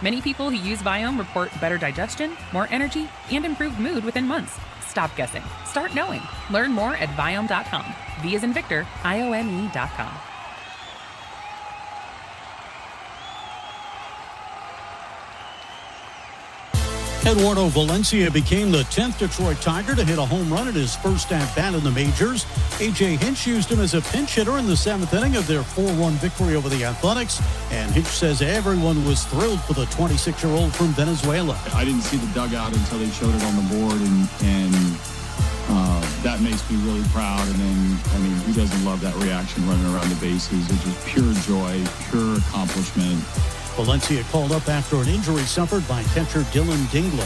Many people who use Viome report better digestion, more energy, and improved mood within months. Stop guessing. Start knowing. Learn more at Viome.com. V as in Victor, IOME.com. Eduardo Valencia became the 10th Detroit Tiger to hit a home run at his first at-bat in the majors. A.J. Hinch used him as a pinch hitter in the 7th inning of their 4-1 victory over the Athletics. And Hinch says everyone was thrilled for the 26-year-old from Venezuela. I didn't see the dugout until they showed it on the board, and that makes me really proud. And then, I mean, who doesn't love that reaction running around the bases? It's just pure joy, pure accomplishment. Valencia called up after an injury suffered by catcher Dylan Dingler.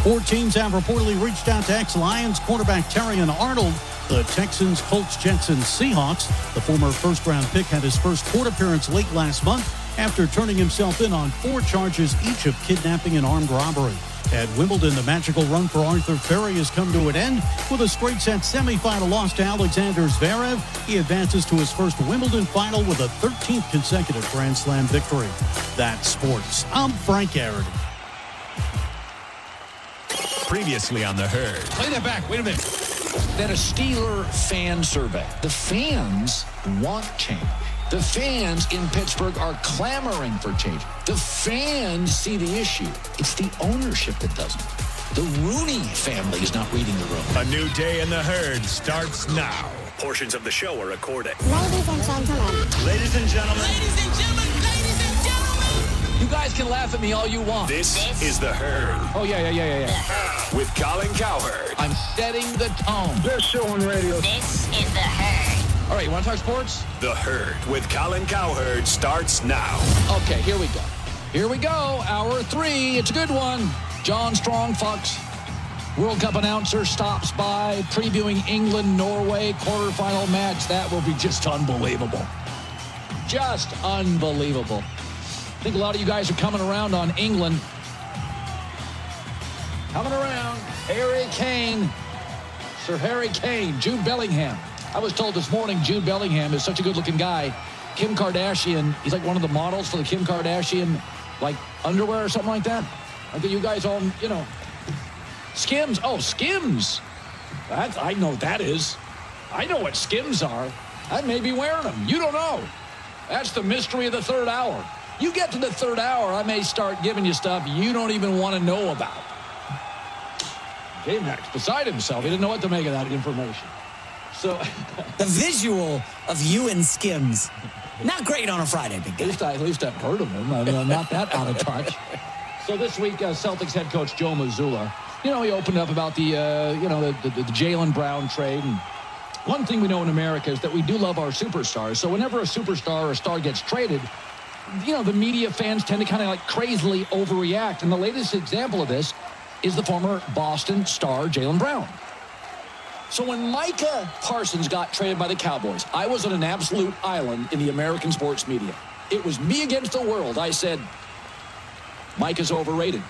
4 teams have reportedly reached out to ex-Lions quarterback Terrion Arnold. The Texans, Colts, Jets, and Seahawks. The former first-round pick had his first court appearance late last month after turning himself in on 4 charges, each of kidnapping and armed robbery. At Wimbledon, the magical run for Arthur Ferry has come to an end with a straight-set semifinal loss to Alexander Zverev. He advances to his first Wimbledon final with a 13th consecutive Grand Slam victory. That's sports. I'm Frank Arity. Previously on The Herd. Play that back. Wait a minute. Then a Steeler fan survey. The fans want change. The fans in Pittsburgh are clamoring for change. The fans see the issue. It's the ownership that doesn't. The Rooney family is not reading the room. A new day in The Herd starts now. Portions of the show are recorded. Ladies and gentlemen. Ladies and gentlemen. Ladies and gentlemen. Ladies and gentlemen. You guys can laugh at me all you want. This is The Herd. Oh, yeah. With Colin Cowherd. I'm setting the tone. Best show on radio. This is The Herd. All right, you want to talk sports? The Herd with Colin Cowherd starts now. Okay, here we go. Here we go. Hour 3. It's a good one. John Strong, Fox World Cup announcer, stops by, previewing England-Norway quarterfinal match. That will be just unbelievable. Just unbelievable. I think a lot of you guys are coming around on England. Coming around. Harry Kane. Sir Harry Kane. Jude Bellingham. I was told this morning Jude Bellingham is such a good-looking guy. Kim Kardashian, he's like one of the models for the Kim Kardashian, like, underwear or something like that. I think you guys all, you know. Skims. Oh, Skims. I know what that is. I know what Skims are. I may be wearing them. You don't know. That's the mystery of the third hour. You get to the third hour, I may start giving you stuff you don't even want to know about. J-Max beside himself. He didn't know what to make of that information. So the visual of you and Skims, not great on a Friday, big guy. At least I've heard of him. I'm not that out of touch. So this week, Celtics head coach Joe Mazzulla, he opened up about the Jaylen Brown trade. And one thing we know in America is that we do love our superstars. So whenever a superstar or a star gets traded, the media fans tend to kind of like crazily overreact. And the latest example of this is the former Boston star Jaylen Brown. So when Micah Parsons got traded by the Cowboys, I was on an absolute island in the American sports media. It was me against the world. I said, Micah's overrated.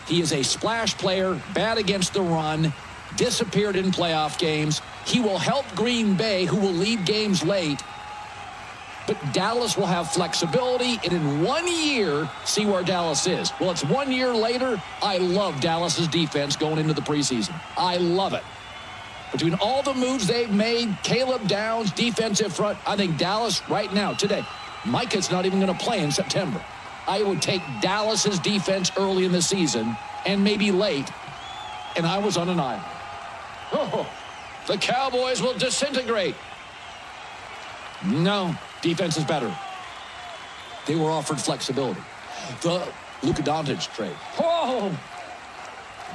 He is a splash player, bad against the run, disappeared in playoff games. He will help Green Bay, who will lead games late. But Dallas will have flexibility, and in 1 year, see where Dallas is. Well, it's 1 year later. I love Dallas's defense going into the preseason. I love it. Between all the moves they've made, Caleb Downs, defensive front, I think Dallas right now, today, Micah's not even going to play in September. I would take Dallas's defense early in the season and maybe late, and I was on an island. Oh, the Cowboys will disintegrate. No, defense is better. They were offered flexibility. The Luka Doncic trade. Oh,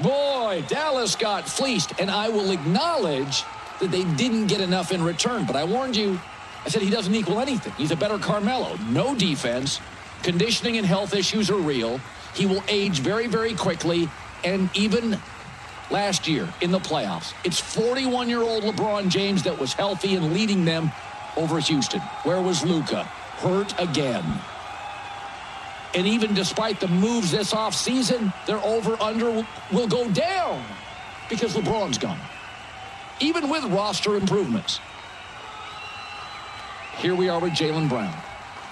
boy, Dallas got fleeced, and I will acknowledge that they didn't get enough in return. But I warned you, I said he doesn't equal anything. He's a better Carmelo. No defense. Conditioning and health issues are real. He will age very, very quickly. And even last year in the playoffs, it's 41-year-old LeBron James that was healthy and leading them over Houston. Where was Luka? Hurt again. And even despite the moves this offseason, their over-under will go down because LeBron's gone. Even with roster improvements. Here we are with Jaylen Brown.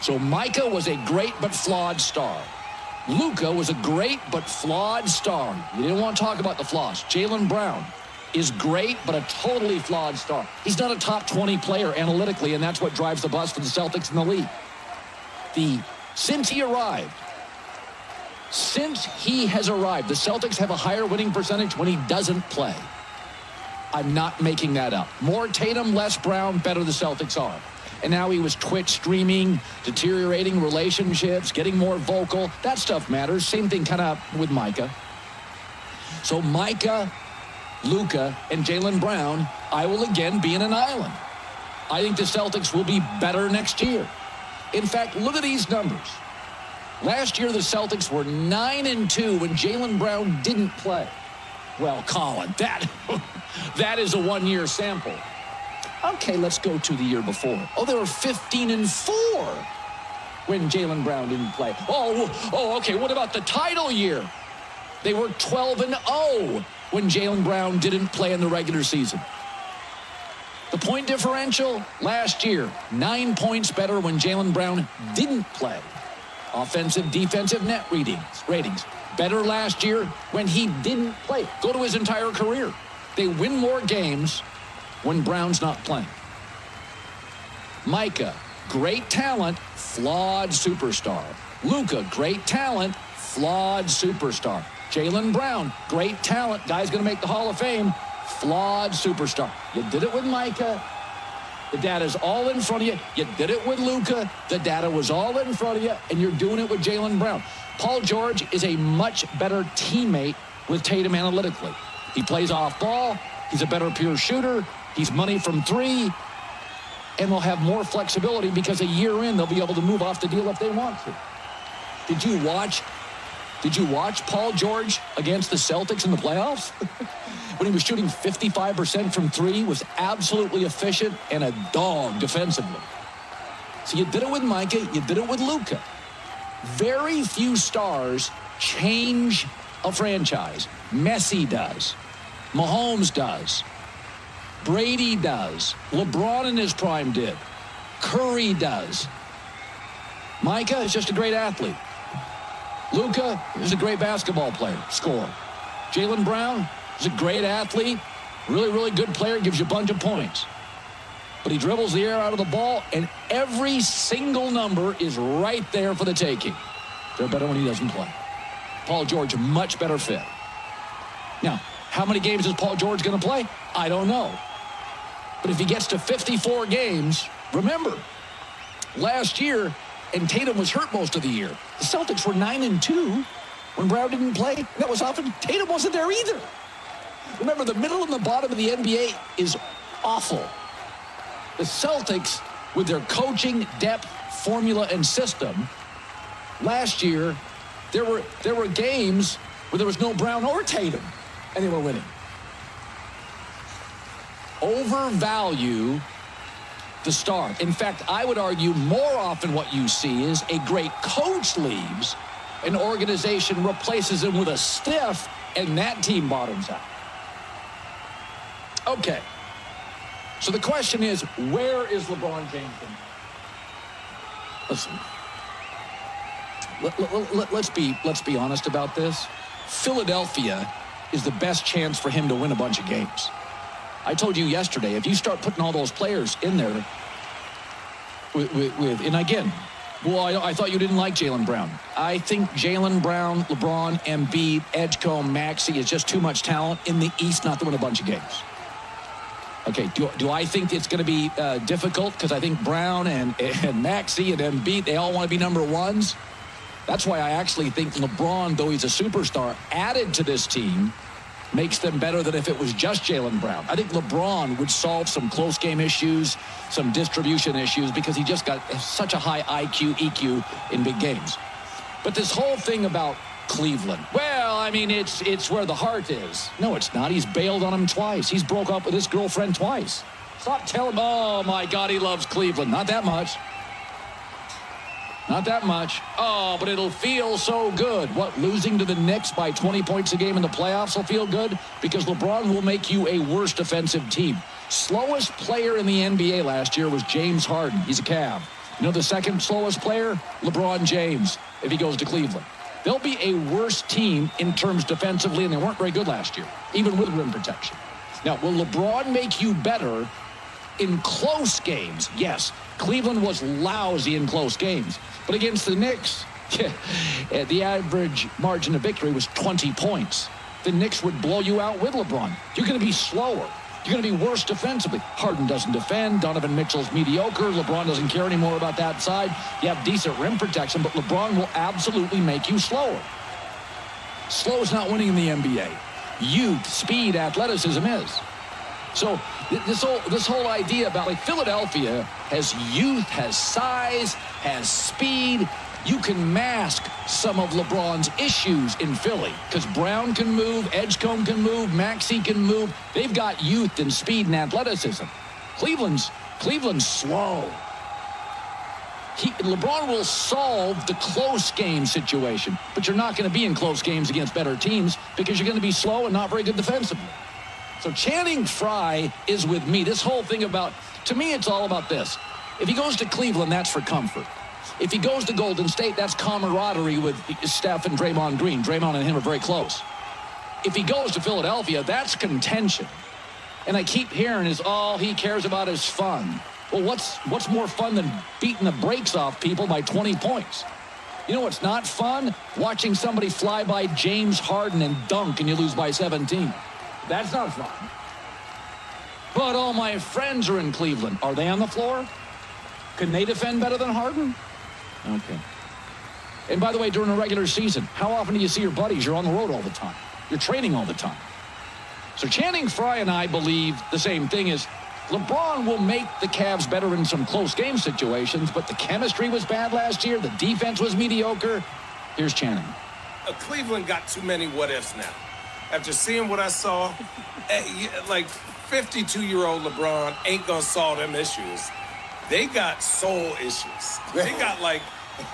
So Micah was a great but flawed star. Luka was a great but flawed star. You didn't want to talk about the flaws. Jaylen Brown is great but a totally flawed star. He's not a top 20 player analytically, and that's what drives the bus for the Celtics in the league. Since he has arrived, the Celtics have a higher winning percentage when he doesn't play. I'm not making that up. More Tatum, less Brown, better the Celtics are. And now he was Twitch streaming, deteriorating relationships, getting more vocal. That stuff matters. Same thing kind of with Micah. So Micah, Luka, and Jaylen Brown, I will again be in an island. I think the Celtics will be better next year. In fact, look at these numbers. Last year, the Celtics were 9-2 when Jaylen Brown didn't play. Well, Colin, that is a one-year sample. Okay, let's go to the year before. Oh, they were 15-4 when Jaylen Brown didn't play. Oh, okay, what about the title year? They were 12-0 when Jaylen Brown didn't play in the regular season. The point differential last year, 9 points better when Jaylen Brown didn't play. Offensive, defensive net ratings. Better last year when he didn't play. Go to his entire career. They win more games when Brown's not playing. Micah, great talent, flawed superstar. Luka, great talent, flawed superstar. Jaylen Brown, great talent, guy's going to make the Hall of Fame, flawed superstar. You did it with Micah. The data's all in front of you. You did it with Luka. The data was all in front of you, and you're doing it with Jaylen Brown. Paul George is a much better teammate with Tatum analytically. He plays off ball. He's a better pure shooter. He's money from three. And they'll have more flexibility because a year in, they'll be able to move off the deal if they want to. Did you watch Paul George against the Celtics in the playoffs? When he was shooting 55% from three, was absolutely efficient and a dog defensively. So you did it with Micah, you did it with Luka. Very few stars change a franchise. Messi does. Mahomes does. Brady does. LeBron in his prime did. Curry does. Micah is just a great athlete. Luka is a great basketball player, scorer. Jaylen Brown is a great athlete, really, really good player, gives you a bunch of points. But he dribbles the air out of the ball, and every single number is right there for the taking. They're better when he doesn't play. Paul George, much better fit. Now, how many games is Paul George going to play? I don't know. But if he gets to 54 games, remember, last year, and Tatum was hurt most of the year, the Celtics were 9-2 when Brown didn't play. That was often, Tatum wasn't there either. Remember, the middle and the bottom of the NBA is awful. The Celtics, with their coaching, depth, formula, and system, last year, there were games where there was no Brown or Tatum, and they were winning. Overvalue the star. In fact, I would argue more often what you see is a great coach leaves, an organization replaces him with a stiff, and that team bottoms out. Okay. So the question is, where is LeBron James? Listen. Let's be honest about this. Philadelphia is the best chance for him to win a bunch of games. I told you yesterday, if you start putting all those players in there with and again, well, I thought you didn't like Jaylen Brown. I think Jaylen Brown, LeBron, Embiid, Edgecombe, Maxey is just too much talent in the East not to win a bunch of games. Okay, do I think it's going to be difficult? Because I think Brown and Maxey and Embiid, they all want to be number ones. That's why I actually think LeBron, though he's a superstar, added to this team, makes them better than if it was just Jaylen Brown. I think LeBron would solve some close game issues, some distribution issues, because he just got such a high IQ, EQ in big games. But this whole thing about Cleveland, well, I mean, it's where the heart is. No, it's not. He's bailed on him twice. He's broke up with his girlfriend twice. Stop telling him, oh, my God, he loves Cleveland. Not that much. Not that much. Oh, but it'll feel so good. What, losing to the Knicks by 20 points a game in the playoffs will feel good? Because LeBron will make you a worse defensive team. Slowest player in the NBA last year was James Harden. He's a Cav. You know the second slowest player? LeBron James, if he goes to Cleveland. They'll be a worse team in terms defensively, and they weren't very good last year, even with rim protection. Now, will LeBron make you better in close games? Yes. Cleveland was lousy in close games. But against the Knicks, the average margin of victory was 20 points. The Knicks would blow you out with LeBron. You're going to be slower. You're going to be worse defensively. Harden doesn't defend. Donovan Mitchell's mediocre. LeBron doesn't care anymore about that side. You have decent rim protection, but LeBron will absolutely make you slower. Slow is not winning in the NBA. Youth, speed, athleticism is. So this whole idea about, like, Philadelphia has youth, has size, has speed. You can mask some of LeBron's issues in Philly because Brown can move, Edgecombe can move, Maxey can move. They've got youth and speed and athleticism. Cleveland's slow. LeBron will solve the close game situation, but you're not going to be in close games against better teams because you're going to be slow and not very good defensively. So Channing Frye is with me. This whole thing about, to me, it's all about this. If he goes to Cleveland, that's for comfort. If he goes to Golden State, that's camaraderie with Steph and Draymond Green. Draymond and him are very close. If he goes to Philadelphia, that's contention. And I keep hearing is all he cares about is fun. Well, what's more fun than beating the brakes off people by 20 points? You know what's not fun? Watching somebody fly by James Harden and dunk and you lose by 17. That's not fun. But all my friends are in Cleveland. Are they on the floor? Can they defend better than Harden? Okay. And by the way, during a regular season, how often do you see your buddies? You're on the road all the time. You're training all the time. So Channing Frye and I believe the same thing is LeBron will make the Cavs better in some close game situations, but the chemistry was bad last year. The defense was mediocre. Here's Channing. Cleveland got too many what-ifs now. After seeing what I saw, like 52-year-old LeBron ain't gonna solve them issues. They got soul issues. They got like,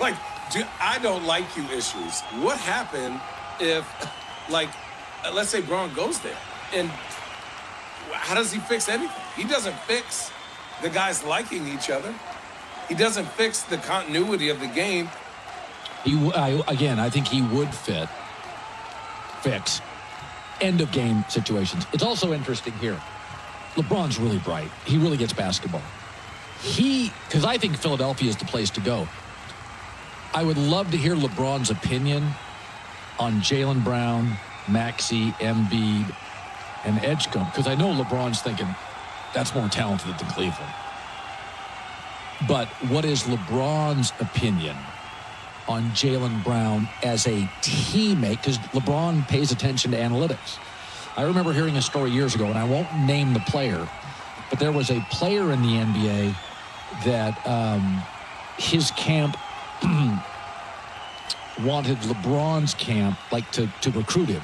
I don't like you issues. What happened if, like, let's say Braun goes there, and how does he fix anything? He doesn't fix the guys liking each other. He doesn't fix the continuity of the game. I think he would fix end-of-game situations. It's also interesting here. LeBron's really bright. He really gets basketball. Because I think Philadelphia is the place to go. I would love to hear LeBron's opinion on Jaylen Brown, Maxey, Embiid, and Edgecombe, because I know LeBron's thinking that's more talented than Cleveland. But what is LeBron's opinion on Jaylen Brown as a teammate? Because LeBron pays attention to analytics. I remember hearing a story years ago, and I won't name the player, but there was a player in the NBA that his camp wanted LeBron's camp, like, to recruit him.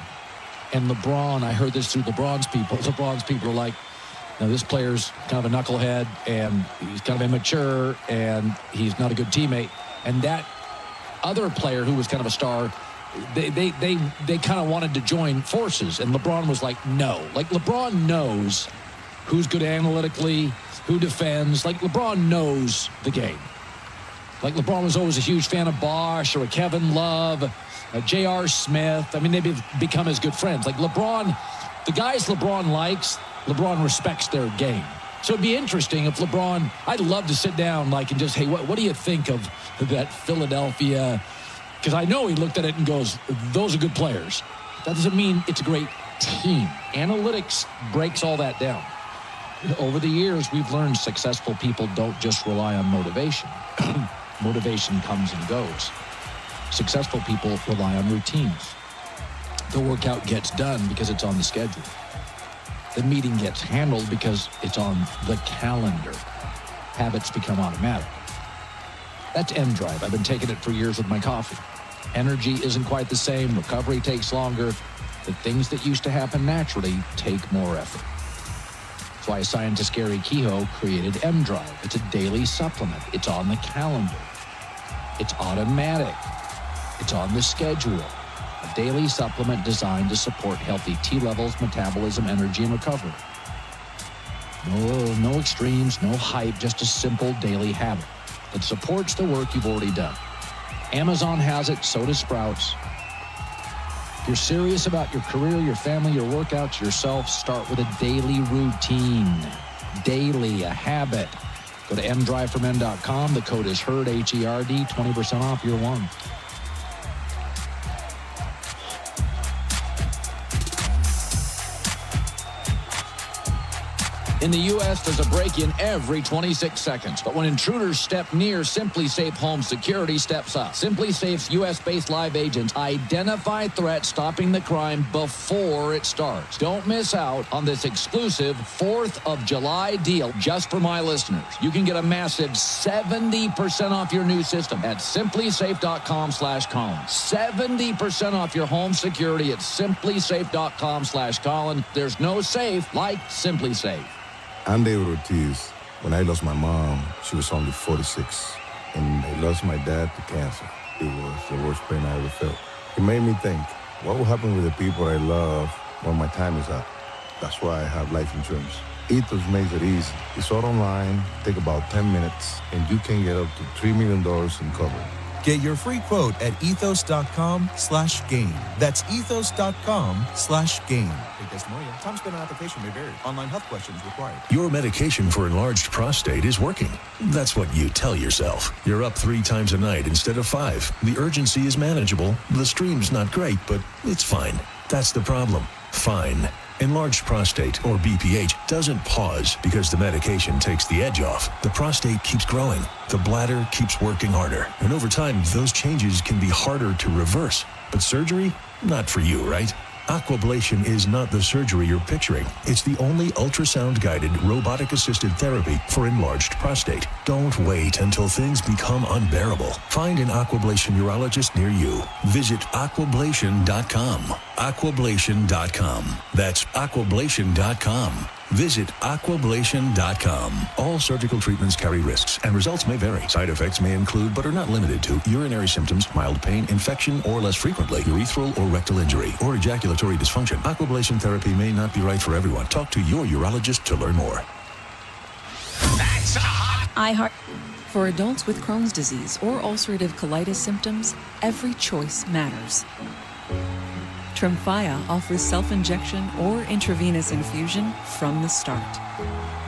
And LeBron, I heard this through LeBron's people are like, now this player's kind of a knucklehead, and he's kind of immature, and he's not a good teammate. And that other player who was kind of a star, they kind of wanted to join forces. And LeBron was like, no. Like, LeBron knows who's good analytically, who defends. Like, LeBron knows the game. Like, LeBron was always a huge fan of Bosch or a Kevin Love, a J.R. Smith. I mean, they've become as good friends. Like, LeBron, the guys LeBron likes, LeBron respects their game. So it'd be interesting if LeBron, I'd love to sit down, like, and just, hey, what do you think of that Philadelphia? Because I know he looked at it and goes, those are good players. That doesn't mean it's a great team. Analytics breaks all that down. Over the years, we've learned successful people don't just rely on motivation. Motivation comes and goes. Successful people rely on routines. The workout gets done because it's on the schedule. The meeting gets handled because it's on the calendar. Habits become automatic. That's M-Drive. I've been taking it for years with my coffee. Energy isn't quite the same. Recovery takes longer. The things that used to happen naturally take more effort. That's why scientist Gary Kehoe created M-Drive. It's a daily supplement. It's on the calendar. It's automatic. It's on the schedule. A daily supplement designed to support healthy T levels, metabolism, energy, and recovery. No extremes, no hype, just a simple daily habit that supports the work you've already done. Amazon has it, so does Sprouts. If you're serious about your career, your family, your workouts, yourself, start with a daily routine. Daily, a habit. Go to mdriveformen.com. The code is HERD, H-E-R-D, 20% off year one. In the U.S., there's a break-in every 26 seconds. But when intruders step near, SimpliSafe Home Security steps up. SimpliSafe's U.S.-based live agents identify threats, stopping the crime before it starts. Don't miss out on this exclusive 4th of July deal just for my listeners. You can get a massive 70% off your new system at simplisafe.com/Colin. 70% off your home security at simplisafe.com/Colin. There's no safe like SimpliSafe. I'm David Ortiz. When I lost my mom, she was only 46. And I lost my dad to cancer. It was the worst pain I ever felt. It made me think, what will happen with the people I love when my time is up? That's why I have life insurance. Ethos makes it easy. It's all online, take about 10 minutes, and you can get up to $3 million in cover. Get your free quote at ethos.com/gain. That's ethos.com/gain. Hey, Desmoria, time spent on application may vary. Online health questions required. Your medication for enlarged prostate is working. That's what you tell yourself. You're up 3 times a night instead of 5. The urgency is manageable. The stream's not great, but it's fine. That's the problem. Fine. Enlarged prostate, or BPH, doesn't pause because the medication takes the edge off. The prostate keeps growing. The bladder keeps working harder. And over time, those changes can be harder to reverse. But surgery? Not for you, right? Aquablation is not the surgery you're picturing. It's the only ultrasound-guided, robotic-assisted therapy for enlarged prostate. Don't wait until things become unbearable. Find an Aquablation urologist near you. Visit aquablation.com. Aquablation.com. That's aquablation.com. Visit aquablation.com. All surgical treatments carry risks, and results may vary. Side effects may include, but are not limited to, urinary symptoms, mild pain, infection, or less frequently, urethral or rectal injury, or ejaculatory dysfunction. Aquablation therapy may not be right for everyone. Talk to your urologist to learn more. That's a hot iHeart. For adults with Crohn's disease or ulcerative colitis symptoms, every choice matters. Tremfya offers self-injection or intravenous infusion from the start.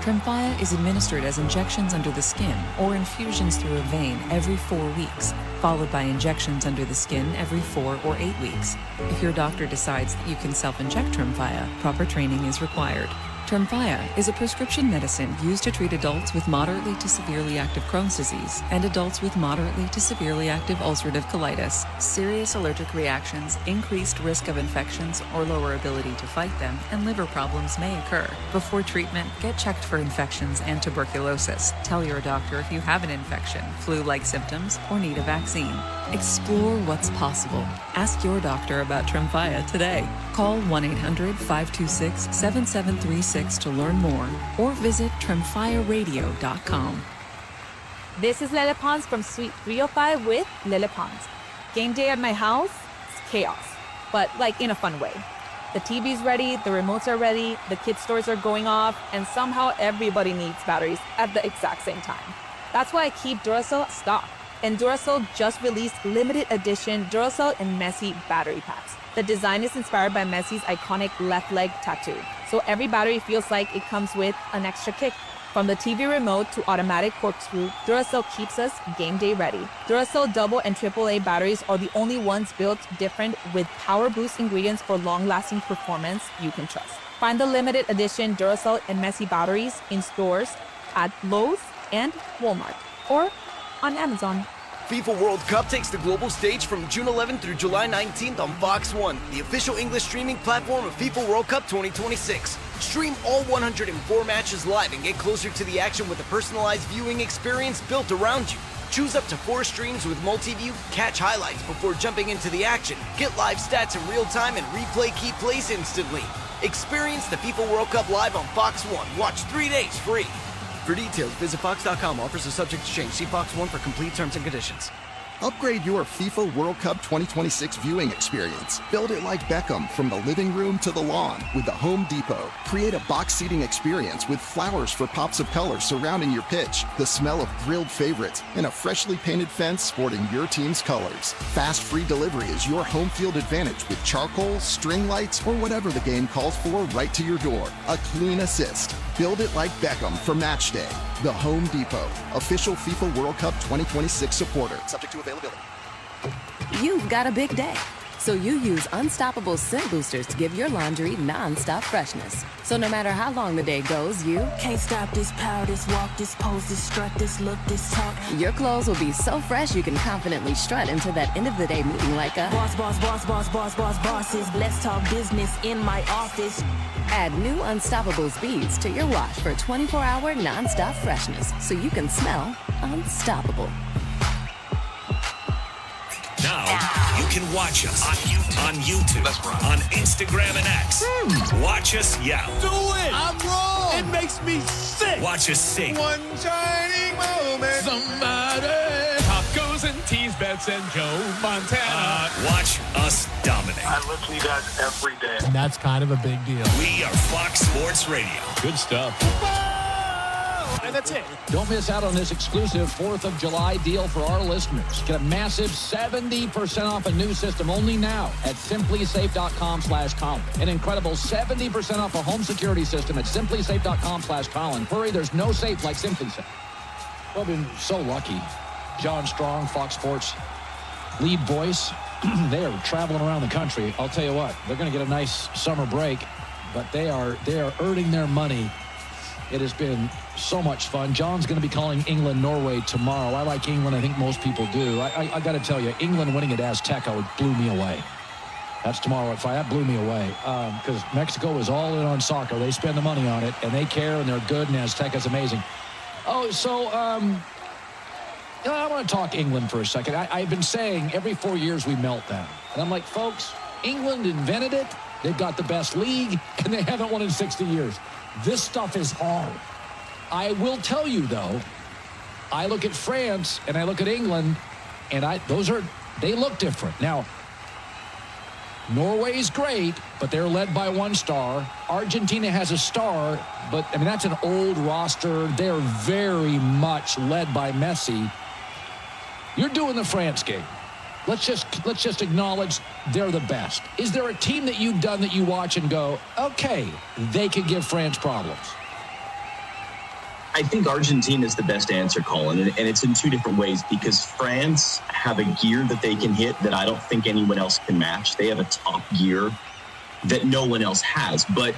Tremfya is administered as injections under the skin or infusions through a vein every 4 weeks, followed by injections under the skin every 4 or 8 weeks. If your doctor decides that you can self-inject Tremfya, proper training is required. Tremfya is a prescription medicine used to treat adults with moderately to severely active Crohn's disease and adults with moderately to severely active ulcerative colitis. Serious allergic reactions, increased risk of infections or lower ability to fight them, and liver problems may occur. Before treatment, get checked for infections and tuberculosis. Tell your doctor if you have an infection, flu-like symptoms, or need a vaccine. Explore what's possible. Ask your doctor about Tremfya today. Call 1-800-526-7736 to learn more or visit tremfyaradio.com. This is Lele Pons from Suite 305 with Lele Pons. Game day at my house is chaos, but like in a fun way. The TV's ready, the remotes are ready, the kids' stores are going off, and somehow everybody needs batteries at the exact same time. That's why I keep Duracell stocked. And Duracell just released limited edition Duracell and Messi battery packs. The design is inspired by Messi's iconic left leg tattoo, so every battery feels like it comes with an extra kick. From the TV remote to automatic corkscrew, Duracell keeps us game day ready. Duracell double and AAA batteries are the only ones built different with power boost ingredients for long-lasting performance you can trust. Find the limited edition Duracell and Messi batteries in stores at Lowe's and Walmart or on Amazon. FIFA World Cup takes the global stage from June 11th through July 19th on Fox 1, the official English streaming platform of FIFA World Cup 2026. Stream all 104 matches live and get closer to the action with a personalized viewing experience built around you. Choose up to 4 streams with multi-view, catch highlights before jumping into the action, get live stats in real time, and replay key plays instantly. Experience the FIFA World Cup live on Fox 1. Watch 3 days free. For details, visit Fox.com. Offers are subject to change. See Fox 1 for complete terms and conditions. Upgrade your FIFA World Cup 2026 viewing experience. Build it like Beckham from the living room to the lawn with the Home Depot. Create a box seating experience with flowers for pops of color surrounding your pitch, the smell of grilled favorites, and a freshly painted fence sporting your team's colors. Fast free delivery is your home field advantage with charcoal, string lights, or whatever the game calls for right to your door. A clean assist. Build it like Beckham for match day. The Home Depot, official FIFA World Cup 2026 supporter. Subject to availability. You've got a big day, so you use Unstoppable scent boosters to give your laundry non-stop freshness. So no matter how long the day goes, you can't stop this power, this walk, this pose, this strut, this look, this talk. Your clothes will be so fresh you can confidently strut into that end of the day meeting like a bosses. Let's talk business in my office. Add new Unstoppable beads to your wash for 24-hour non-stop freshness, so you can smell unstoppable. Now, you can watch us on YouTube, on Instagram and X. Watch us yell. Do it! I'm wrong! It makes me sick! Watch us sing. One shining moment. Somebody. Tacos and teas, bets and Joe Montana. Watch us dominate. I listen to you guys every day. And that's kind of a big deal. We are Fox Sports Radio. Good stuff. And that's it. Don't miss out on this exclusive 4th of July deal for our listeners. Get a massive 70% off a new system only now at simplysafe.com/Colin. An incredible 70% off a home security system at simplysafe.com/Colin. Hurry, there's no safe like SimpliSafe. Well, I've been so lucky. John Strong, Fox Sports lead voice. They are traveling around the country. I'll tell you what, they're going to get a nice summer break, but they are earning their money. It has been so much fun. John's going to be calling England-Norway tomorrow. I like England. I think most people do. I got to tell you, England winning at Azteca blew me away. That's tomorrow at 5. That blew me away because Mexico is all in on soccer. They spend the money on it, and they care, and they're good, and Azteca's amazing. Oh, so I want to talk England for a second. I've been saying every 4 years we melt down. And I'm like, folks, England invented it. They've got the best league, and they haven't won in 60 years. This stuff is hard. I will tell you, though, I look at France and I look at England, and they look different. Now, Norway's great, but they're led by one star. Argentina has a star, but, I mean, that's an old roster. They're very much led by Messi. You're doing the France game. Let's just acknowledge they're the best. Is there a team that you've done that you watch and go, okay, they could give France problems? I think Argentina is the best answer, Colin, and it's in two different ways because France have a gear that they can hit that I don't think anyone else can match. They have a top gear that no one else has, but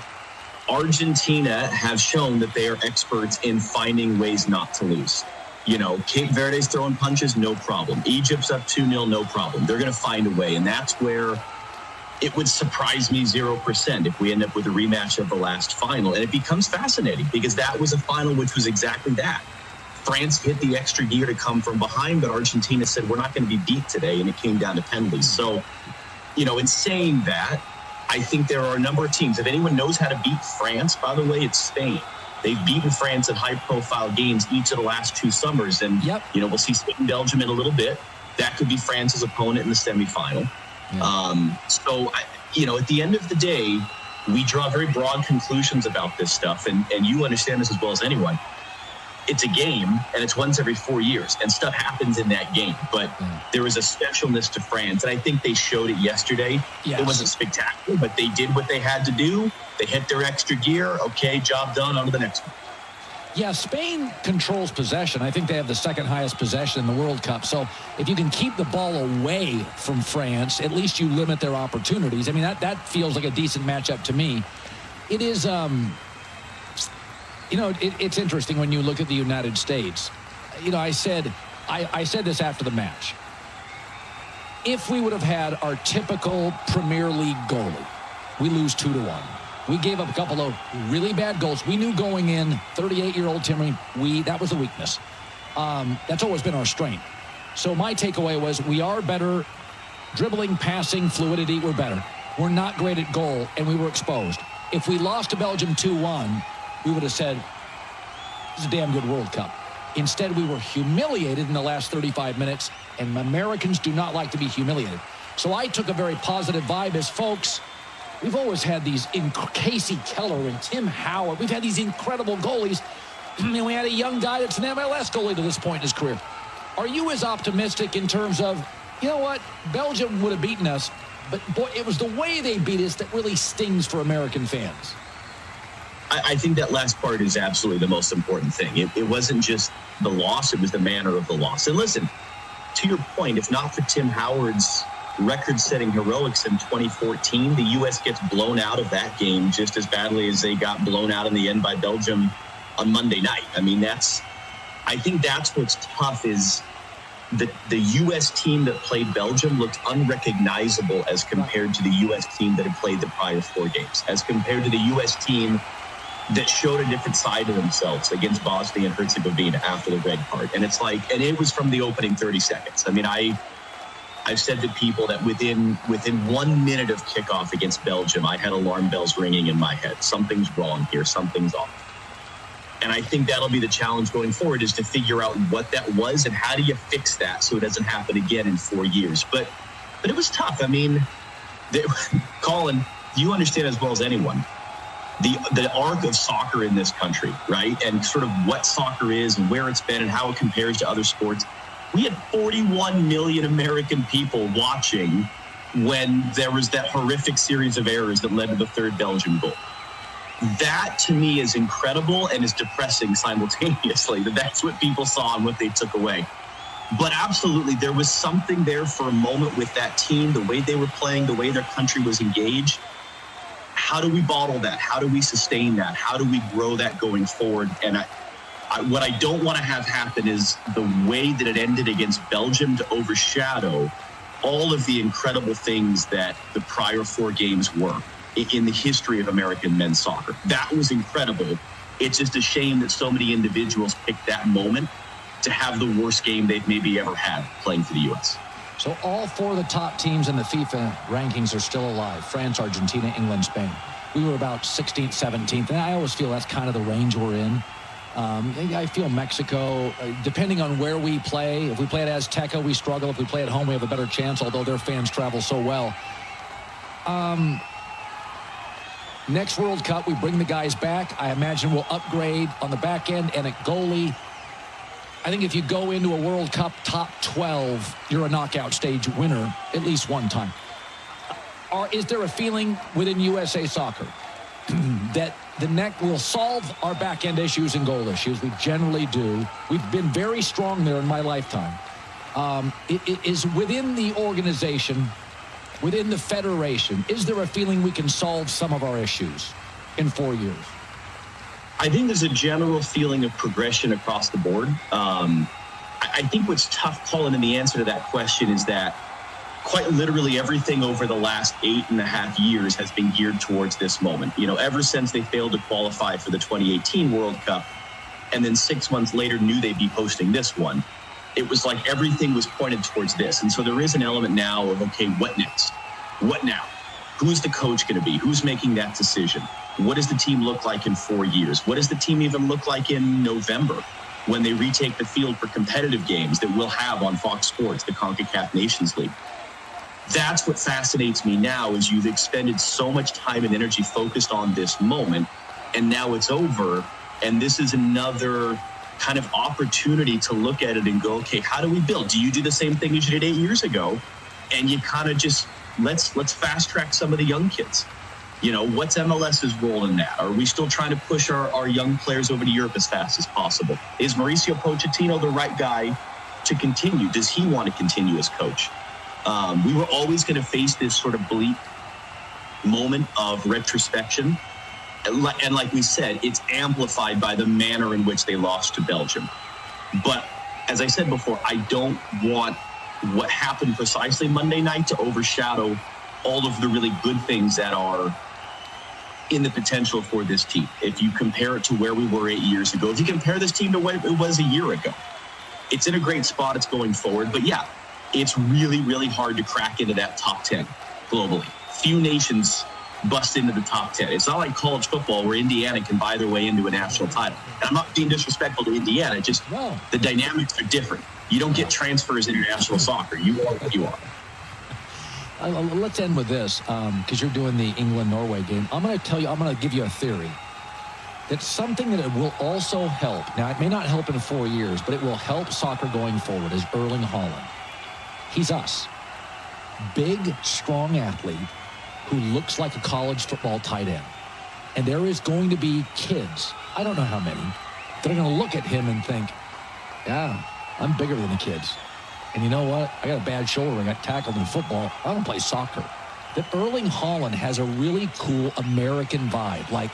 Argentina have shown that they are experts in finding ways not to lose. You know, Cape Verde's throwing punches, no problem. Egypt's up 2-0, no problem. They're going to find a way, and that's where it would surprise me 0% if we end up with a rematch of the last final. And it becomes fascinating because that was a final which was exactly that. France hit the extra gear to come from behind, but Argentina said, we're not going to be beat today, and it came down to penalties. So, you know, in saying that, I think there are a number of teams. If anyone knows how to beat France, by the way, it's Spain. They've beaten France in high-profile games each of the last 2 summers. And, you know, we'll see Spain, Belgium in a little bit. That could be France's opponent in the semifinal. Yeah. So, you know, at the end of the day, we draw very broad conclusions about this stuff. And you understand this as well as anyone. It's a game, and it's once every 4 years. And stuff happens in that game. But there is a specialness to France. And I think they showed it yesterday. Yes. It wasn't spectacular, but they did what they had to do. They hit their extra gear. Okay, job done. On to the next one. Yeah, Spain controls possession. I think they have the second highest possession in the World Cup. So if you can keep the ball away from France, at least you limit their opportunities. I mean, that feels like a decent matchup to me. It is, you know, it's interesting when you look at the United States. You know, I said this after the match. If we would have had our typical Premier League goalie, we lose 2-1. We gave up a couple of really bad goals. We knew going in, 38-year-old Timmy, that was a weakness. That's always been our strength. So my takeaway was we are better. Dribbling, passing, fluidity, we're better. We're not great at goal, and we were exposed. If we lost to Belgium 2-1, we would have said, it's a damn good World Cup. Instead, we were humiliated in the last 35 minutes, and Americans do not like to be humiliated. So I took a very positive vibe as, folks, we've always had these Casey Keller and Tim Howard. We've had these incredible goalies. And we had a young guy that's an MLS goalie to this point in his career. Are you as optimistic in terms of, you know what, Belgium would have beaten us, but boy, it was the way they beat us that really stings for American fans? I think that last part is absolutely the most important thing. It wasn't just the loss, it was the manner of the loss. And listen, to your point, if not for Tim Howard's record-setting heroics in 2014, the U.S. gets blown out of that game just as badly as they got blown out in the end by Belgium on Monday night. I mean, I think that's what's tough is the U.S. team that played Belgium looked unrecognizable as compared to the U.S. team that had played the prior 4 games, as compared to the U.S. team that showed a different side of themselves against Bosnia and Herzegovina after the red card. And it's like, and it was from the opening 30 seconds. I mean, I've said to people that within 1 minute of kickoff against Belgium, I had alarm bells ringing in my head. Something's wrong here. Something's off. And I think that'll be the challenge going forward, is to figure out what that was and how do you fix that so it doesn't happen again in 4 years. But it was tough. I mean, Colin, you understand as well as anyone the arc of soccer in this country, right? And sort of what soccer is and where it's been and how it compares to other sports. We had 41 million American people watching when there was that horrific series of errors that led to the 3rd Belgium goal. That, to me, is incredible and is depressing simultaneously, that's what people saw and what they took away. But absolutely, there was something there for a moment with that team, the way they were playing, the way their country was engaged. How do we bottle that? How do we sustain that? How do we grow that going forward? And what I don't want to have happen is the way that it ended against Belgium to overshadow all of the incredible things that the prior 4 games were in the history of American men's soccer. That was incredible. It's just a shame that so many individuals picked that moment to have the worst game they've maybe ever had playing for the U.S. So all 4 of the top teams in the FIFA rankings are still alive. France, Argentina, England, Spain. We were about 16th, 17th. And I always feel that's kind of the range we're in. I feel Mexico, depending on where we play, if we play at Azteca, we struggle. If we play at home, we have a better chance, although their fans travel so well. Next World Cup, we bring the guys back. I imagine we'll upgrade on the back end and at goalie. I think if you go into a World Cup top 12, you're a knockout stage winner at least one time. Is there a feeling within USA Soccer that the neck will solve our back-end issues and goal issues? We generally do. We've been very strong there in my lifetime. It is within the organization, within the federation, is there a feeling we can solve some of our issues in 4 years? I think there's a general feeling of progression across the board. I think what's tough, Colin, in the answer to that question is that quite literally everything over the last 8.5 years has been geared towards this moment. You know, ever since they failed to qualify for the 2018 World Cup, and then 6 months later knew they'd be hosting this one, it was like everything was pointed towards this. And so there is an element now of, okay, what next? What now? Who's the coach going to be? Who's making that decision? What does the team look like in 4 years? What does the team even look like in November when they retake the field for competitive games that we'll have on Fox Sports, the CONCACAF Nations League? That's what fascinates me now, is you've expended so much time and energy focused on this moment, and now it's over, and this is another kind of opportunity to look at it and go, okay, how do we build? Do you do the same thing as you did 8 years ago? And you kind of just, let's fast track some of the young kids. You know, what's MLS's role in that? Are we still trying to push our young players over to Europe as fast as possible? Is Mauricio Pochettino the right guy to continue? Does he want to continue as coach? We were always going to face this sort of bleak moment of retrospection. And like we said, it's amplified by the manner in which they lost to Belgium. But as I said before, I don't want what happened precisely Monday night to overshadow all of the really good things that are in the potential for this team. If you compare it to where we were 8 years ago, if you compare this team to what it was a year ago, it's in a great spot. It's going forward. But yeah, it's really, really hard to crack into that top 10 globally. Few nations bust into the top 10. It's not like college football where Indiana can buy their way into a national title. And I'm not being disrespectful to Indiana, just the dynamics are different. You don't get transfers in international soccer. You are what you are. Let's end with this, because you're doing the England-Norway game. I'm going to give you a theory. That's something that it will also help. Now, it may not help in 4 years, but it will help soccer going forward, is Erling Haaland. He's us. Big, strong athlete who looks like a college football tight end. And there is going to be kids, I don't know how many, that are going to look at him and think, yeah, I'm bigger than the kids. And you know what? I got a bad shoulder. I got tackled in football. I don't play soccer. That Erling Haaland has a really cool American vibe. Like,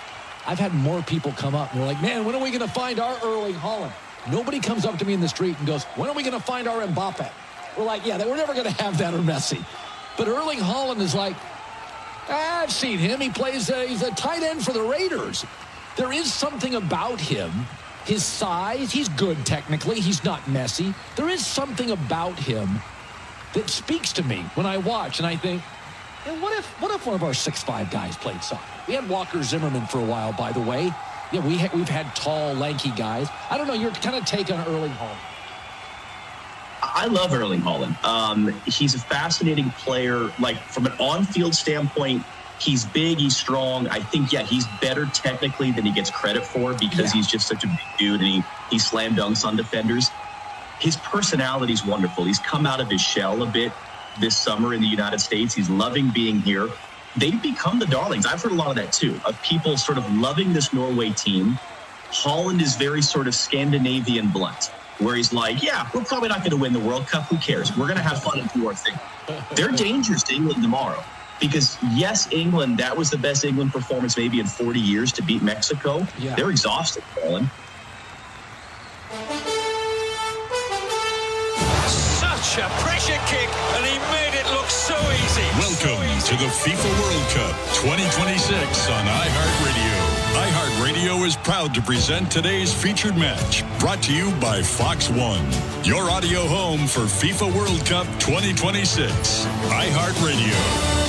I've had more people come up and they're like, man, when are we going to find our Erling Haaland? Nobody comes up to me in the street and goes, when are we going to find our Mbappe? We're like, yeah, we're never going to have that or Messi. But Erling Haaland is like, I've seen him. He plays, he's a tight end for the Raiders. There is something about him. His size, he's good technically. He's not Messi. There is something about him that speaks to me when I watch and I think, yeah, what if one of our 6'5" guys played soccer? We had Walker Zimmerman for a while, by the way. Yeah, we've had tall, lanky guys. I don't know, your kind of take on Erling Haaland. I love Erling Haaland. He's a fascinating player. Like, from an on-field standpoint, he's big, he's strong. I think, he's better technically than he gets credit for because he's just such a big dude and he slam dunks on defenders. His personality's wonderful. He's come out of his shell a bit this summer in the United States. He's loving being here. They've become the darlings. I've heard a lot of that too, of people sort of loving this Norway team. Holland is very sort of Scandinavian blunt, where he's like, yeah, we're probably not going to win the World Cup. Who cares? We're going to have fun and do our thing. They're dangerous to England tomorrow. Because, yes, England, that was the best England performance maybe in 40 years to beat Mexico. Yeah. They're exhausted, Colin. Such a pressure kick, and he made it look so easy. Welcome to the FIFA World Cup 2026 on iHeartRadio. iHeartRadio is proud to present today's featured match, brought to you by Fox One, your audio home for FIFA World Cup 2026. iHeartRadio.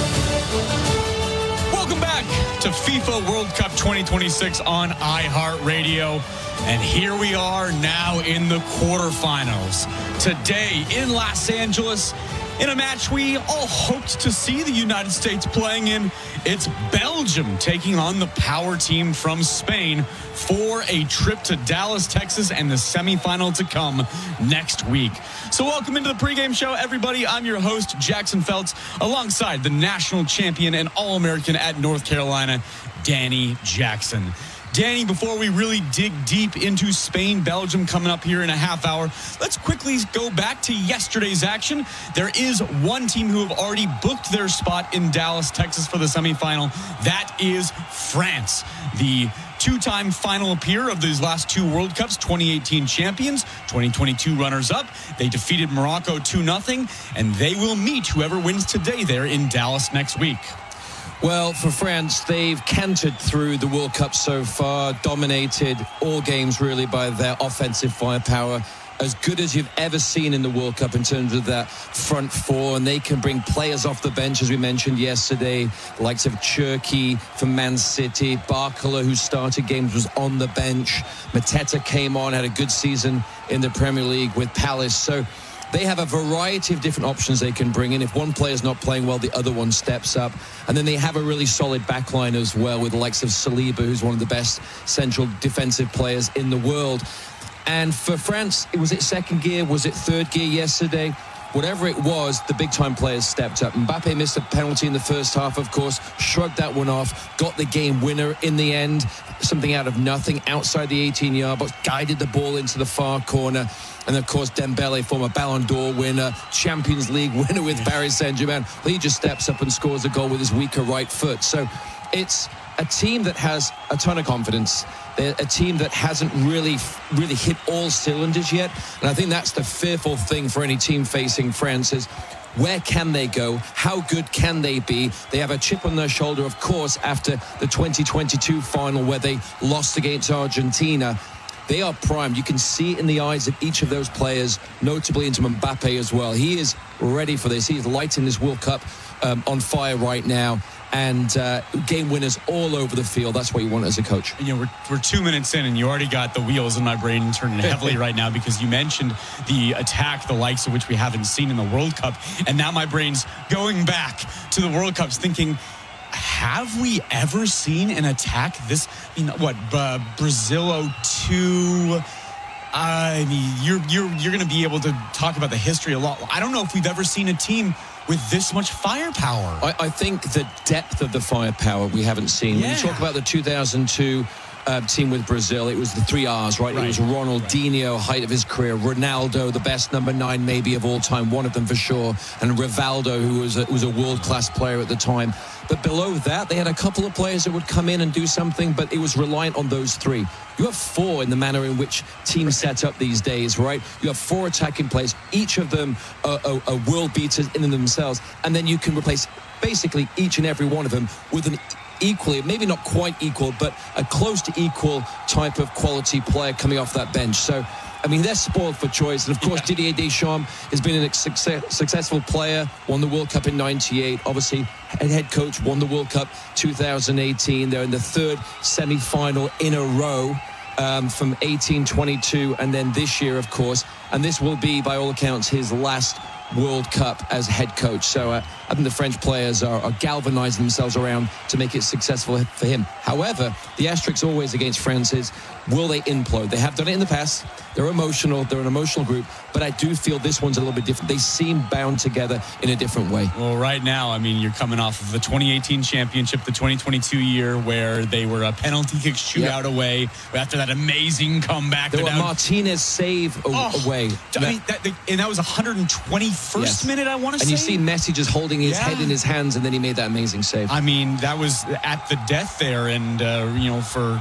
Welcome back to FIFA World Cup 2026 on iHeartRadio. And here we are now in the quarterfinals. Today in Los Angeles, in a match we all hoped to see the United States playing in. It's Belgium taking on the power team from Spain for a trip to Dallas, Texas, and the semifinal to come next week. So welcome into the pregame show, everybody. I'm your host, Jackson Feltz, alongside the national champion and All-American at North Carolina, Danny Jackson. Danny, before we really dig deep into Spain-Belgium coming up here in a half hour, let's quickly go back to yesterday's action. There is one team who have already booked their spot in Dallas, Texas for the semifinal. That is France, the two-time final appear of these last two World Cups, 2018 champions, 2022 runners-up. They defeated Morocco 2-0, and they will meet whoever wins today there in Dallas next week. Well, for France, they've cantered through the World Cup so far, dominated all games really by their offensive firepower. As good as you've ever seen in the World Cup in terms of that front four, and they can bring players off the bench, as we mentioned yesterday, the likes of Cherki from Man City, Barcola, who started games, was on the bench. Mateta came on, had a good season in the Premier League with Palace. So they have a variety of different options they can bring in. If one player's not playing well, the other one steps up. And then they have a really solid backline as well with the likes of Saliba, who's one of the best central defensive players in the world. And for France, was it second gear? Was it third gear yesterday? Whatever it was, the big-time players stepped up. Mbappe missed a penalty in the first half, of course, shrugged that one off, got the game winner in the end, something out of nothing, outside the 18-yard box, guided the ball into the far corner. And, of course, Dembele, former Ballon d'Or winner, Champions League winner with Paris Saint-Germain, well, he just steps up and scores a goal with his weaker right foot. So it's a team that has a ton of confidence. They're a team that hasn't really hit all cylinders yet. And I think that's the fearful thing for any team facing France is, where can they go? How good can they be? They have a chip on their shoulder, of course, after the 2022 final where they lost against Argentina. They are primed. You can see it in the eyes of each of those players, notably into Mbappe as well. He is ready for this. He is lighting this World Cup on fire right now. and game winners all over the field. That's what you want as a coach. You know, we're 2 minutes in, and you already got the wheels in my brain turning heavily right now, because you mentioned the attack, the likes of which we haven't seen in the World Cup. And now my brain's going back to the World Cups thinking, have we ever seen an attack this? I mean, what, Brazil 02? I mean, you're going to be able to talk about the history a lot. I don't know if we've ever seen a team with this much firepower. I think the depth of the firepower we haven't seen. Yeah. When you talk about the 2002 team with Brazil, it was the 3 R's, right? It was Ronaldinho, height of his career, Ronaldo, the best number 9 maybe of all time, one of them for sure, and Rivaldo, who was a world-class player at the time. But below that, they had a couple of players that would come in and do something, but it was reliant on those 3. You have 4 in the manner in which teams set up these days, right? You have 4 attacking players, each of them are world beaters in themselves, and then you can replace basically each and every one of them with an equally, maybe not quite equal, but a close to equal type of quality player coming off that bench. So, I mean, they're spoiled for choice. And, of course, Didier Deschamps has been a successful player, won the World Cup in 98, obviously head coach, won the World Cup 2018. They're in the 3rd semi-final in a row from 18-22, and then this year, of course. And this will be, by all accounts, his last World Cup as head coach. So I think the French players are galvanizing themselves around to make it successful for him. However, the asterisk always against France is, will they implode? They have done it in the past. They're emotional. They're an emotional group. But I do feel this one's a little bit different. They seem bound together in a different way. Well, right now, I mean, you're coming off of the 2018 championship, the 2022 year where they were a penalty kick shootout away after that amazing comeback. There were Martinez save away. I mean, that was 121st minute, I want to say. And you see Messi just holding his head in his hands, and then he made that amazing save. I mean, that was at the death there, and for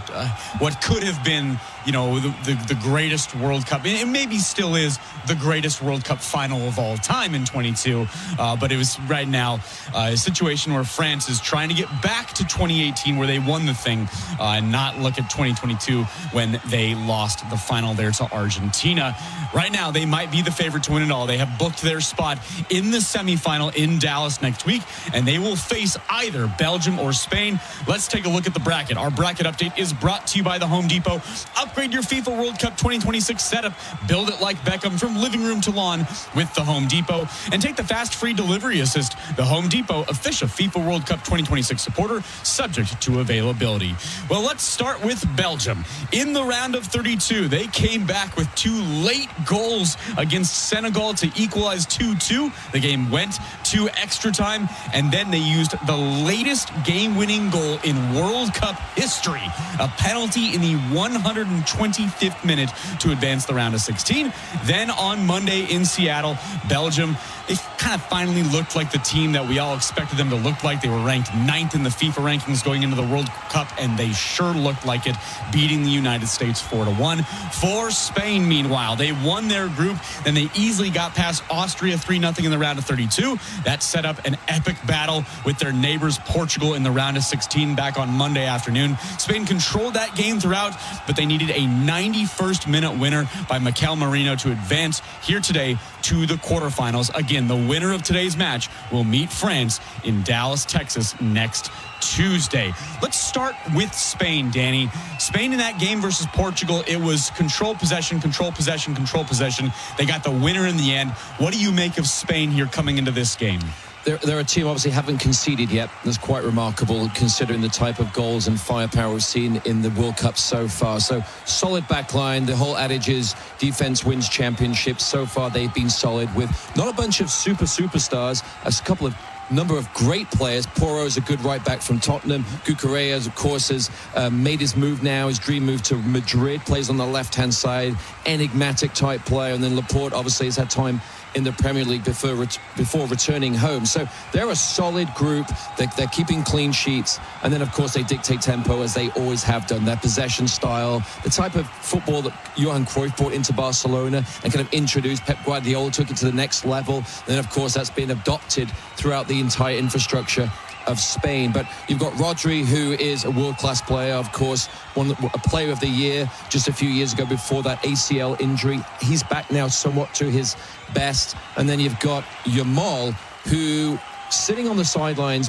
what could have been, the greatest World Cup, it maybe still is the greatest World Cup final of all time in 22, but it was right now a situation where France is trying to get back to 2018 where they won the thing, and not look at 2022 when they lost the final there to Argentina. Right now, they might be the favorite to win it all. They have booked their spot in the semifinal in Dallas next week, and they will face either Belgium or Spain. Let's take a look at the bracket. Our bracket update is brought to you by the Home Depot. Upgrade your FIFA World Cup 2026 setup. Build it like Beckham from living room to lawn with the Home Depot. And take the fast free delivery assist. The Home Depot, official FIFA World Cup 2026 supporter, subject to availability. Well, let's start with Belgium. In the round of 32, they came back with 2 late goals against Senegal to equalize 2-2. The game went to extra time, and then they used the latest game-winning goal in World Cup history, a penalty in the 125th minute to advance the round of 16. Then on Monday in Seattle, Belgium, they kind of finally looked like the team that we all expected them to look like. They were ranked 9th in the FIFA rankings going into the World Cup, and they sure looked like it, beating the United States 4-1. For Spain, meanwhile, they won their group, then they easily got past Austria 3-0 in the round of 32. That set up an epic battle with their neighbors Portugal in the round of 16 back on Monday afternoon. Spain controlled that game throughout, but they needed a 91st minute winner by Mikel Merino to advance here today to the quarterfinals. Again, the winner of today's match will meet France in Dallas, Texas next Tuesday. Let's start with Spain, Danny. Spain in that game versus Portugal, it was control possession, control possession, control possession. They got the winner in the end. What do you make of Spain here coming into this game? They're a team obviously haven't conceded yet. That's quite remarkable considering the type of goals and firepower we've seen in the World Cup so far. So solid backline. The whole adage is defense wins championships. So far they've been solid with not a bunch of superstars, a number of great players. Porro's a good right back from Tottenham. Cucurella, of course, has made his move now, his dream move to Madrid, plays on the left-hand side, enigmatic type player. And then Laporte obviously has had time in the Premier League before returning home. So they're a solid group. They're keeping clean sheets. And then, of course, they dictate tempo as they always have done. Their possession style, the type of football that Johan Cruyff brought into Barcelona and kind of introduced. Pep Guardiola took it to the next level. And then, of course, that's been adopted throughout the entire infrastructure of Spain. But you've got Rodri, who is a world-class player, of course, a player of the year just a few years ago before that ACL injury. He's back now somewhat to his best. And then you've got Yamal, who sitting on the sidelines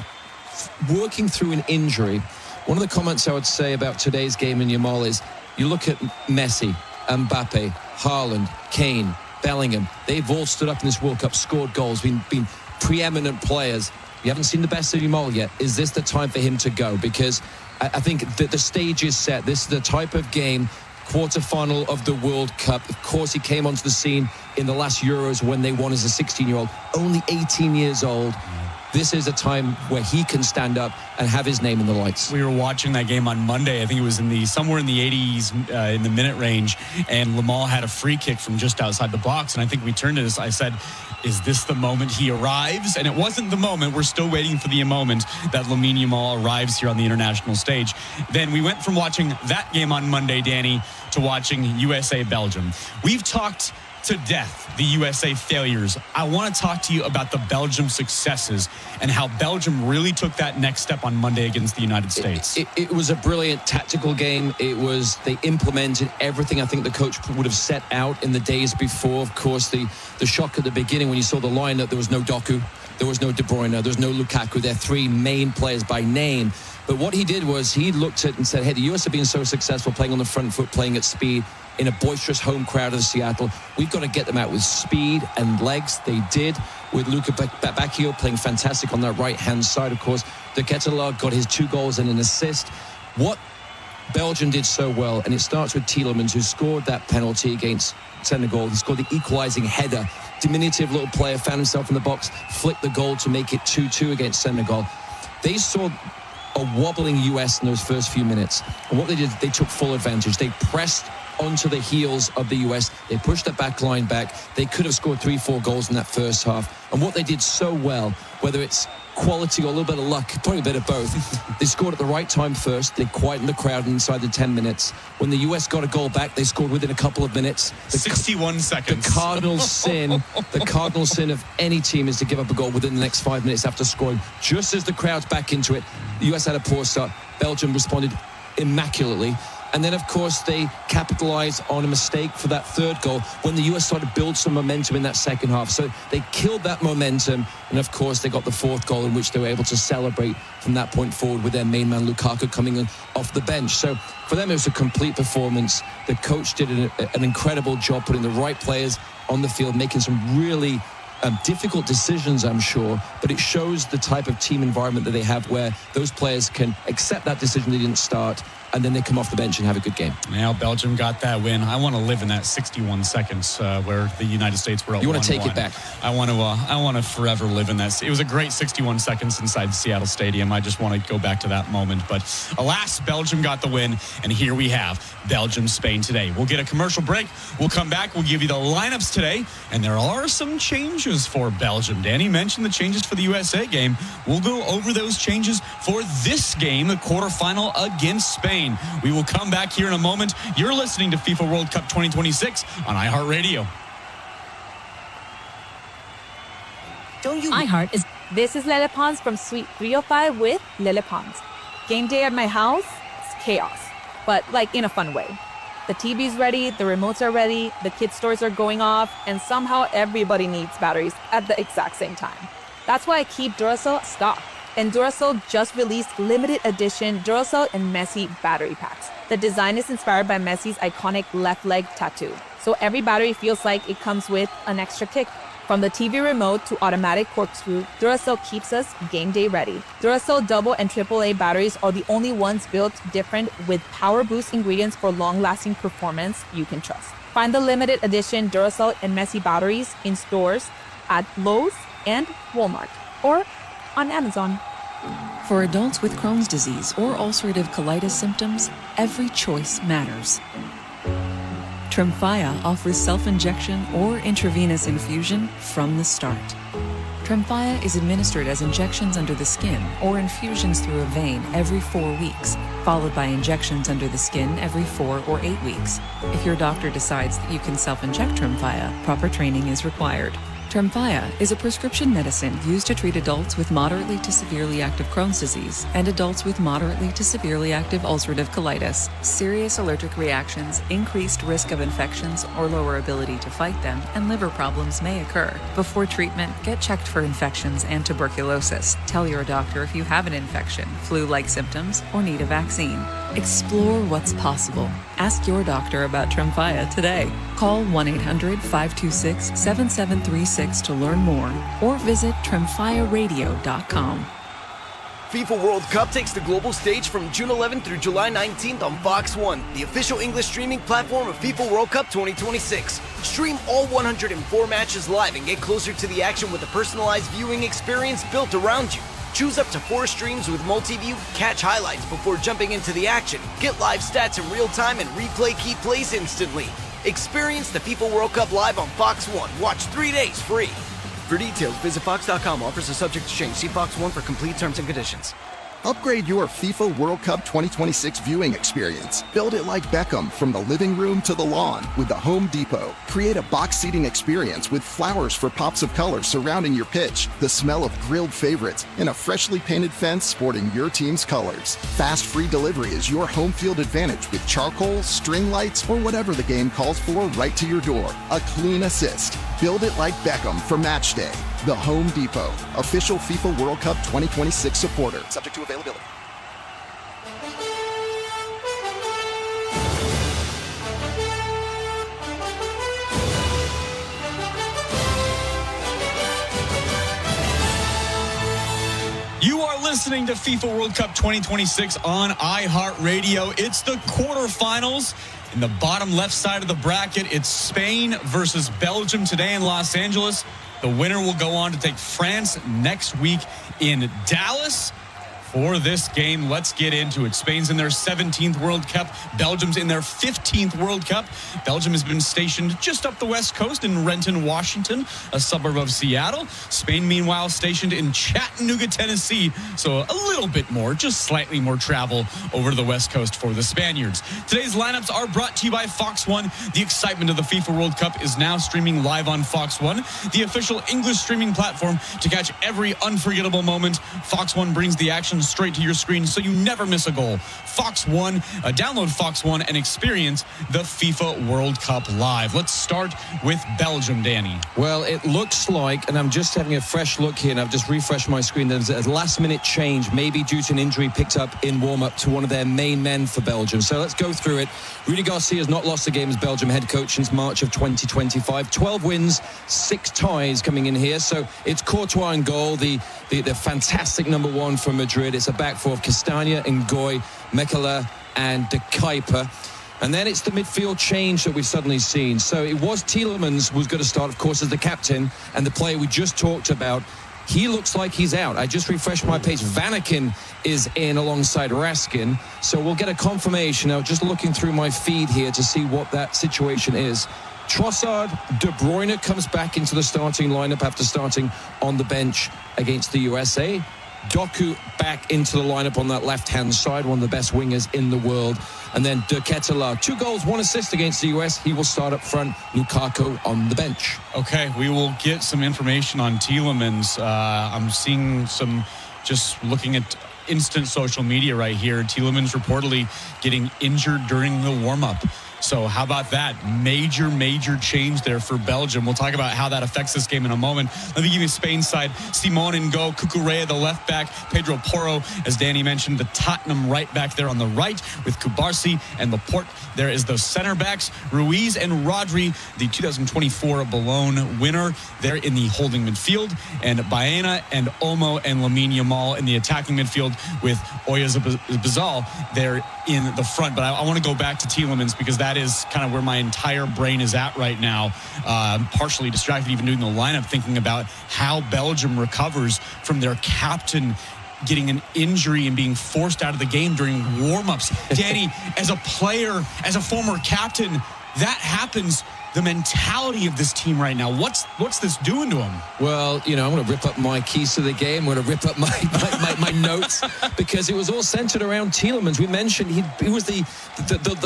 working through an injury. One of the comments I would say about today's game in Yamal is, you look at Messi, Mbappe, Haaland, Kane, Bellingham. They've all stood up in this World Cup, scored goals, been preeminent players. You haven't seen the best of Yamal yet. Is this the time for him to go? Because I think that the stage is set. This is the type of game, quarterfinal of the World Cup. Of course, he came onto the scene in the last Euros when they won as a 16-year-old, only 18 years old. This is a time where he can stand up and have his name in the lights. We were watching that game on Monday. I think it was somewhere in the 80s in the minute range, and Yamal had a free kick from just outside the box. And I think we turned to this. I said, is this the moment he arrives? And it wasn't the moment. We're still waiting for the moment that Lamine Yamal arrives here on the international stage. Then we went from watching that game on Monday, Danny, to watching USA-Belgium. We've talked to death the USA failures. I want to talk to you about the Belgium successes and how Belgium really took that next step on Monday against the United States. It was a brilliant tactical game. They implemented everything I think the coach would have set out in the days before. Of course, the shock at the beginning when you saw the lineup, there was no Doku, there was no De Bruyne, there was no Lukaku. They're three main players by name. But what he did was he looked at it and said, hey, the US have been so successful playing on the front foot, playing at speed, in a boisterous home crowd of Seattle. We've got to get them out with speed and legs. They did, with Luka Bacchio playing fantastic on that right-hand side, of course. De Ketelaar got his 2 goals and an assist. What Belgium did so well, and it starts with Tielemans, who scored that penalty against Senegal. He scored the equalizing header. Diminutive little player, found himself in the box, flicked the goal to make it 2-2 against Senegal. They saw a wobbling US in those first few minutes. And what they did, they took full advantage. They pressed onto the heels of the US. They pushed the back line back. They could have scored 3-4 goals in that first half. And what they did so well, whether it's quality or a little bit of luck, probably a bit of both, they scored at the right time first. They quietened the crowd inside the 10 minutes. When the US got a goal back, they scored within a couple of minutes. 61 seconds. The cardinal sin of any team is to give up a goal within the next 5 minutes after scoring. Just as the crowd's back into it, the US had a poor start. Belgium responded immaculately. And then, of course, they capitalized on a mistake for that third goal when the US started to build some momentum in that second half. So they killed that momentum. And, of course, they got the fourth goal in which they were able to celebrate from that point forward with their main man, Lukaku, coming in off the bench. So for them, it was a complete performance. The coach did an incredible job putting the right players on the field, making some really difficult decisions, I'm sure, but it shows the type of team environment that they have where those players can accept that decision they didn't start, and then they come off the bench and have a good game. Now Belgium got that win. I want to live in that 61 seconds where the United States were at 1-1. You want to take it back? I want to forever live in that. It was a great 61 seconds inside the Seattle Stadium. I just want to go back to that moment. But alas, Belgium got the win, and here we have Belgium-Spain today. We'll get a commercial break. We'll come back. We'll give you the lineups today, and there are some changes for Belgium. Danny mentioned the changes for the USA game. We'll go over those changes for this game, the quarterfinal against Spain. We will come back here in a moment. You're listening to FIFA World Cup 2026 on iHeartRadio. iHeart is... This is Lele Pons from Suite 305 with Lele Pons. Game day at my house, it's chaos, but like in a fun way. The TV's ready, the remotes are ready, the kids' stores are going off, and somehow everybody needs batteries at the exact same time. That's why I keep Duracell stocked. And Duracell just released limited edition Duracell and Messi battery packs. The design is inspired by Messi's iconic left leg tattoo. So every battery feels like it comes with an extra kick. From the TV remote to automatic corkscrew, Duracell keeps us game day ready. Duracell double and AAA batteries are the only ones built different with power boost ingredients for long-lasting performance you can trust. Find the limited edition Duracell and Messi batteries in stores at Lowe's and Walmart or on Amazon. For adults with Crohn's disease or ulcerative colitis symptoms, every choice matters. Tremfya offers self-injection or intravenous infusion from the start. Tremfya is administered as injections under the skin or infusions through a vein every 4 weeks, followed by injections under the skin every 4 or 8 weeks. If your doctor decides that you can self-inject Tremfya, proper training is required. Tremfya is a prescription medicine used to treat adults with moderately to severely active Crohn's disease and adults with moderately to severely active ulcerative colitis. Serious allergic reactions, increased risk of infections or lower ability to fight them, and liver problems may occur. Before treatment, get checked for infections and tuberculosis. Tell your doctor if you have an infection, flu-like symptoms, or need a vaccine. Explore what's possible. Ask your doctor about Tremfya today. Call 1-800-526-7736 to learn more or visit tremfyaradio.com. FIFA World Cup takes the global stage from June 11th through July 19th on Fox 1, the official English streaming platform of FIFA World Cup 2026. Stream all 104 matches live and get closer to the action with a personalized viewing experience built around you. Choose up to 4 streams with multi-view, catch highlights before jumping into the action, get live stats in real time, and replay key plays instantly. Experience the FIFA World Cup live on Fox 1. Watch 3 days free. For details, visit Fox.com. Offers are subject to change. See Fox 1 for complete terms and conditions. Upgrade your FIFA World Cup 2026 viewing experience. Build it like Beckham from the living room to the lawn with the Home Depot. Create a box seating experience with flowers for pops of color surrounding your pitch, the smell of grilled favorites, and a freshly painted fence sporting your team's colors. Fast free delivery is your home field advantage with charcoal, string lights, or whatever the game calls for right to your door. A clean assist. Build it like Beckham for match day. The Home Depot, official FIFA World Cup 2026 supporter. Subject to availability. You are listening to FIFA World Cup 2026 on iHeartRadio. It's the quarterfinals. In the bottom left side of the bracket, it's Spain versus Belgium today in Los Angeles. The winner will go on to take France next week in Dallas. For this game, let's get into it. Spain's in their 17th World Cup. Belgium's in their 15th World Cup. Belgium has been stationed just up the west coast in Renton, Washington, a suburb of Seattle. Spain, meanwhile, stationed in Chattanooga, Tennessee. So a little bit more, just slightly more travel over to the west coast for the Spaniards. Today's lineups are brought to you by Fox 1. The excitement of the FIFA World Cup is now streaming live on Fox 1, the official English streaming platform to catch every unforgettable moment. Fox 1 brings the action straight to your screen so you never miss a goal. Fox 1, download Fox 1 and experience the FIFA World Cup live. Let's start with Belgium, Danny. Well, it looks like, and I'm just having a fresh look here, and I've just refreshed my screen, there's a last-minute change, maybe due to an injury picked up in warm-up to one of their main men for Belgium. So let's go through it. Rudy Garcia has not lost a game as Belgium head coach since March of 2025. 12 wins, 6 ties coming in here. So it's Courtois in goal, the fantastic number 1 for Madrid. It's a back four of Castagna, Ngoy, Mekala, and De Kuyper. And then it's the midfield change that we've suddenly seen. So it was Tielemans who was going to start, of course, as the captain, and the player we just talked about. He looks like he's out. I just refreshed my page. Vanaken is in alongside Raskin. So we'll get a confirmation. Now, just looking through my feed here to see what that situation is. Trossard, De Bruyne comes back into the starting lineup after starting on the bench against the USA. Doku back into the lineup on that left-hand side, one of the best wingers in the world. And then De Ketelaere, 2 goals, 1 assist against the US. He will start up front. Lukaku on the bench. Okay, we will get some information on Tielemans. I'm seeing some, just looking at instant social media right here, Tielemans reportedly getting injured during the warm-up. So how about that? Major change there for Belgium. We'll talk about how that affects this game in a moment. Let me give you Spain's side. Simon and Go, Cucurella, the left back, Pedro Porro, as Danny mentioned, the Tottenham right back there on the right with Kubarsi and Laporte. There is the center backs, Ruiz and Rodri, the 2024 Ballon winner. They're in the holding midfield, and Baena and Olmo and Lamine Yamal in the attacking midfield with Oyarzabal there in the front. But I want to go back to Tielemans because that is kind of where my entire brain is at right now. I'm partially distracted even doing the lineup, thinking about how Belgium recovers from their captain getting an injury and being forced out of the game during warm-ups. Danny, as a player, as a former captain, that happens. The mentality of this team right now, what's this doing to them? Well, I'm going to rip up my keys to the game. I'm going to rip up my notes because it was all centered around Tielemans. We mentioned he was the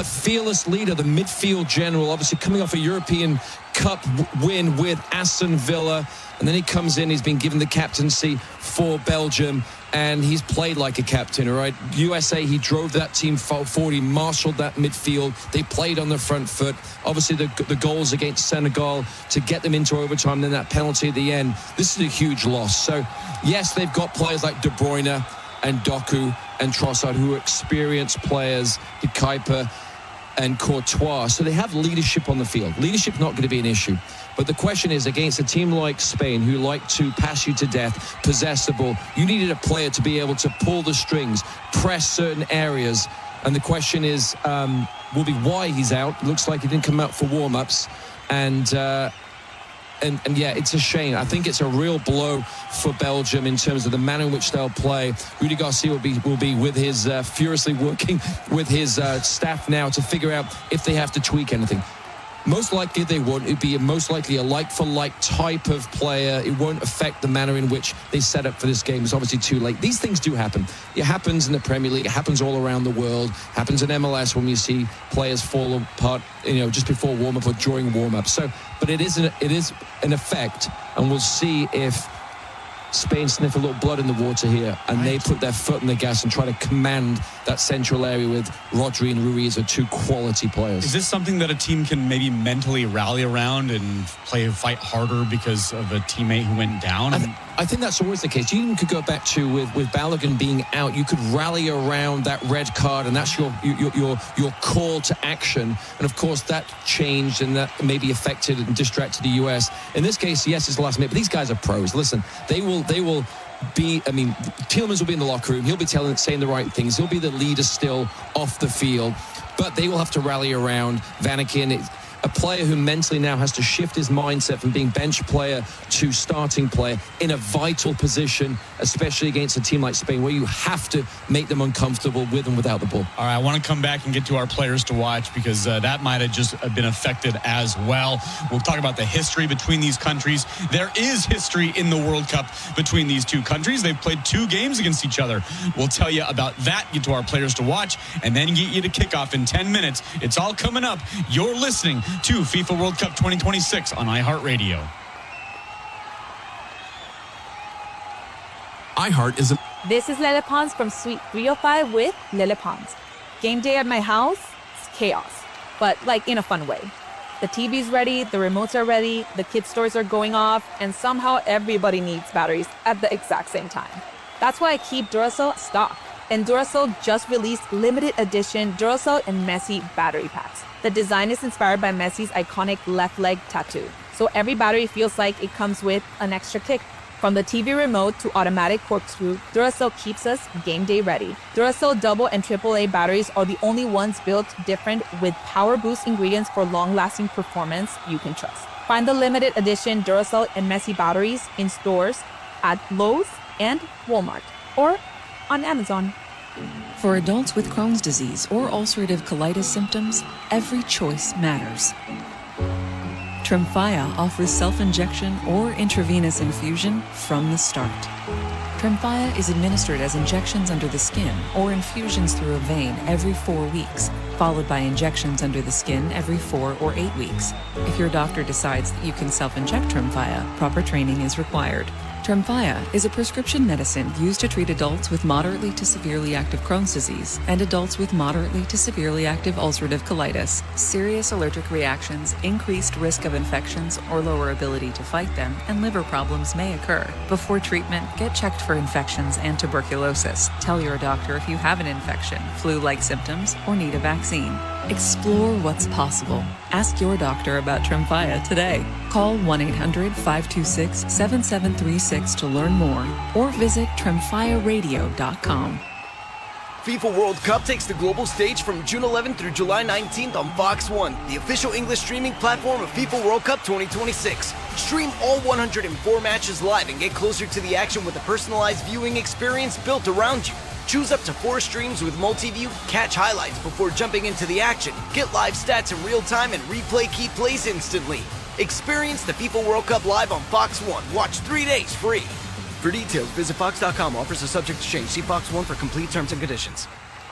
fearless leader, the midfield general, obviously coming off a European Cup win with Aston Villa, and then he comes in, he's been given the captaincy for Belgium, and he's played like a captain, all right? USA, he drove that team forward, he marshaled that midfield, they played on the front foot. Obviously, the goals against Senegal to get them into overtime, then that penalty at the end, this is a huge loss. So, yes, they've got players like De Bruyne and Doku and Trossard, who are experienced players, De Kuyper and Courtois. So they have leadership on the field. Leadership's not going to be an issue. But the question is, against a team like Spain, who like to pass you to death, possess the ball, you needed a player to be able to pull the strings, press certain areas. And the question is, will be why he's out. Looks like he didn't come out for warm-ups. And yeah, it's a shame. I think it's a real blow for Belgium in terms of the manner in which they'll play. Rudy Garcia will be with his furiously working with his staff now to figure out if they have to tweak anything. Most likely they won't. It'd be most likely a like-for-like type of player. It won't affect the manner in which they set up for this game. It's obviously too late. These things do happen. It happens in the Premier League. It happens all around the world. It happens in MLS when you see players fall apart, just before warm-up or during warm-up. So, but it is an effect, and we'll see if Spain sniff a little blood in the water here, and they put their foot on the gas and try to command that central area with Rodri and Ruiz are two quality players. Is this something that a team can maybe mentally rally around and fight harder because of a teammate who went down? I think that's always the case. You even could go back to with Balogun being out, you could rally around that red card, and that's your call to action. And of course, that changed, and that maybe affected and distracted the US. In this case, yes, it's the last minute, but these guys are pros. Listen, they will be, Tielemans will be in the locker room. He'll be saying the right things. He'll be the leader still off the field, but they will have to rally around Vanaken. A player who mentally now has to shift his mindset from being bench player to starting player in a vital position, especially against a team like Spain, where you have to make them uncomfortable with and without the ball. All right, I want to come back and get to our players to watch, because that might have just been affected as well. We'll talk about the history between these countries. There is history in the World Cup between these two countries. They've played 2 games against each other. We'll tell you about that, get to our players to watch, and then get you to kickoff in 10 minutes. It's all coming up. You're listening to FIFA World Cup 2026 on iHeartRadio. This is Lele Pons from Suite 305 with Lele Pons. Game day at my house, it's chaos, but like in a fun way. The TV's ready, the remotes are ready, the kids' stores are going off, and somehow everybody needs batteries at the exact same time. That's why I keep Duracell stocked. And Duracell just released limited edition Duracell and Messi battery packs. The design is inspired by Messi's iconic left leg tattoo, so every battery feels like it comes with an extra kick. From the TV remote to automatic corkscrew, Duracell keeps us game day ready. Duracell double and AAA batteries are the only ones built different, with power boost ingredients for long-lasting performance you can trust. Find the limited edition Duracell and Messi batteries in stores at Lowe's and Walmart, or on Amazon. For adults with Crohn's disease or ulcerative colitis symptoms, every choice matters. Tremfya offers self-injection or intravenous infusion from the start. Tremfya is administered as injections under the skin or infusions through a vein every 4 weeks, followed by injections under the skin every 4 or 8 weeks. If your doctor decides that you can self-inject Tremfya, proper training is required. Tremfya is a prescription medicine used to treat adults with moderately to severely active Crohn's disease and adults with moderately to severely active ulcerative colitis. Serious allergic reactions, increased risk of infections or lower ability to fight them, and liver problems may occur. Before treatment, get checked for infections and tuberculosis. Tell your doctor if you have an infection, flu-like symptoms, or need a vaccine. Explore what's possible. Ask your doctor about Tremfya today. Call 1-800-526-7736 to learn more, or visit tremfyaradio.com. FIFA World Cup takes the global stage from June 11th through July 19th on Fox 1, the official English streaming platform of FIFA World Cup 2026. Stream all 104 matches live and get closer to the action with a personalized viewing experience built around you. Choose up to 4 streams with multi-view, catch highlights before jumping into the action, get live stats in real time, and replay key plays instantly. Experience the FIFA World Cup live on Fox 1. Watch 3 days free. For details, visit Fox.com. Offers are subject to change. See Fox 1 for complete terms and conditions.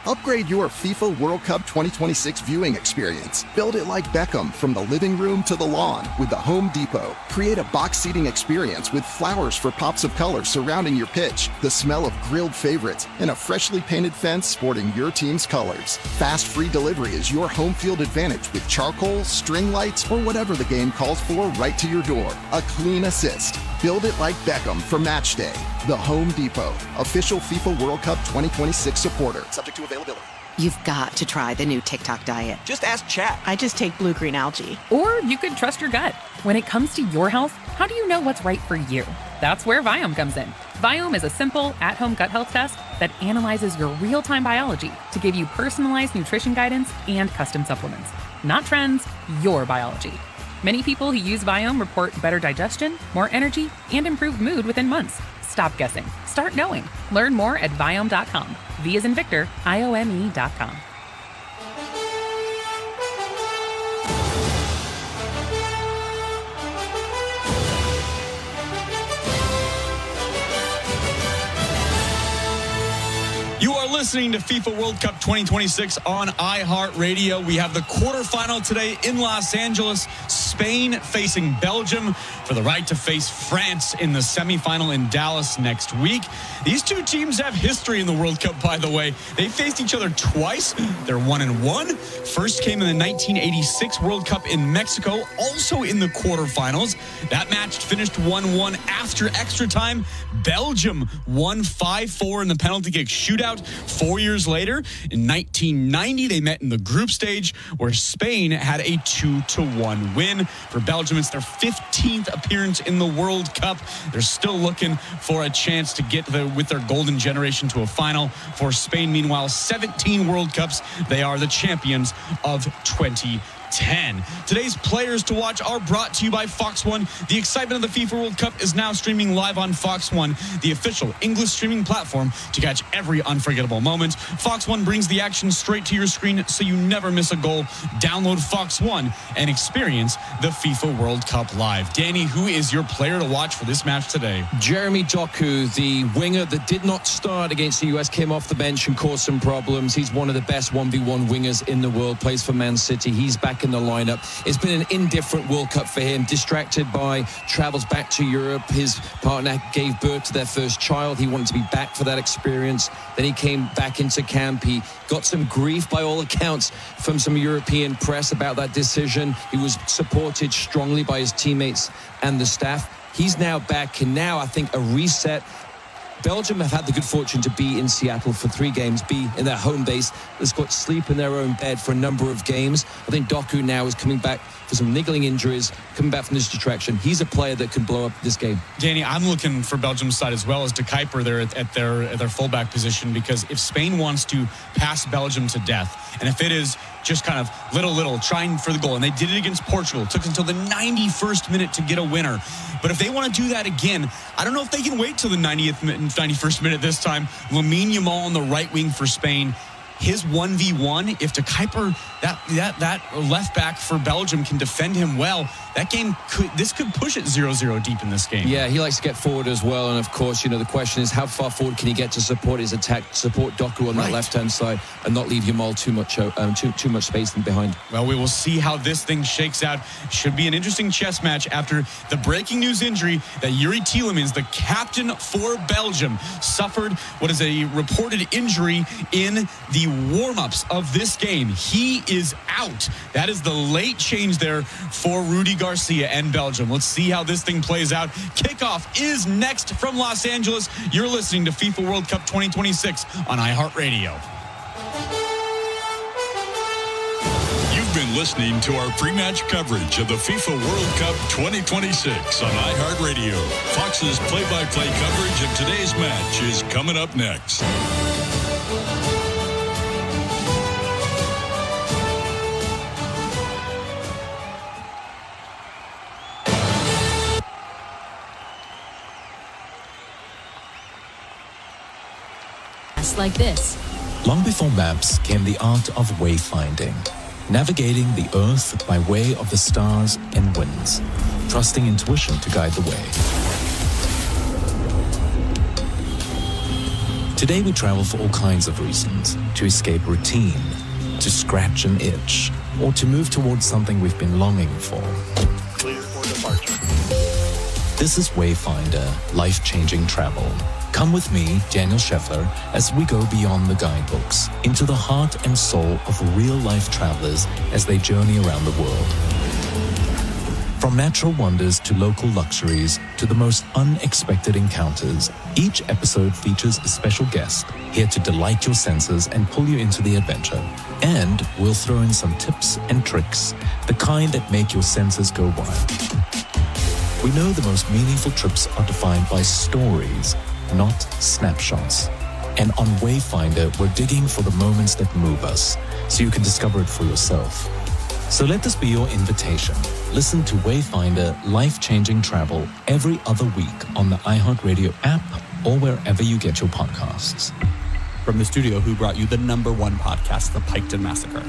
Upgrade your FIFA World Cup 2026 viewing experience. Build it like Beckham from the living room to the lawn with the Home Depot. Create a box seating experience with flowers for pops of color surrounding your pitch, the smell of grilled favorites, and a freshly painted fence sporting your team's colors. Fast free delivery is your home field advantage with charcoal, string lights, or whatever the game calls for right to your door. A clean assist. Build it like Beckham for match day. The Home Depot, official FIFA World Cup 2026 supporter. Subject to availability. You've got to try the new TikTok diet. Just ask chat. I just take blue-green algae. Or you could trust your gut. When it comes to your health, how do you know what's right for you? That's where Viome comes in. Viome is a simple, at-home gut health test that analyzes your real-time biology to give you personalized nutrition guidance and custom supplements. Not trends, your biology. Many people who use Viome report better digestion, more energy, and improved mood within months. Stop guessing. Start knowing. Learn more at Viome.com. V as in Victor, IOME.com. You are listening to FIFA World Cup 2026 on iHeartRadio. We have the quarterfinal today in Los Angeles. Spain facing Belgium for the right to face France in the semifinal in Dallas next week. These two teams have history in the World Cup, by the way. They faced each other twice. They're 1-1. First came in the 1986 World Cup in Mexico, also in the quarterfinals. That match finished 1-1 after extra time. Belgium won 5-4 in the penalty kick shootout. 4 years later, in 1990, they met in the group stage where Spain had a 2-1 win. For Belgium, it's their 15th appearance in the World Cup. They're still looking for a chance to get with their golden generation to a final. For Spain, meanwhile, 17 World Cups. They are the champions of 2010. Today's players to watch are brought to you by Fox One. The excitement of the FIFA World Cup is now streaming live on Fox One, the official English streaming platform to catch every unforgettable moment. Fox One brings the action straight to your screen so you never miss a goal. Download Fox One and experience the FIFA World Cup live. Danny, who is your player to watch for this match today? Jeremy Doku, the winger that did not start against the US, came off the bench and caused some problems. He's one of the best 1v1 wingers in the world, plays for Man City. He's back in the lineup. It's been an indifferent World Cup for him, distracted by travels back to Europe. His partner gave birth to their first child. He wanted to be back for that experience. Then he came back into camp. He got some grief by all accounts from some European press about that decision. He was supported strongly by his teammates and the staff. He's now back, and now I think a reset. Belgium have had the good fortune to be in Seattle for 3 games, be in their home base. That's got sleep in their own bed for a number of games. I think Doku now is coming back for some niggling injuries, coming back from this distraction. He's a player that can blow up this game. Danny, I'm looking for Belgium's side as well as De Kuyper there at their fullback position, because if Spain wants to pass Belgium to death, and if it is just kind of little trying for the goal, and they did it against Portugal, it took until the 91st minute to get a winner. But if they want to do that again, I don't know if they can wait till the 91st minute this time. Lamine Yamal on the right wing for Spain. His 1v1, if De Kuyper, that left back for Belgium, can defend him well, this could push it 0-0 deep in this game. Yeah, he likes to get forward as well. And of course, the question is how far forward can he get to support his attack, support Doku on that left-hand side, and not leave Yamal too much space behind. Well, we will see how this thing shakes out. Should be an interesting chess match after the breaking news injury that Yuri Tielemans, the captain for Belgium, suffered what is a reported injury in the warm-ups of this game. He is out. That is the late change there for Rudy Garcia and Belgium. Let's see how this thing plays out. Kickoff is next from Los Angeles. You're listening to FIFA World Cup 2026 on iHeartRadio. You've been listening to our pre-match coverage of the FIFA World Cup 2026 on iHeartRadio. Fox's play-by-play coverage of today's match is coming up next. Like this. Long before maps came the art of wayfinding, navigating the earth by way of the stars and winds, trusting intuition to guide the way. Today we travel for all kinds of reasons. To escape routine, to scratch an itch, or to move towards something we've been longing for. Clear for departure. This is Wayfinder, life-changing travel. Come with me, Daniel Scheffler, as we go beyond the guidebooks, into the heart and soul of real-life travelers as they journey around the world. From natural wonders to local luxuries to the most unexpected encounters, each episode features a special guest here to delight your senses and pull you into the adventure. And we'll throw in some tips and tricks, the kind that make your senses go wild. We know the most meaningful trips are defined by stories, not snapshots. And on Wayfinder, we're digging for the moments that move us, so you can discover it for yourself. So let this be your invitation. Listen to Wayfinder Life-Changing Travel every other week on the iHeartRadio app or wherever you get your podcasts. From the studio who brought you the #1 podcast, The Piketon Massacre.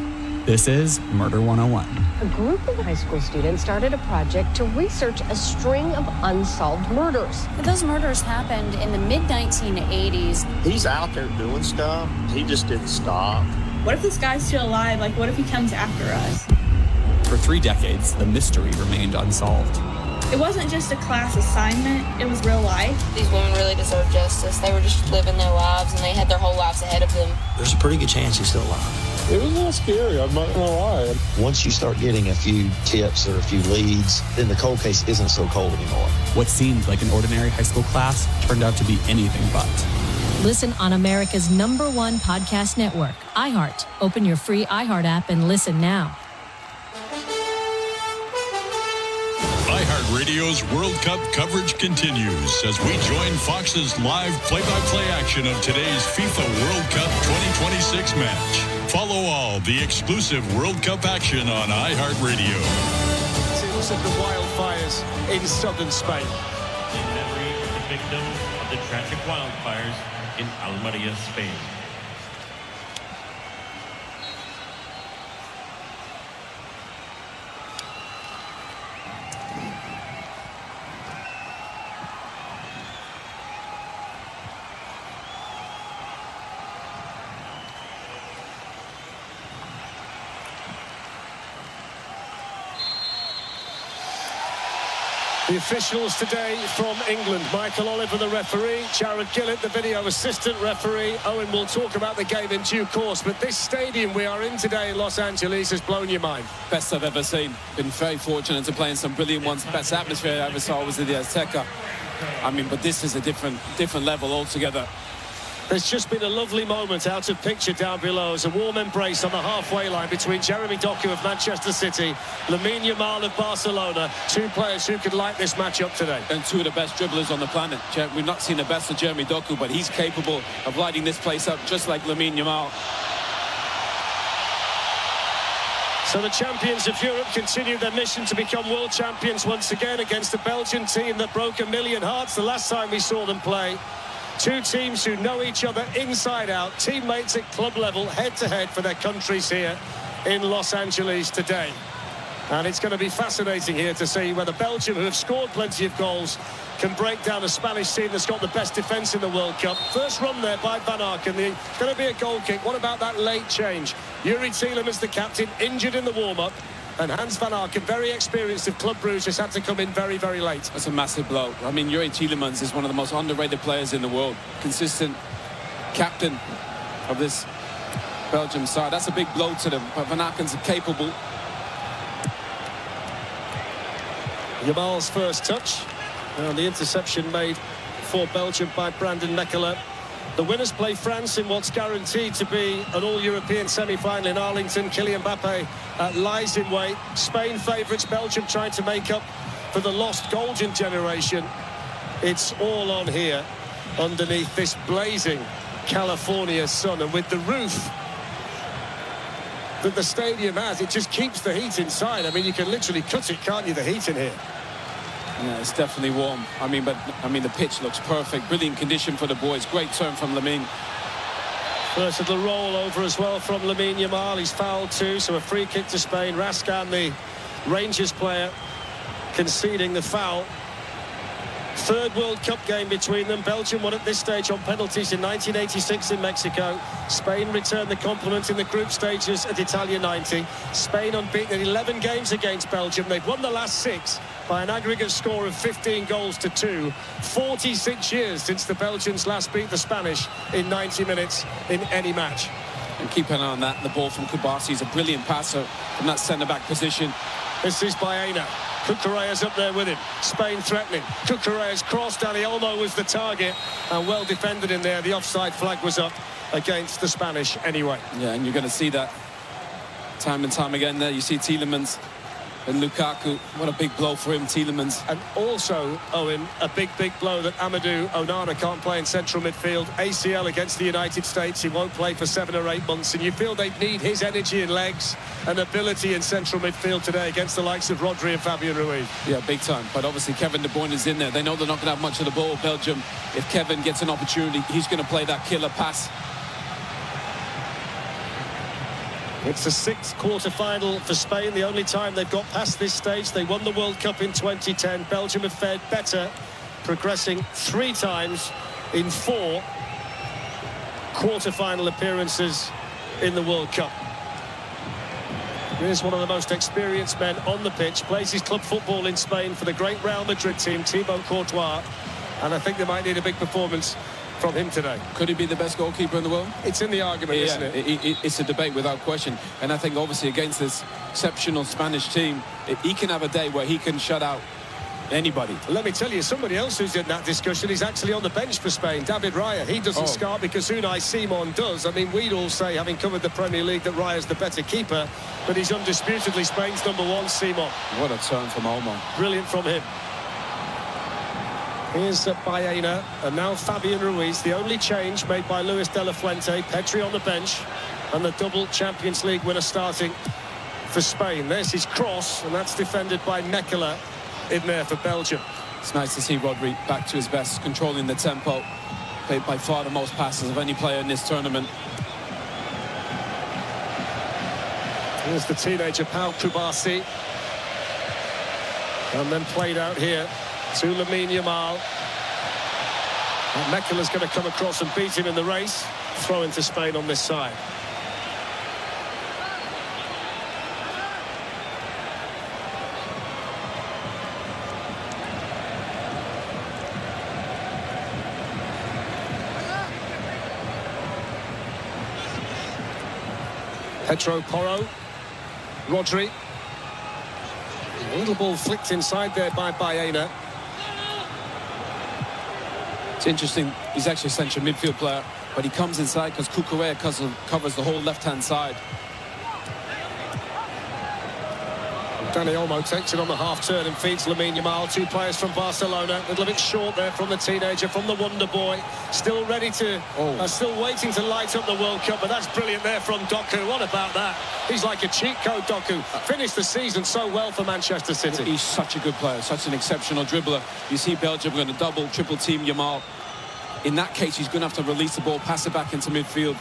This is Murder 101. A group of high school students started a project to research a string of unsolved murders. Those murders happened in the mid-1980s. He's out there doing stuff. He just didn't stop. What if this guy's still alive? Like, what if he comes after us? For 3 decades, the mystery remained unsolved. It wasn't just a class assignment, it was real life. These women really deserve justice. They were just living their lives, and they had their whole lives ahead of them. There's a pretty good chance he's still alive. It was a little scary, I'm not gonna lie. Once you start getting a few tips or a few leads, then the cold case isn't so cold anymore. What seemed like an ordinary high school class turned out to be anything but. Listen on America's #1 podcast network, iHeart. Open your free iHeart app and listen now. iHeartRadio's World Cup coverage continues as we join Fox's live play-by-play action of today's FIFA World Cup 2026 match. Follow all the exclusive World Cup action on iHeartRadio. Tales of the wildfires in southern Spain. In memory of the victims of the tragic wildfires in Almeria, Spain. The officials today from England: Michael Oliver, the referee; Jared Gillett, the video assistant referee. Owen will talk about the game in due course, but this stadium we are in today in Los Angeles has blown your mind. Best I've ever seen. Been very fortunate to play in some brilliant ones. Best atmosphere I ever saw was in the Azteca. I mean, but this is a different level altogether. There's just been a lovely moment out of picture down below as a warm embrace on the halfway line between Jeremy Doku of Manchester City, Lamine Yamal of Barcelona, 2 players who could light this match up today. And 2 of the best dribblers on the planet. We've not seen the best of Jeremy Doku, but he's capable of lighting this place up just like Lamine Yamal. So the champions of Europe continue their mission to become world champions once again against the Belgian team that broke 1 million hearts the last time we saw them play. 2 teams who know each other inside out, teammates at club level, head-to-head for their countries here in Los Angeles today. And it's going to be fascinating here to see whether Belgium, who have scored plenty of goals, can break down a Spanish team that's got the best defence in the World Cup. First run there by Van Aken. Going to be a goal kick. What about that late change? Yuri Tielemans, the captain, injured in the warm-up. And Hans van Aken, very experienced of Club Brugge, has had to come in very, very late. That's a massive blow. I mean, Yuri Tielemans is one of the most underrated players in the world. Consistent captain of this Belgium side. That's a big blow to them. But Van Aken's capable. Yamal's first touch. And the interception made for Belgium by Brandon Mechelen. The winners play France in what's guaranteed to be an all-European semi-final in Arlington. Kylian Mbappe lies in wait. Spain favourites, Belgium trying to make up for the lost golden generation. It's all on here underneath this blazing California sun. And with the roof that the stadium has, it just keeps the heat inside. I mean, you can literally cut it, can't you, the heat in here? Yeah, it's definitely warm. I mean, the pitch looks perfect. Brilliant condition for the boys. Great turn from Lamine. First little roll over as well from Lamine Yamal. He's fouled too, so a free kick to Spain. Raskan, the Rangers player, conceding the foul. Third World Cup game between them. Belgium won at this stage on penalties in 1986 in Mexico. Spain returned the compliment in the group stages at Italia 90. Spain unbeaten in 11 games against Belgium. They've won the last 6 by an aggregate score of 15 goals to 2. 46 years since the Belgians last beat the Spanish in 90 minutes in any match. And keep an eye on that. The ball from Kubasi is a brilliant passer from that centre-back position. This is Baena. Cucurella's up there with him. Spain threatening. Cucurella's cross. Dani Olmo was the target, and well defended in there. The offside flag was up against the Spanish anyway. Yeah, and you're going to see that time and time again there. You see Tielemans and Lukaku. What a big blow for him, Tielemans. And also, Owen, a big blow that Amadou Onana can't play in central midfield. ACL against the United States. He won't play for 7 or 8 months, and you feel they need his energy and legs and ability in central midfield today against the likes of Rodri and Fabian Ruiz. Yeah, big time. But obviously Kevin De Bruyne is in there. They know they're not going to have much of the ball, Belgium. If Kevin gets an opportunity, he's going to play that killer pass. It's the 6th quarter-final for Spain, the only time they've got past this stage. They won the World Cup in 2010. Belgium have fared better, progressing 3 times in 4 quarter-final appearances in the World Cup. Here's one of the most experienced men on the pitch, plays his club football in Spain for the great Real Madrid team, Thibaut Courtois, and I think they might need a big performance from him today. Could he be the best goalkeeper in the world? It's in the argument, isn't it? It's a debate without question. And I think obviously against this exceptional Spanish team, he can have a day where he can shut out anybody. Let me tell you, somebody else who's in that discussion is actually on the bench for Spain, David Raya. He doesn't start because Unai Simon does. I mean, we'd all say, having covered the Premier League, that Raya's the better keeper, but he's undisputedly Spain's number 1, Simon. What a turn from Olmo. Brilliant from him. Here's Baena, and now Fabian Ruiz. The only change made by Luis de la Fuente. Petri on the bench, and the double Champions League winner starting for Spain. There's his cross, and that's defended by Mekela in there for Belgium. It's nice to see Rodri back to his best, controlling the tempo. Played by far the most passes of any player in this tournament. Here's the teenager Pau Kubasi, and then played out here to Lamine Yamal. And Mekela's going to come across and beat him in the race. Throw into Spain on this side. Pedro Porro. Rodri. A little ball flicked inside there by Baena. It's interesting, he's actually a central midfield player, but he comes inside because Cucurella covers the whole left-hand side. Dani Olmo takes it on the half-turn and feeds Lamine Yamal. 2 players from Barcelona. A little bit short there from the teenager, from the wonder boy. Still ready to, still waiting to light up the World Cup, but that's brilliant there from Doku. What about that? He's like a cheat code, Doku. Finished the season so well for Manchester City. He's such a good player, such an exceptional dribbler. You see Belgium going to double, triple team Yamal. In that case, he's going to have to release the ball, pass it back into midfield.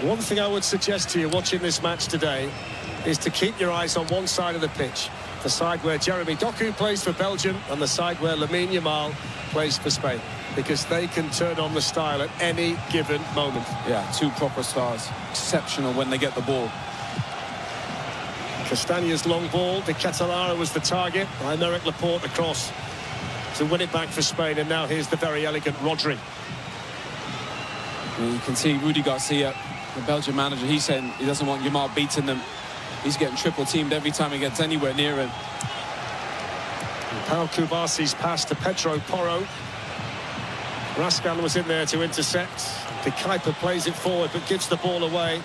One thing I would suggest to you watching this match today is to keep your eyes on one side of the pitch. The side where Jeremy Doku plays for Belgium and the side where Lamine Yamal plays for Spain. Because they can turn on the style at any given moment. Yeah, 2 proper stars. Exceptional when they get the ball. Castagna's long ball. De Catalara was the target. Aymeric Laporte across to win it back for Spain. And now here's the very elegant Rodri. And you can see Rudy Garcia, the Belgian manager, he's saying he doesn't want Yamal beating them. He's getting triple teamed every time he gets anywhere near him. Pau Kubasi's pass to Pedro Porro. Raskan was in there to intercept. De Kuyper plays it forward but gives the ball away.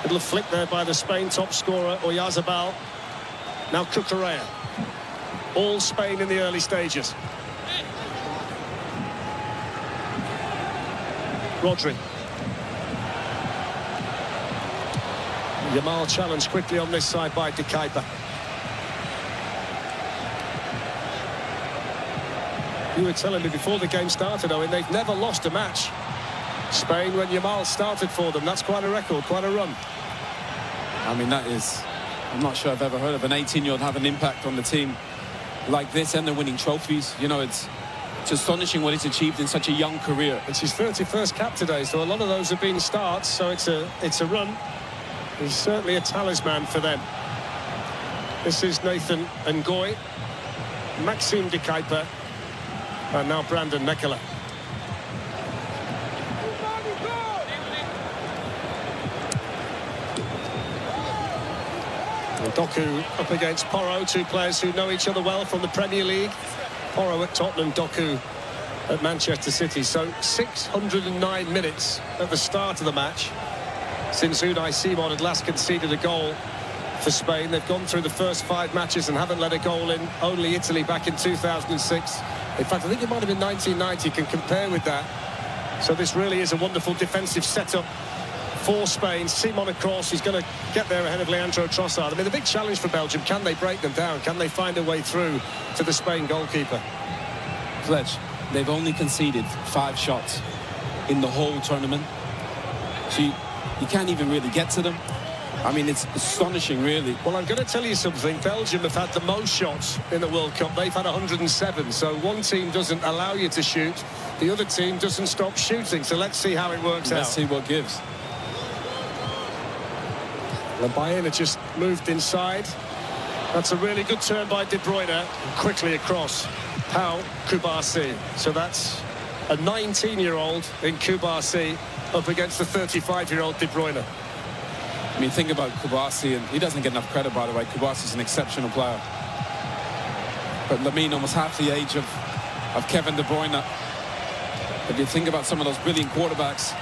Little flick there by the Spain top scorer Oyarzabal. Now Cucurella. All Spain in the early stages. Rodri. Yamal challenged quickly on this side by De Kuyper. You were telling me before the game started, Owen, they've never lost a match. Spain, when Yamal started for them, that's quite a record, quite a run. I mean, that is I'm not sure I've ever heard of an 18-year-old have an impact on the team like this, and they're winning trophies. You know, it's astonishing what he's achieved in such a young career. It's his 31st cap today, so a lot of those have been starts, so it's a run. He's certainly a talisman for them. This is Nathan Ngoy, Maxime de Kuiper, and now Brandon Mekela. Doku up against Porro, two players who know each other well from the Premier League. Porro at Tottenham, Doku at Manchester City. So 609 minutes at the start of the match since Unai Simon had last conceded a goal for Spain. They've gone through the first 5 matches and haven't let a goal in. Only Italy back in 2006. In fact, I think it might have been 1990. You can compare with that. So this really is a wonderful defensive setup for Spain. Simon across, he's going to get there ahead of Leandro Trossard. I mean, the big challenge for Belgium, can they break them down? Can they find a way through to the Spain goalkeeper? Fletch, they've only conceded 5 shots in the whole tournament. So you can't even really get to them. I mean, it's astonishing, really. Well, I'm going to tell you something. Belgium have had the most shots in the World Cup. They've had 107. So one team doesn't allow you to shoot. The other team doesn't stop shooting. So let's see how it works out. Let's see what gives. The Bayern had just moved inside. That's a really good turn by De Bruyne. Quickly across. Pau Kubasi. So that's a 19-year-old in Kubasi up against the 35-year-old De Bruyne. I mean, think about Kubasi, and he doesn't get enough credit, by the way. Kubasi's an exceptional player. But Lamine, almost half the age of Kevin De Bruyne. But you think about some of those brilliant quarterbacks,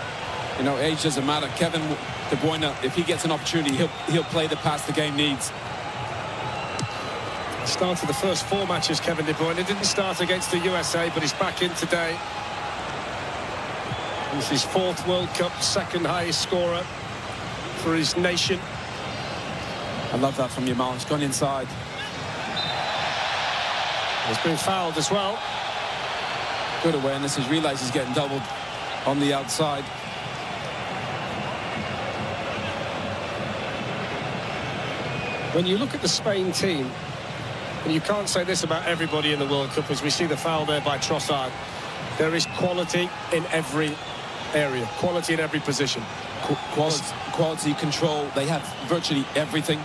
you know, age doesn't matter. Kevin De Bruyne, if he gets an opportunity, he'll play the pass the game needs. Started the first 4 matches, Kevin De Bruyne. Didn't start against the USA, but he's back in today. He's his 4th World Cup, 2nd highest scorer for his nation. I love that from Yamal. He's gone inside. He's been fouled as well. Good awareness. He's realised he's getting doubled on the outside. When you look at the Spain team, and you can't say this about everybody in the World Cup, as we see the foul there by Trossard, there is quality in every area, quality in every position. Quality control. They have virtually everything.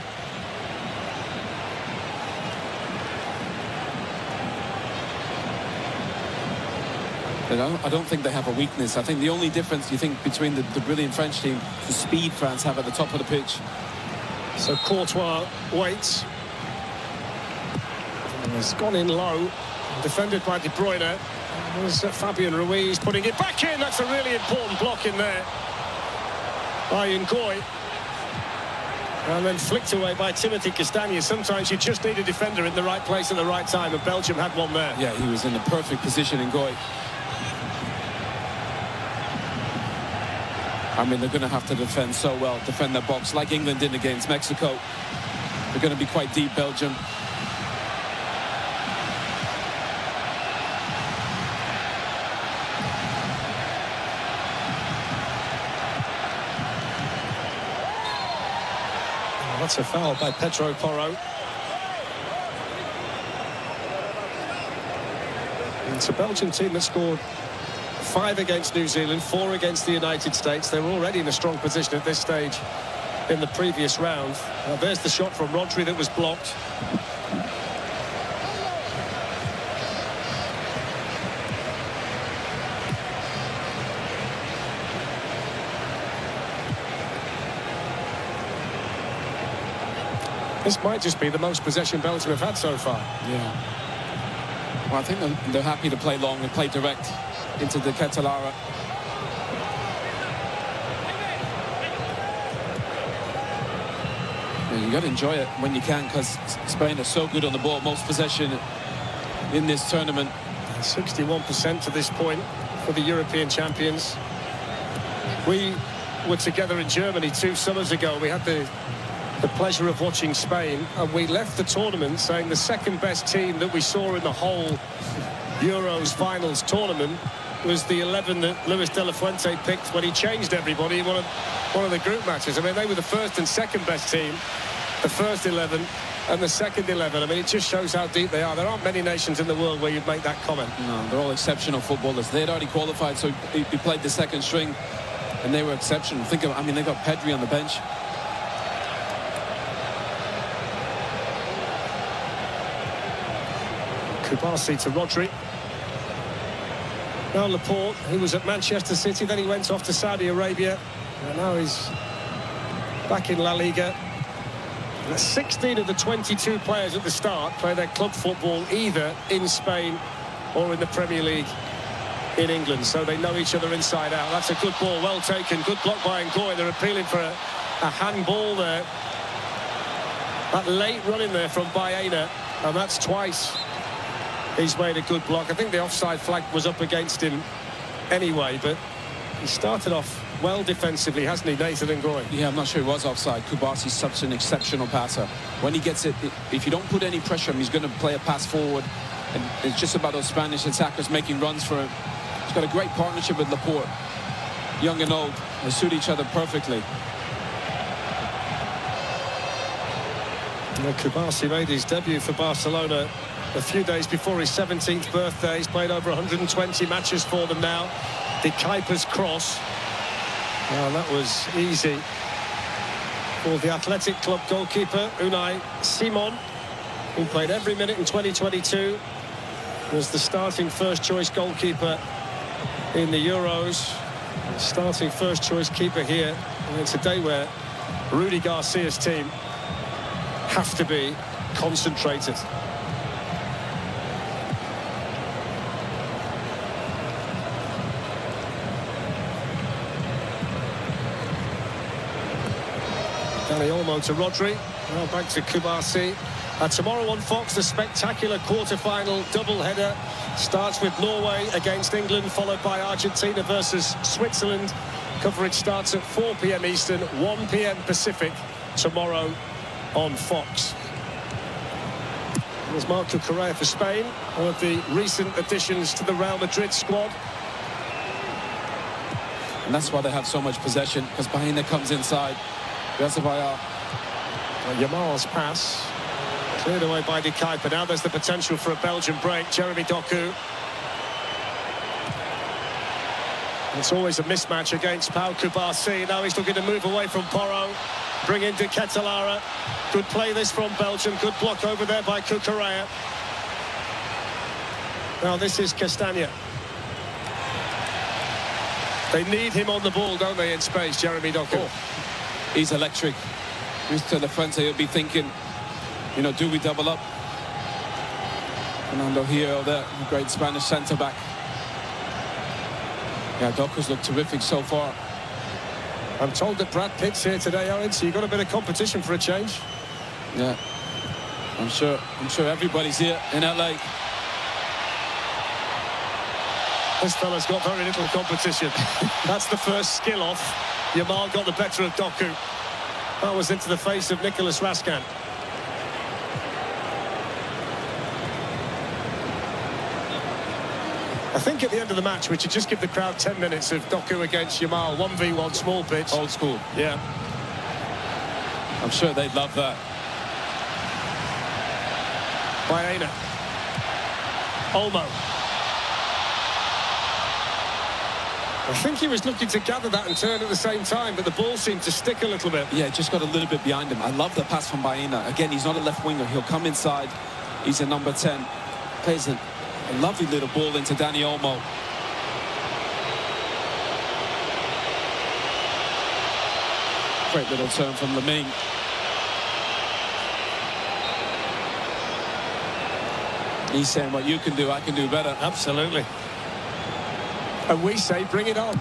But I don't think they have a weakness. I think the only difference, you think, between the brilliant French team, the speed France have at the top of the pitch. So Courtois waits. And he's gone in low, defended by De Bruyne. There's Fabian Ruiz putting it back in. That's a really important block in there by Ngoy. And then flicked away by Timothy Castagne. Sometimes you just need a defender in the right place at the right time, and Belgium had one there. Yeah, he was in the perfect position, Ngoy. I mean, they're going to have to defend so well, defend their box, like England did against Mexico. They're going to be quite deep, Belgium. That's a foul by Pedro Porro. It's a Belgian team that scored 5 against New Zealand, 4 against the United States. They were already in a strong position at this stage in the previous round. Now, there's the shot from Rodri that was blocked. This might just be the most possession Belgium have had so far. Yeah. Well, I think they're happy to play long and play direct into the Catalara. Yeah, you got to enjoy it when you can, because Spain are so good on the ball. Most possession in this tournament. 61% to this point for the European champions. We were together in Germany 2 summers ago. We had the pleasure of watching Spain, and we left the tournament saying the second best team that we saw in the whole Euros finals tournament was the 11 that Luis de la Fuente picked when he changed everybody in one of the group matches. I mean, they were the first and second best team. the first 11 and the second 11. I mean, it just shows how deep they are. There aren't many nations in the world where you'd make that comment. No, they're all exceptional footballers. They had already qualified, so he played the second string, and they were exceptional. Think of, I mean, they got Pedri on the bench. Kubasi to Rodri. Now Laporte, who was at Manchester City, then he went off to Saudi Arabia, and now he's back in La Liga. 16 of the 22 players at the start play their club football either in Spain or in the Premier League in England, so they know each other inside out. That's a good ball, well taken, good block by Ngoy. They're appealing for a handball there. That late run in there from Baena, and that's twice he's made a good block. I think the offside flag was up against him anyway, but he started off well defensively, hasn't he, Nathan Ngoy? Yeah, I'm not sure he was offside. Kubasi's such an exceptional passer. When he gets it, if you don't put any pressure on him, he's going to play a pass forward, and it's just about those Spanish attackers making runs for him. He's got a great partnership with Laporte. Young and old, they suit each other perfectly. Well, Kubasi made his debut for Barcelona a few days before his 17th birthday. He's played over 120 matches for them now. De Kuyper's cross. Well, that was easy for the Athletic Club goalkeeper, Unai Simon, who played every minute in 2022. Was the starting first-choice goalkeeper in the Euros. Starting first-choice keeper here. And it's a day where Rudy Garcia's team have to be concentrated. Dani Olmo to Rodri. Now back to Kubasi. Tomorrow on Fox, the spectacular quarter-final double-header starts with Norway against England, followed by Argentina versus Switzerland. Coverage starts at 4 p.m. Eastern, 1 p.m. Pacific tomorrow on Fox. There's Marco Correa for Spain, one of the recent additions to the Real Madrid squad. And that's why they have so much possession, because Baena comes inside. Yamal's pass cleared away by De Kuyper. Now there's the potential for a Belgian break. Jeremy Doku. It's always a mismatch against Pau Kubasi. Now he's looking to move away from Porro, bring in De Ketelaere. Good play this from Belgium. Good block over there by Cucurella. Now this is Castagna. They need him on the ball, don't they, in space, Jeremy Doku? Oh. He's electric. Mr. La Fuente, he'll be thinking, you know, do we double up? Fernando Hierro there, a great Spanish centre-back. Yeah, Doku's looked terrific so far. I'm told that Brad Pitt's here today, Owen, so you've got a bit of competition for a change. Yeah, I'm sure everybody's here in LA. This fella's got very little competition. That's the first skill off. Yamal got the better of Doku. That was into the face of Nicolas Raskin. I think at the end of the match we should just give the crowd 10 minutes of Doku against Yamal, 1v1 small pitch. Old school. Yeah. I'm sure they'd love that. Baena. Olmo. I think he was looking to gather that and turn at the same time, but the ball seemed to stick a little bit. Yeah, just got a little bit behind him. I love the pass from Baena. Again, he's not a left winger. He'll come inside. He's a number 10. Plays a lovely little ball into Dani Olmo. Great little turn from Lamine. He's saying what you can do, I can do better. Absolutely. And we say, bring it on.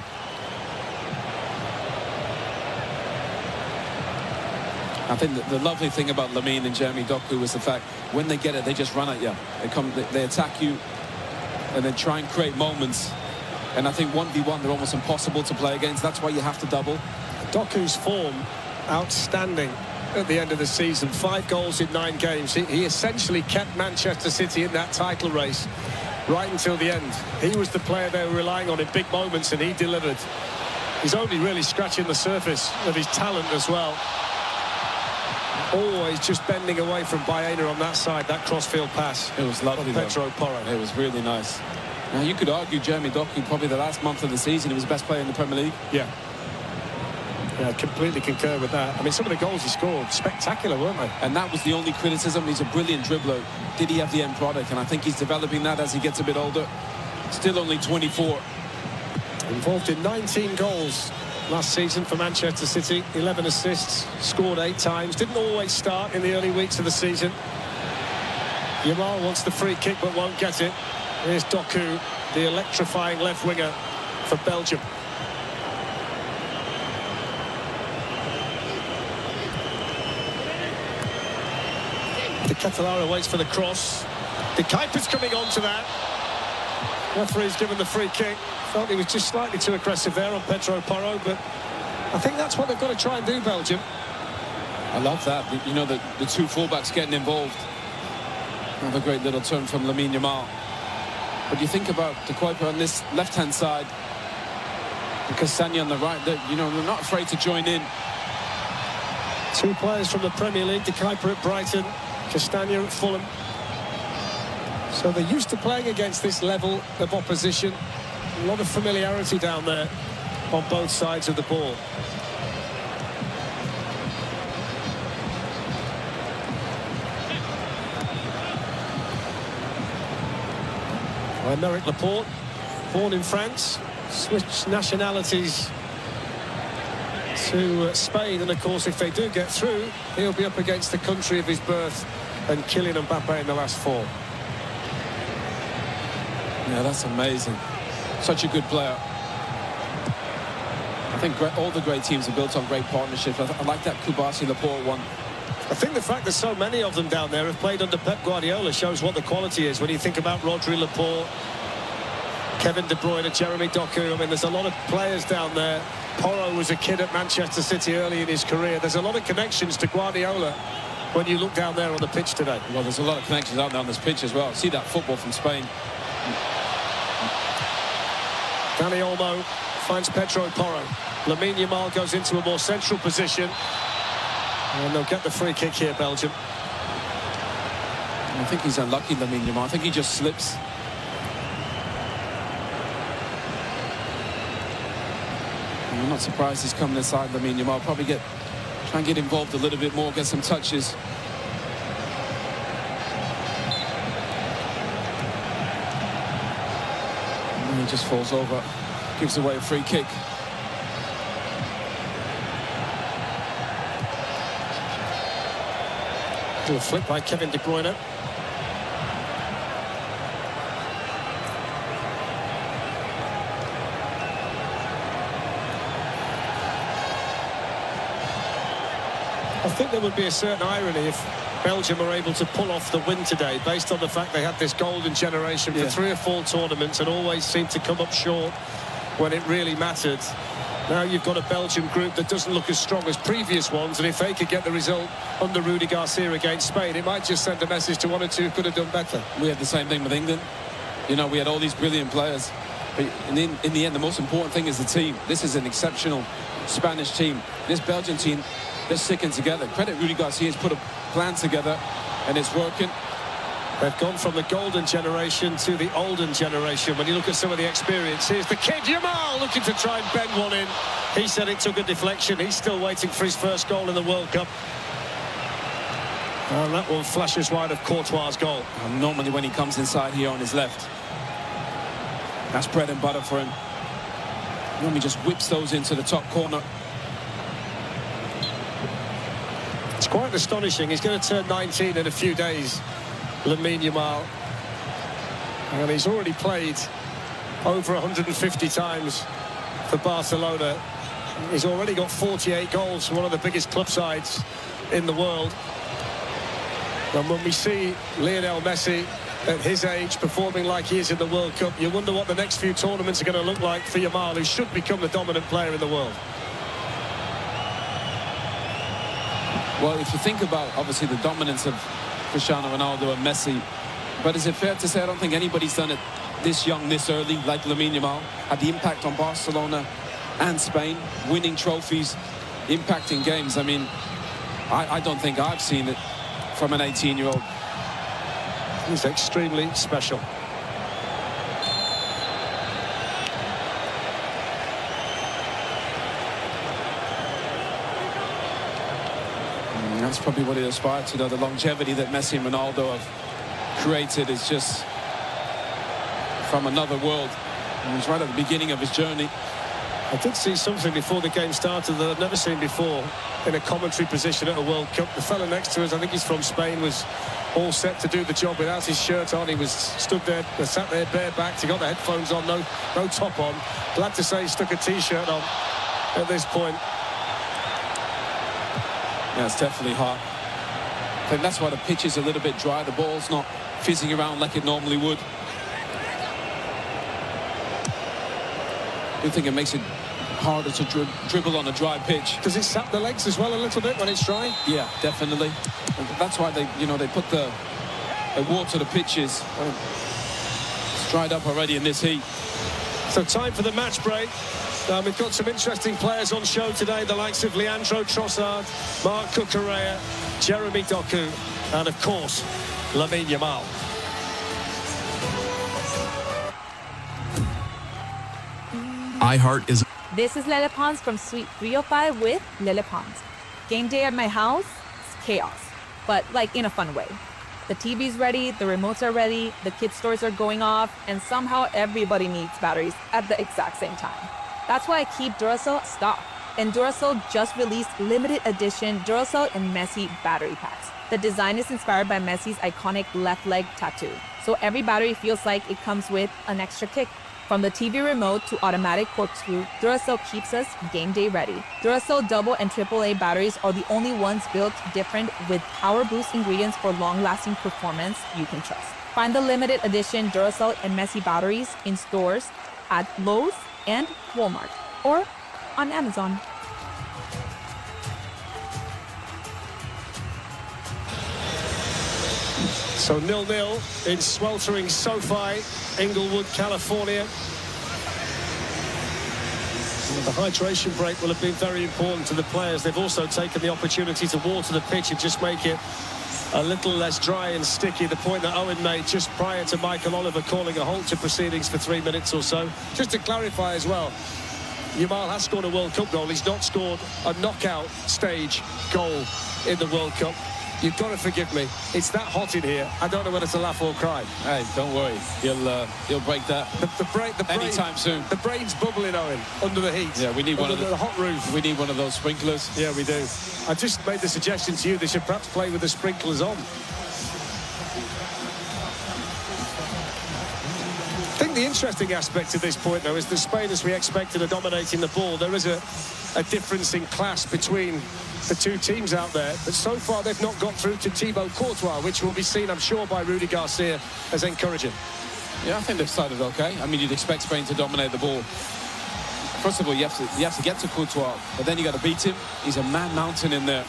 I think the lovely thing about Lamine and Jeremy Doku is the fact when they get it, they just run at you. They attack you and then try and create moments. And I think 1v1, they're almost impossible to play against. That's why you have to double. Doku's form, outstanding at the end of the season. 5 goals in 9 games. He essentially kept Manchester City in that title race right until the end. He was the player they were relying on in big moments, and he delivered. He's only really scratching the surface of his talent as well. Always just bending away from Baena on that side, that crossfield pass. It was lovely, Pedro Porro. It was really nice. Now, you could argue Jeremy Doku, probably the last month of the season, he was the best player in the Premier League. Yeah. Yeah, I completely concur with that. I mean, some of the goals he scored, spectacular, weren't they? And that was the only criticism. He's a brilliant dribbler. Did he have the end product? And I think he's developing that as he gets a bit older. Still only 24. Involved in 19 goals last season for Manchester City. 11 assists, scored 8 times. Didn't always start in the early weeks of the season. Yamal wants the free kick but won't get it. Here's Doku, the electrifying left winger for Belgium. De Ketelaere waits for the cross. De Kuiper's coming on to that. Referee's given the free kick. Felt he was just slightly too aggressive there on Pedro Porro, but I think that's what they've got to try and do, Belgium. I love that. You know, the two fullbacks getting involved. Another great little turn from Lamine Yamal. But you think about De Kuiper on this left-hand side, and Castagna on the right. They're not afraid to join in. 2 players from the Premier League, De Kuiper at Brighton, Castagna at Fulham. So they're used to playing against this level of opposition. A lot of familiarity down there on both sides of the ball. Aymeric Laporte, born in France, switched nationalities to Spain, and of course if they do get through, he'll be up against the country of his birth and Kylian Mbappe in the last 4. Yeah, that's amazing. Such a good player. I think all the great teams are built on great partnerships. I like that Kubasi Laporte one. I think the fact that so many of them down there have played under Pep Guardiola shows what the quality is. When you think about Rodri, Laporte, Kevin De Bruyne, Jeremy Doku, I mean, there's a lot of players down there. Porro was a kid at Manchester City early in his career. There's a lot of connections to Guardiola when you look down there on the pitch today. Well, there's a lot of connections out there on this pitch as well. See that football from Spain. Dani Olmo finds Pedro Porro. Lamine Yamal goes into a more central position. And they'll get the free kick here, Belgium. I think he's unlucky, Lamine Yamal. I think he just slips. I'm not surprised he's coming inside, Lamine Yamal. Probably try and get involved a little bit more, get some touches. And he just falls over, gives away a free kick. Do a flip by Kevin De Bruyne. I think there would be a certain irony if Belgium are able to pull off the win today, based on the fact they had this golden generation for 3 or 4 tournaments and always seemed to come up short when it really mattered. Now you've got a Belgium group that doesn't look as strong as previous ones, and if they could get the result under Rudi Garcia against Spain, it might just send a message to 1 or 2 who could have done better. We had the same thing with England. You know, we had all these brilliant players, but in the end, the most important thing is the team. This is an exceptional Spanish team. This Belgian team, they're sticking together. Credit Rudi Garcia has put a plan together, and it's working. They've gone from the golden generation to the olden generation. When you look at some of the experience, here's the kid Yamal looking to try and bend one in. He said it took a deflection. He's still waiting for his first goal in the World Cup. And that one flashes wide of Courtois' goal. And normally when he comes inside here on his left, that's bread and butter for him. Normally just whips those into the top corner. It's quite astonishing. He's going to turn 19 in a few days, Lamine Yamal. And he's already played over 150 times for Barcelona. He's already got 48 goals for one of the biggest club sides in the world. And when we see Lionel Messi at his age performing like he is in the World Cup, you wonder what the next few tournaments are going to look like for Yamal, who should become the dominant player in the world. Well, if you think about, obviously, the dominance of Cristiano Ronaldo and Messi, but is it fair to say I don't think anybody's done it this young, this early, like Lamine Yamal, had the impact on Barcelona and Spain, winning trophies, impacting games. I mean, I don't think I've seen it from an 18-year-old. He's extremely special. That's probably what he aspired to, though. The longevity that Messi and Ronaldo have created is just from another world. And he's right at the beginning of his journey. I did see something before the game started that I've never seen before in a commentary position at a World Cup. The fellow next to us, I think he's from Spain, was all set to do the job without his shirt on. He was sat there barebacked. He got the headphones on, no top on. Glad to say he stuck a T-shirt on at this point. Yeah, it's definitely hot. I think that's why the pitch is a little bit dry. The ball's not fizzing around like it normally would. I think it makes it harder to dribble on a dry pitch. Does it sap the legs as well a little bit when it's dry? Yeah, definitely. And that's why they put the water the pitches. It's dried up already in this heat. So time for the match break. We've got some interesting players on show today, the likes of Leandro Trossard, Marc Cucurella, Jeremy Doku, and of course, Lamine Yamal. iHeart is... This is Lele Pons from Suite 305 with Lele Pons. Game day at my house is chaos, but like in a fun way. The TV's ready, the remotes are ready, the kids' stores are going off, and somehow everybody needs batteries at the exact same time. That's why I keep Duracell stocked. And Duracell just released limited edition Duracell and Messi battery packs. The design is inspired by Messi's iconic left leg tattoo. So every battery feels like it comes with an extra kick. From the TV remote to automatic corkscrew, Duracell keeps us game day ready. Duracell double and AAA batteries are the only ones built different with power boost ingredients for long-lasting performance you can trust. Find the limited edition Duracell and Messi batteries in stores at Lowe's and Walmart or on Amazon. So 0-0 in sweltering SoFi, Inglewood, California. The hydration break will have been very important to the players. They've also taken the opportunity to water the pitch and just make it a little less dry and sticky. The point that Owen made just prior to Michael Oliver calling a halt to proceedings for 3 minutes or so. Just to clarify as well, Yamal has scored a World Cup goal. He's not scored a knockout stage goal in the World Cup. You've got to forgive me. It's that hot in here. I don't know whether to laugh or cry. Hey, don't worry. He'll break that anytime soon. The brain's bubbling, Owen, under the heat. Yeah, we need one of the hot roof. We need one of those sprinklers. Yeah, we do. I just made the suggestion to you they should perhaps play with the sprinklers on. I think the interesting aspect of this point, though, is that Spain, as we expected, are dominating the ball. There is a difference in class between the two teams out there, but so far they've not got through to Thibaut Courtois, which will be seen, I'm sure, by Rudy Garcia as encouraging. Yeah, I think they've started okay. I mean, you'd expect Spain to dominate the ball. First of all, you have to get to Courtois, but then you got to beat him. He's a man-mountain in there.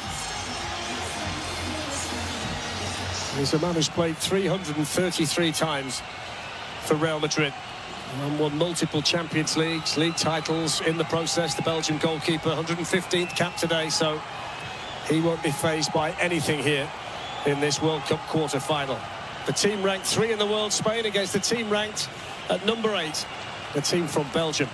He's a man who's played 333 times for Real Madrid and won multiple Champions Leagues, league titles in the process. The Belgian goalkeeper, 115th cap today, so he won't be fazed by anything here in this World Cup quarter-final. The team ranked 3 in the world, Spain, against the team ranked at number 8, the team from Belgium.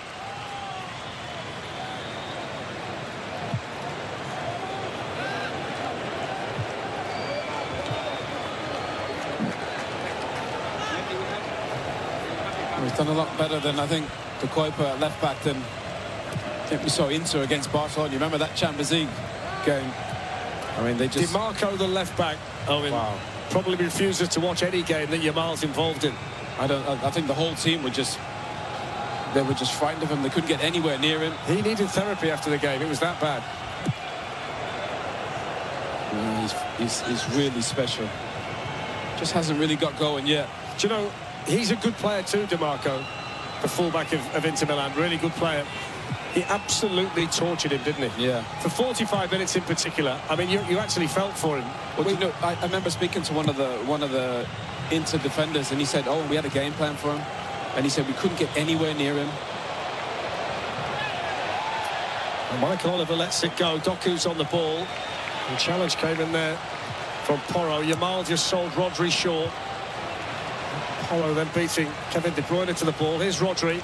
He's done a lot better than, I think, the COYI at left-back than I think we saw Inter against Barcelona. You remember that Champions League game? I mean, they just... DiMarco, the left-back, Owen, probably refuses to watch any game that Yamal's involved in. I think the whole team were just... They were just frightened of him. They couldn't get anywhere near him. He needed therapy after the game. It was that bad. Yeah, he's really special. Just hasn't really got going yet. Do you know... He's a good player too, DiMarco, the fullback of Inter Milan. Really good player. He absolutely tortured him, didn't he? Yeah. For 45 minutes in particular. I mean, you actually felt for him. Well, you know, I remember speaking to one of the Inter defenders, and he said, "Oh, we had a game plan for him," and he said we couldn't get anywhere near him. And Michael Oliver lets it go. Doku's on the ball. The challenge came in there from Porro. Yamal just sold Rodri short. Porro then beating Kevin De Bruyne to the ball. Here's Rodri.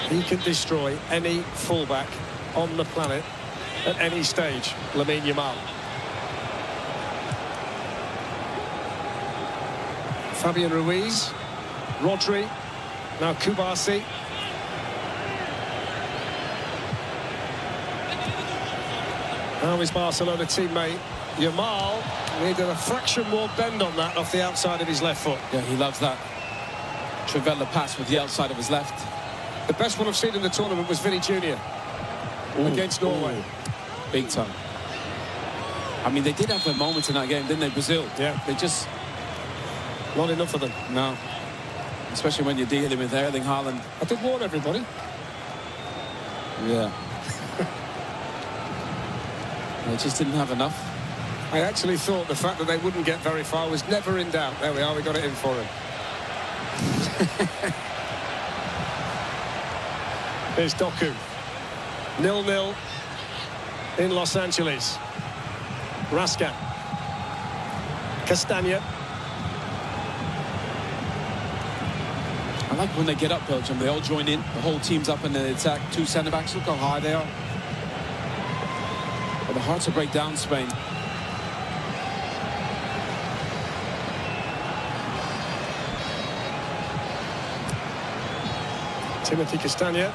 He can destroy any fullback on the planet at any stage. Lamine Yamal. Fabian Ruiz. Rodri. Now Kubasi. Now his Barcelona teammate Yamal needed a fraction more bend on that off the outside of his left foot. Yeah, he loves that Trivela pass with the outside of his left. The best one I've seen in the tournament was Vinny Jr. against Norway. Big time. I mean, they did have their moments in that game, didn't they, Brazil? Yeah. They just... Not enough of them. No. Especially when you're dealing with Erling Haaland. I did warn everybody. Yeah. They just didn't have enough. I actually thought the fact that they wouldn't get very far was never in doubt. There we are, we got it in for him. Here's Doku. 0-0 in Los Angeles. Raskan. Castagna. I like when they get up, Belgium. They all join in. The whole team's up in the attack. Two centre-backs. Look how high they are. But they're hard to break down, Spain. Timothy Castagna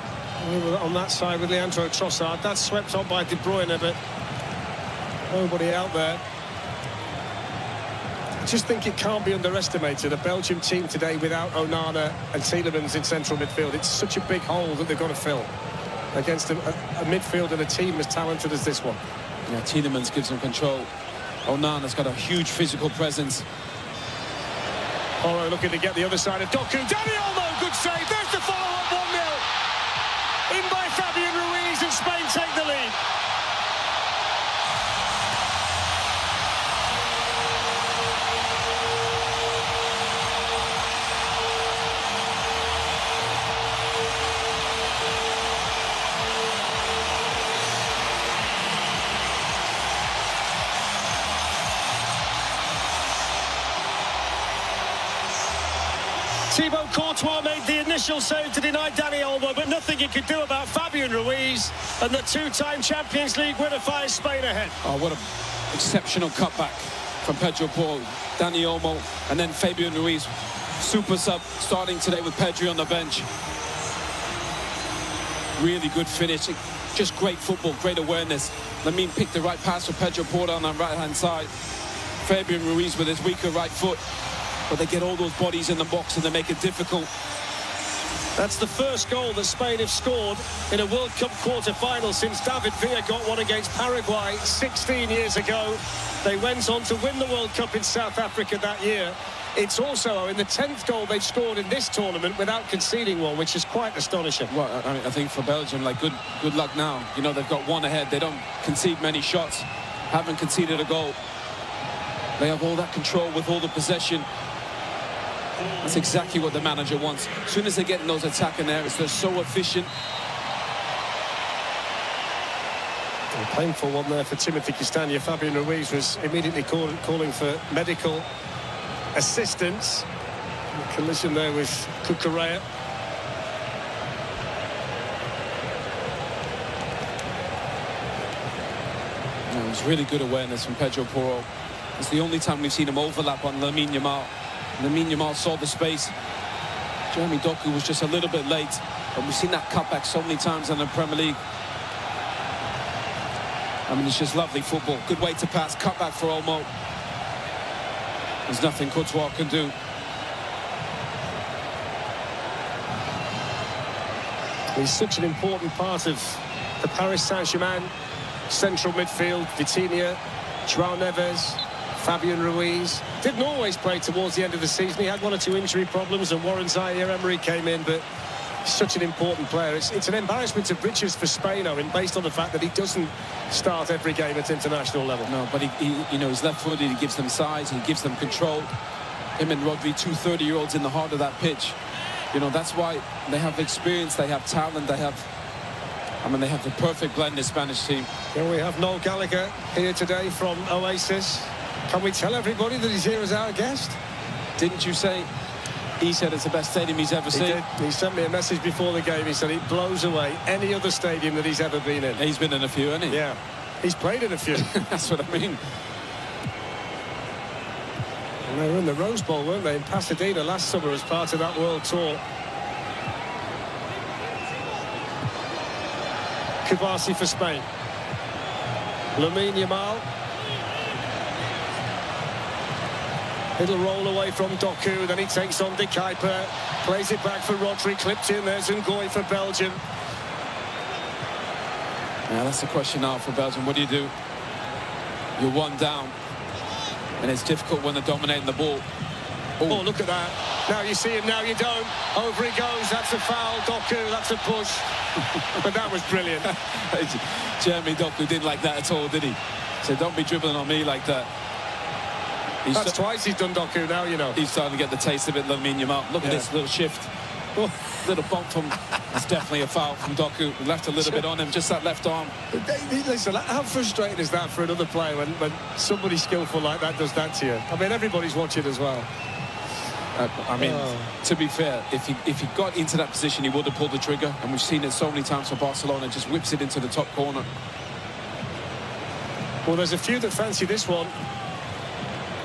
on that side with Leandro Trossard. That's swept on by De Bruyne, but nobody out there. I just think it can't be underestimated. A Belgium team today without Onana and Tielemans in central midfield. It's such a big hole that they've got to fill against a midfield and a team as talented as this one. Yeah, Tielemans gives them control. Onana's got a huge physical presence. Porro looking to get the other side of Doku. Dani Olmo, good save. There's the follow-up 1-0. In by Fabian Ruiz, and Spain take the lead. Thibaut Courtois made the initial save to deny Dani Olmo, but nothing he could do about Fabian Ruiz, and the two-time Champions League winner fires Spain ahead. Oh, what an exceptional cutback from Pedro Porro, Dani Olmo, and then Fabian Ruiz. Super sub starting today with Pedri on the bench. Really good finish. Just great football, great awareness. Lamine picked the right pass for Pedro Porro on the right-hand side. Fabian Ruiz with his weaker right foot. But they get all those bodies in the box and they make it difficult. That's the first goal that Spain have scored in a World Cup quarter-final since David Villa got one against Paraguay 16 years ago. They went on to win the World Cup in South Africa that year. It's also in the 10th goal they've scored in this tournament without conceding one, which is quite astonishing. Well, I mean, I think for Belgium, like, good luck now. You know, they've got one ahead. They don't concede many shots, haven't conceded a goal. They have all that control with all the possession. That's exactly what the manager wants. As soon as they get in those attacking areas, they're so efficient. A painful one there for Timothy Castagna. Fabian Ruiz was immediately calling for medical assistance. A collision there with Cucurella. It was really good awareness from Pedro Porro. It's the only time we've seen him overlap on Lamine Yamal. Lamine Yamal saw the space. Jeremy Doku was just a little bit late, but we've seen that cutback so many times in the Premier League. I mean, it's just lovely football. Good way to pass. Cutback for Olmo. There's nothing Courtois can do. He's such an important part of the Paris Saint-Germain central midfield. Vitinha, João Neves, Fabian Ruiz. Didn't always play towards the end of the season. He had one or two injury problems, and Warren Zaire-Emery came in, but such an important player. It's an embarrassment of riches for Spain, Owen, based on the fact that he doesn't start every game at international level. No, but he you know, he's left-footed. He gives them size. He gives them control. Him and Rodri, two 30-year-olds in the heart of that pitch. You know, that's why they have experience. They have talent. They have the perfect blend, this Spanish team. Here we have Noel Gallagher here today from Oasis. Can we tell everybody that he's here as our guest? Didn't you say he said it's the best stadium he's ever seen? He did. He sent me a message before the game. He said it blows away any other stadium that he's ever been in. He's been in a few, hasn't he? Yeah. He's played in a few. That's what I mean. And they were in the Rose Bowl, weren't they, in Pasadena last summer as part of that World Tour. Kibasi for Spain. Lamine Yamal. It'll roll away from Doku, then he takes on De Kuyper, plays it back for Rodri, clipped in, there's COYI for Belgium. Yeah, that's the question now for Belgium. What do? You're one down, and it's difficult when they're dominating the ball. Oh, look at that. Now you see him, now you don't. Over he goes, that's a foul, Doku, that's a push. But that was brilliant. Jeremy Doku didn't like that at all, did he? So don't be dribbling on me like that. That's twice he's done Doku now, you know. He's starting to get the taste of it, Lamine Yamal. Look at this little shift. Oh, little bump from... It's definitely a foul from Doku. Left a little bit on him, just that left arm. Listen, how frustrating is that for another player when somebody skillful like that does that to you? I mean, everybody's watching as well. To be fair, if he got into that position, he would have pulled the trigger. And we've seen it so many times for Barcelona. Just whips it into the top corner. Well, there's a few that fancy this one.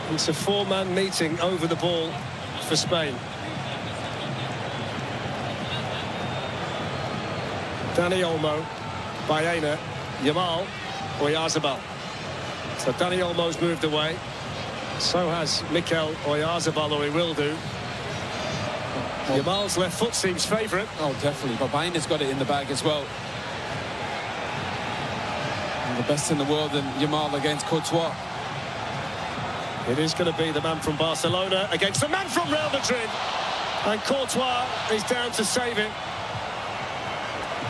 It's a four-man meeting over the ball for Spain. Dani Olmo, Baena, Yamal, Oyarzabal. So Dani Olmo's moved away. So has Mikel Oyarzabal, or he will do. Yamal's left foot seems favourite. Oh, definitely. But Baena's got it in the bag as well. And the best in the world in Yamal against Courtois. It is going to be the man from Barcelona against the man from Real Madrid. And Courtois is down to save it.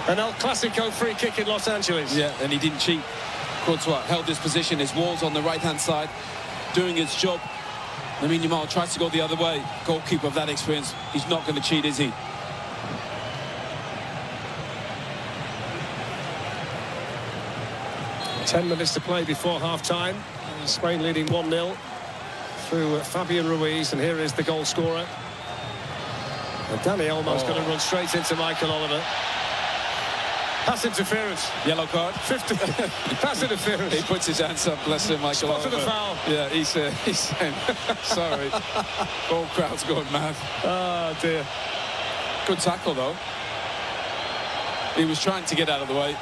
An El Clasico free kick in Los Angeles. Yeah, and he didn't cheat. Courtois held his position. His wall's on the right-hand side, doing its job. Lamine Yamal tries to go the other way. Goalkeeper of that experience. He's not going to cheat, is he? Ten minutes to play before half-time. Spain leading 1-0 through Fabian Ruiz, and here is the goal scorer. And Dani Olmo's going to run straight into Michael Oliver. Pass interference. Yellow card. 50. Pass interference. He puts his hands up, bless him, Michael Oliver. Spotted the foul. Yeah, he's saying, sorry. Whole crowd's going mad. Oh, dear. Good tackle, though. He was trying to get out of the way.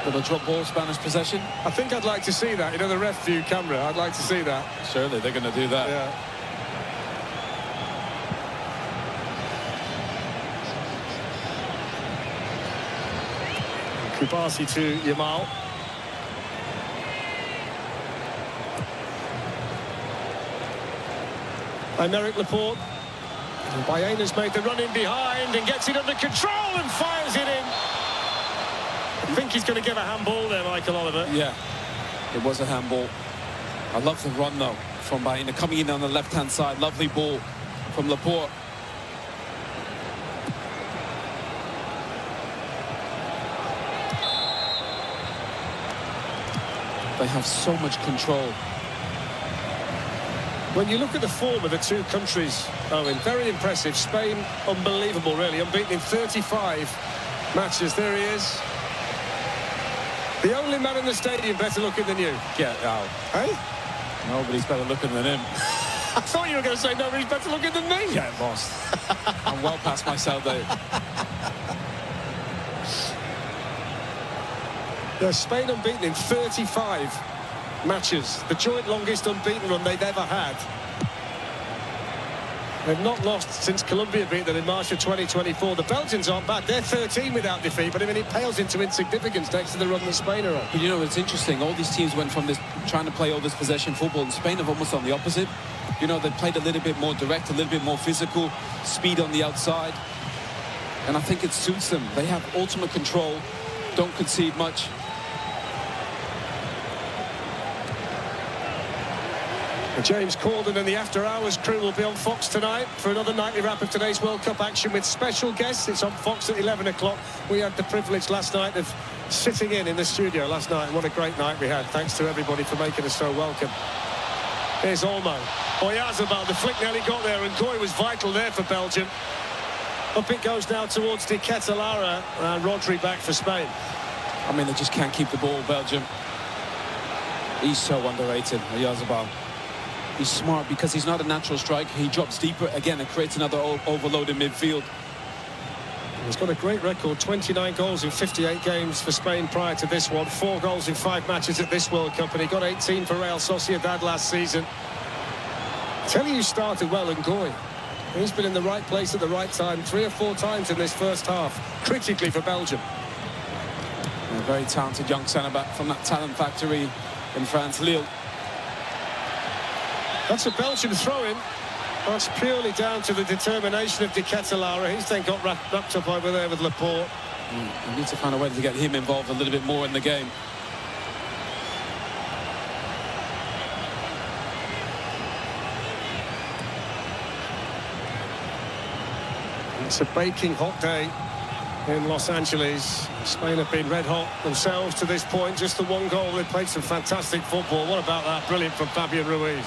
Little drop ball, Spanish possession. I think I'd like to see that. You know, the ref view camera. I'd like to see that. Surely they're going to do that. Yeah. Kibasi to Yamal. Aymeric Laporte. Baena's made the run in behind and gets it under control and fires it in. I think he's going to give a handball there, Michael Oliver. Yeah, it was a handball. I love the run, though, from Baena. Coming in on the left-hand side. Lovely ball from Laporte. They have so much control. When you look at the form of the two countries, Owen, very impressive. Spain, unbelievable, really. Unbeaten in 35 matches. There he is. The only man in the stadium better looking than you. Get out. Hey? Nobody's better looking than him. I thought you were going to say nobody's better looking than me. Yeah, boss. I'm well past myself there. Yeah, Spain unbeaten in 35 matches. The joint longest unbeaten run they've ever had. They've not lost since Colombia beat them in March of 2024. The Belgians aren't bad. They're 13 without defeat, but I mean, it pales into insignificance next to the run that Spain are on. But you know, it's interesting. All these teams went from this trying to play all this possession football, and Spain have almost done the opposite. You know, they played a little bit more direct, a little bit more physical, speed on the outside. And I think it suits them. They have ultimate control, don't concede much. James Corden and the After Hours crew will be on Fox tonight for another nightly wrap of today's World Cup action with special guests. It's on Fox at 11 o'clock. We had the privilege last night of sitting in the studio last night. What a great night we had. Thanks to everybody for making us so welcome. Here's Olmo. Oyarzabal, the flick nearly got there, and COYI was vital there for Belgium. Up it goes now towards De Ketelaere, and Rodri back for Spain. I mean, they just can't keep the ball, Belgium. He's so underrated, Oyarzabal. He's smart because he's not a natural striker. He drops deeper again and creates another overload in midfield. He's got a great record, 29 goals in 58 games for Spain prior to this one, 4 goals in 5 matches at this World Cup, and he got 18 for Real Sociedad last season. Tell you started well in COYI. He's been in the right place at the right time 3 or 4 times in this first half, critically for Belgium. A very talented young centre-back from that talent factory in France, Lille. That's a Belgian throw-in. That's purely down to the determination of De Ketelaere. He's then got wrapped up over there with Laporte. You need to find a way to get him involved a little bit more in the game. It's a baking hot day in Los Angeles. Spain have been red hot themselves to this point. Just the 1 goal. They played some fantastic football. What about that? Brilliant from Fabian Ruiz.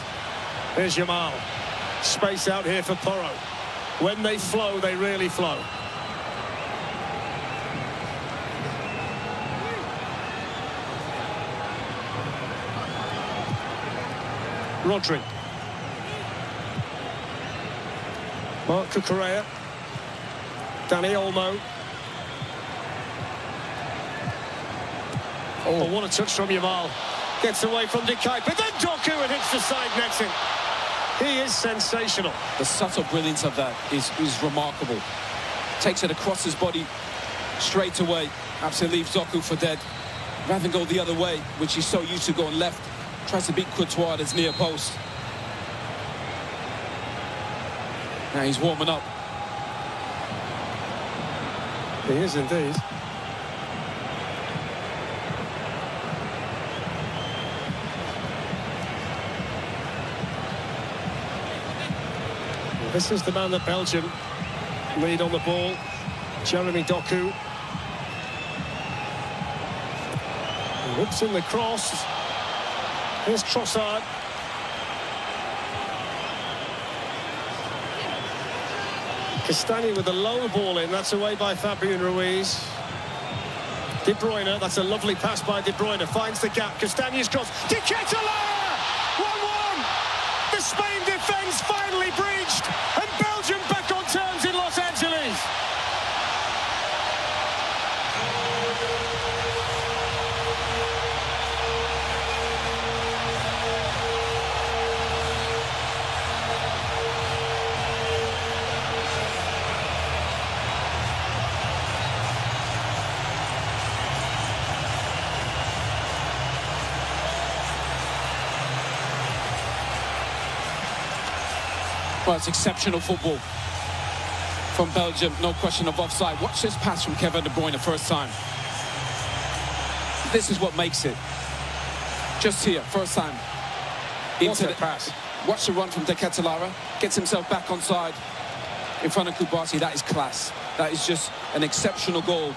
Here's Yamal. Space out here for Porro. When they flow, they really flow. Rodri. Marc Cucurella. Dani Olmo. Oh, what a touch from Yamal. Gets away from De Kuyper, but then Doku and hits the side netting. He is sensational. The subtle brilliance of that is remarkable. Takes it across his body straight away. Absolutely leaves Doku for dead. Rather than go the other way, which he's so used to going left, tries to beat Courtois at his near post. Now he's warming up. He is indeed. This is the man that Belgium lead on the ball. Jeremy Doku. Whips in the cross. Here's Trossard. Castagna with a low ball in. That's away by Fabian Ruiz. De Bruyne. That's a lovely pass by De Bruyne. Finds the gap. Castagna's cross. De Ketelaere! 1-1! The Spain defence finally breached. And Belgium back on terms in Los Angeles. Well, it's exceptional football from Belgium, no question of offside. Watch this pass from Kevin De Bruyne first time. This is what makes it. Just here, first time. Into the pass. Watch the run from De Ketelaere. Gets himself back onside in front of Kubasi. That is class. That is just an exceptional goal.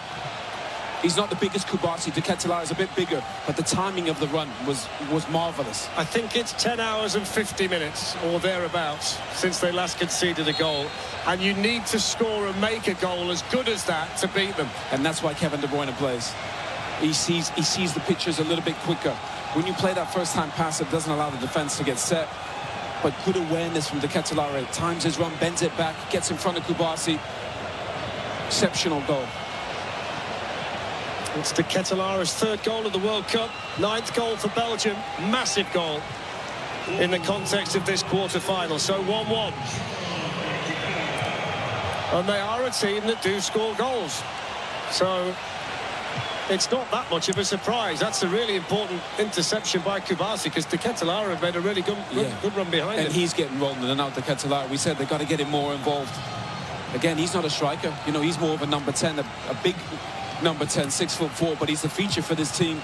He's not the biggest Kubasi. De Ketelaere is a bit bigger, but the timing of the run was marvellous. I think it's 10 hours and 50 minutes or thereabouts since they last conceded a goal. And you need to score and make a goal as good as that to beat them. And that's why Kevin De Bruyne plays. He sees the pictures a little bit quicker. When you play that first-time pass, it doesn't allow the defence to get set. But good awareness from De Ketelaere. Times his run, bends it back, gets in front of Kubasi. Exceptional goal. It's De Ketelaere's 3rd goal of the World Cup, 9th goal for Belgium, massive goal in the context of this quarter-final. So 1-1. And they are a team that do score goals. So it's not that much of a surprise. That's a really important interception by Kubasi because De Ketelaere made a really good run behind him. And he's getting rolled in and out, De Ketelaere. We said they've got to get him more involved. Again, he's not a striker. You know, he's more of a number 10, a big number 10, 6'4", but he's the feature for this team.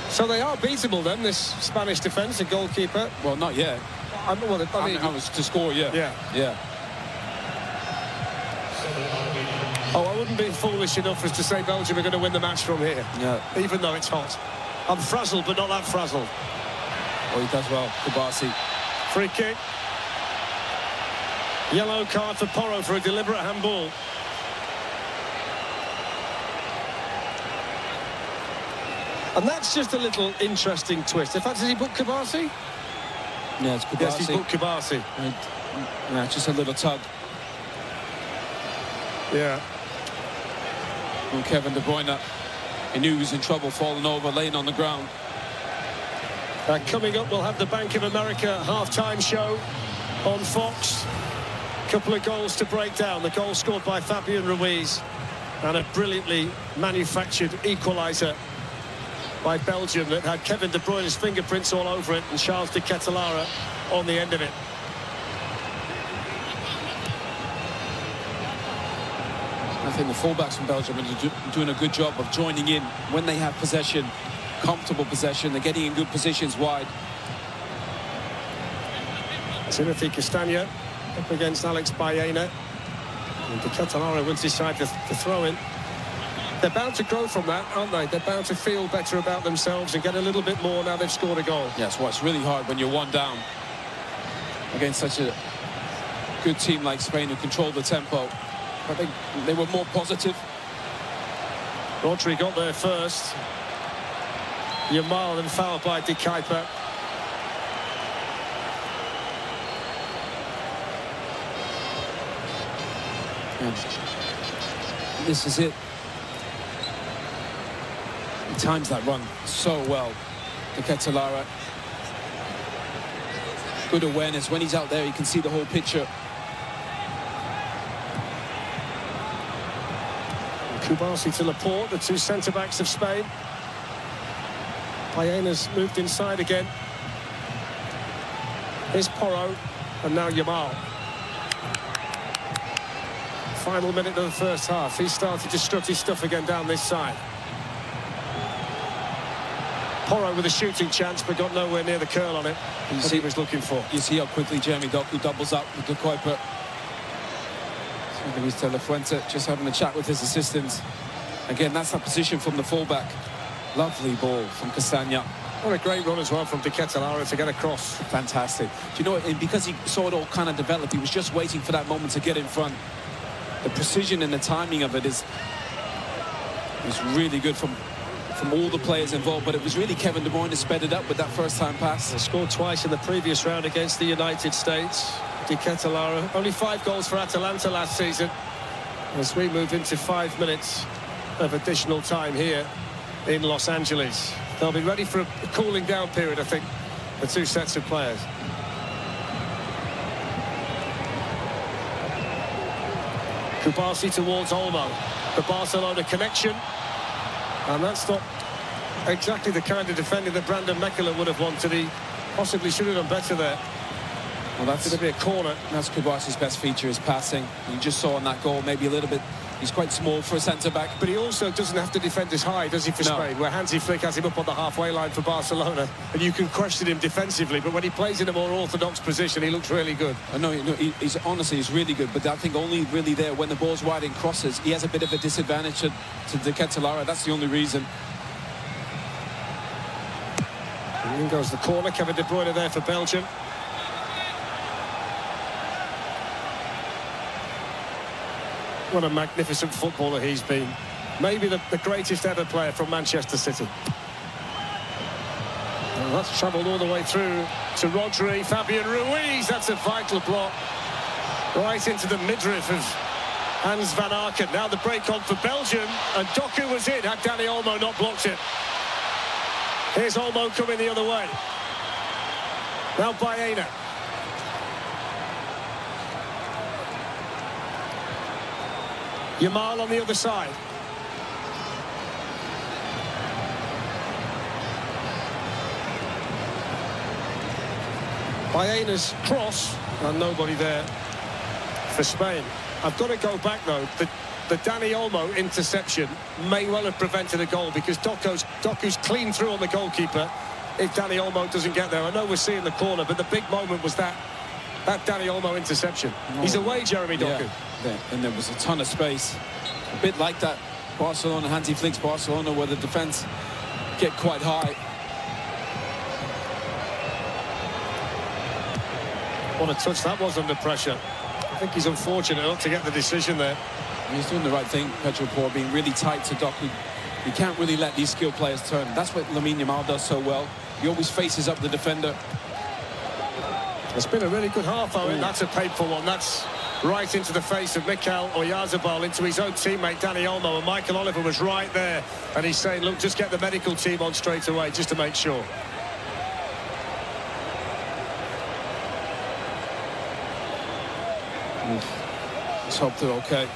So they are beatable then, this Spanish defence, the goalkeeper. Well, not yet. I mean, I was to score, yeah. Yeah. Oh, I wouldn't be foolish enough as to say Belgium are going to win the match from here. Yeah. Even though it's hot. I'm frazzled, but not that frazzled. Oh, he does well. Kouassi. Free kick. Yellow card for Porro for a deliberate handball. And that's just a little interesting twist. In fact, has he booked Kouassi? Yeah, it's Kouassi. Yes, he's booked Kouassi. Yeah, just a little tug. Yeah. And Kevin De Bruyne, he knew he was in trouble, falling over, laying on the ground. Coming up, we'll have the Bank of America half-time show on Fox. Couple of goals to break down. The goal scored by Fabian Ruiz and a brilliantly manufactured equaliser by Belgium that had Kevin De Bruyne's fingerprints all over it and Charles de Ketelaere on the end of it. I think the fullbacks from Belgium are doing a good job of joining in when they have possession, comfortable possession. They're getting in good positions wide. Timothy Castagne up against Alex Baena. And de Ketelaere wins his side to throw in. They're bound to grow from that, aren't they? They're bound to feel better about themselves and get a little bit more now they've scored a goal. Yes, well, it's really hard when you're one down against such a good team like Spain who control the tempo. But they were more positive. Rodri got there first. Yamal then fouled by De Kuyper. Yeah. This is it. He times that run so well. De Ketelaere. Good awareness. When he's out there, you can see the whole picture. Kouassi to Laporte, the two centre-backs of Spain. Baena's moved inside again. Here's Porro, and now Yamal. Final minute of the first half. He started to strut his stuff again down this side. Porro with a shooting chance, but got nowhere near the curl on it that he was looking for. You see how quickly Jeremy Doku doubles up with De Kuyper. Luis De La Fuente just having a chat with his assistants. Again, that's that position from the fullback. Lovely ball from Castagne. What a great run as well from De Ketelaere to get across. Fantastic. Do you know what? And because he saw it all kind of develop, he was just waiting for that moment to get in front. The precision and the timing of it is really good from all the players involved, but it was really Kevin De Bruyne who sped it up with that first-time pass. He scored twice in the previous round against the United States. De Ketelaere, only 5 goals for Atalanta last season. As we move into 5 minutes of additional time here in Los Angeles. They'll be ready for a cooling down period, I think, the two sets of players. Kouassi towards Olmo. The Barcelona connection. And that's not exactly the kind of defending that Brandon Mekela would have wanted. He possibly should have done better there. Well, that's going to be a corner. That's Kouassi's best feature, his passing. You just saw on that goal, maybe a little bit. He's quite small for a centre-back. But he also doesn't have to defend as high, does he, for Spain? Where Hansi Flick has him up on the halfway line for Barcelona. And you can question him defensively, but when he plays in a more orthodox position, he looks really good. No, he's honestly, he's really good. But I think only really there when the ball's wide in crosses, he has a bit of a disadvantage to De Ketelaere. That's the only reason. And in goes the corner. Kevin De Bruyne there for Belgium. What a magnificent footballer he's been. Maybe the greatest ever player from Manchester City. Well, that's travelled all the way through to Rodri. Fabian Ruiz, that's a vital block. Right into the midriff of Hans van Aken. Now the break on for Belgium. And Doku was in, had Dani Olmo not blocked it. Here's Olmo coming the other way. Now Baena. Yamal on the other side. Baena's cross, and nobody there for Spain. I've got to go back though. the Dani Olmo interception may well have prevented a goal, because Doku's clean through on the goalkeeper if Dani Olmo doesn't get there. I know we're seeing the corner, but the big moment was that Dani Olmo interception. He's away, Jeremy Doku. Yeah, and there was a ton of space. A bit like that Barcelona, Hansi Flick's Barcelona, where the defence get quite high. What a touch that was under pressure. I think he's unfortunate not to get the decision there. He's doing the right thing, Pedro Porro, being really tight to Doku. You can't really let these skilled players turn. That's what Lamine Yamal does so well. He always faces up the defender. It's been a really good half, Owen. That's a painful one. That's right into the face of Mikel Oyarzabal, into his own teammate Dani Olmo, and Michael Oliver was right there, and he's saying, look, just get the medical team on straight away just to make sure. Let's hope they're okay.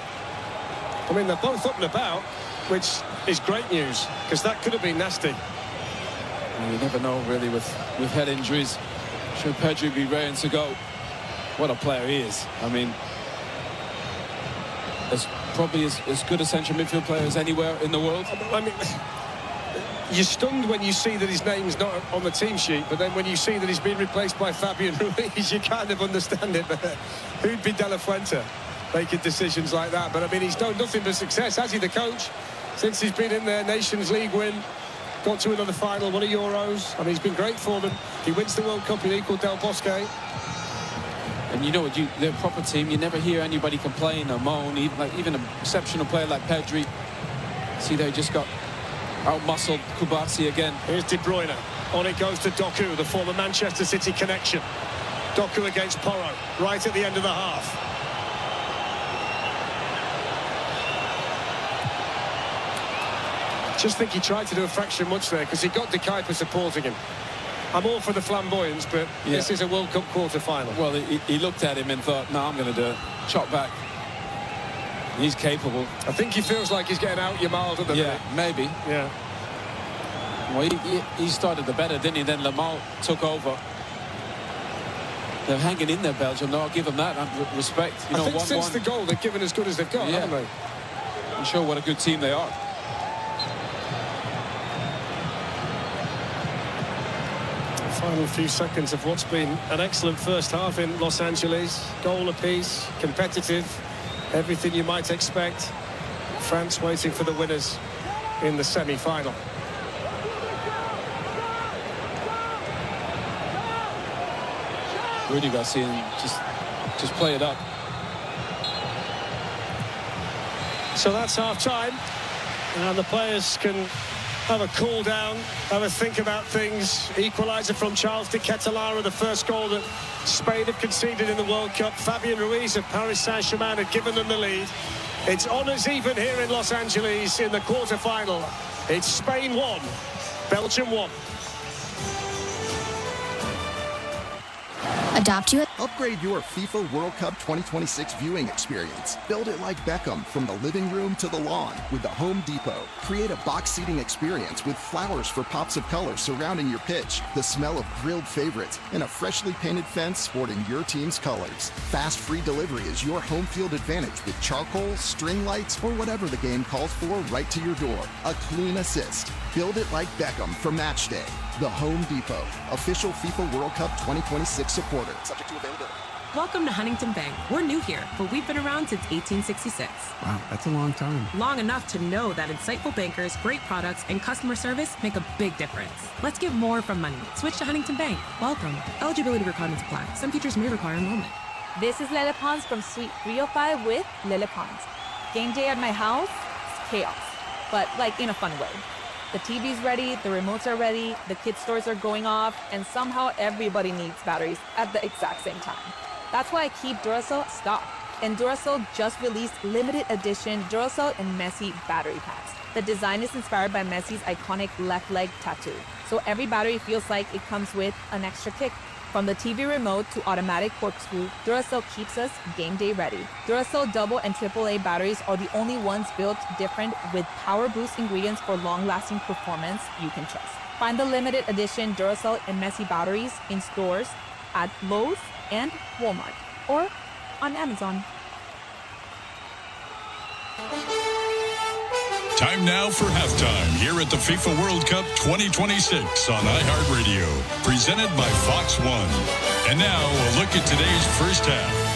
I mean, they're both up and about, which is great news, because that could have been nasty. Well, you never know, really, with head injuries. Should Pedro be raring to go? What a player he is. I mean, as probably as good a central midfield player as anywhere in the world. I mean, you're stunned when you see that his name's not on the team sheet, but then when you see that he's been replaced by Fabian Ruiz, you kind of understand it. But who'd be De La Fuente making decisions like that? But I mean, he's known nothing but success, has he, the coach? Since he's been in there, Nations League win, got to another final, won a Euros. I mean, he's been great for them. He wins the World Cup in equal Del Bosque. And you know what, they're a proper team. You never hear anybody complain or moan, even an exceptional player like Pedri. See, they just got out-muscled Kubasi again. Here's De Bruyne. On it goes to Doku, the former Manchester City connection. Doku against Porro, right at the end of the half. Just think he tried to do a fraction much there, because he got De Kuyper supporting him. I'm all for the flamboyance, but this is a World Cup quarter-final. Well, he looked at him and thought, no, I'm going to do it. Chop back. He's capable. I think he feels like he's getting out Yamal at the minute. Maybe. Yeah. Well, he started the better, didn't he? Then Lamar took over. They're hanging in there, Belgium. No, I'll give them that. Respect. I think since the goal, they've given as good as they've got, haven't they? I'm sure what a good team they are. Final few seconds of what's been an excellent first half in Los Angeles. Goal apiece, competitive, everything you might expect. France waiting for the winners in the semi-final. Rudy Garcia, just play it up. So that's half-time, and the players can have a cool down, have a think about things. Equaliser from Charles de Ketelaere, the first goal that Spain have conceded in the World Cup. Fabian Ruiz of Paris Saint-Germain had given them the lead. It's honours even here in Los Angeles in the quarter-final. It's Spain 1, Belgium 1. Adopt you. Upgrade your FIFA World Cup 2026 viewing experience. Build it like Beckham, from the living room to the lawn with the Home Depot. Create a box seating experience with flowers for pops of color surrounding your pitch, the smell of grilled favorites, and a freshly painted fence sporting your team's colors. Fast free delivery is your home field advantage with charcoal, string lights, or whatever the game calls for right to your door. A clean assist. Build it like Beckham for match day. The Home Depot, official FIFA World Cup 2026 supporter. Subject to availability. Welcome to Huntington Bank. We're new here, but we've been around since 1866. Wow, that's a long time. Long enough to know that insightful bankers, great products, and customer service make a big difference. Let's get more from money. Switch to Huntington Bank. Welcome. Eligibility requirements apply. Some features may require enrollment. This is Lele Pons from Suite 305 with Lele Pons. Game day at my house is chaos, but like in a fun way. The TV's ready, the remotes are ready, the kids' stores are going off, and somehow everybody needs batteries at the exact same time. That's why I keep Duracell stocked. And Duracell just released limited edition Duracell and Messi battery packs. The design is inspired by Messi's iconic left leg tattoo, so every battery feels like it comes with an extra kick. From the TV remote to automatic corkscrew, Duracell keeps us game day ready. Duracell double and AAA batteries are the only ones built different, with power boost ingredients for long-lasting performance you can trust. Find the limited edition Duracell and Messi batteries in stores at Lowe's and Walmart, or on Amazon. Time now for halftime here at the FIFA World Cup 2026 on iHeartRadio, presented by Fox One. And now a look at today's first half.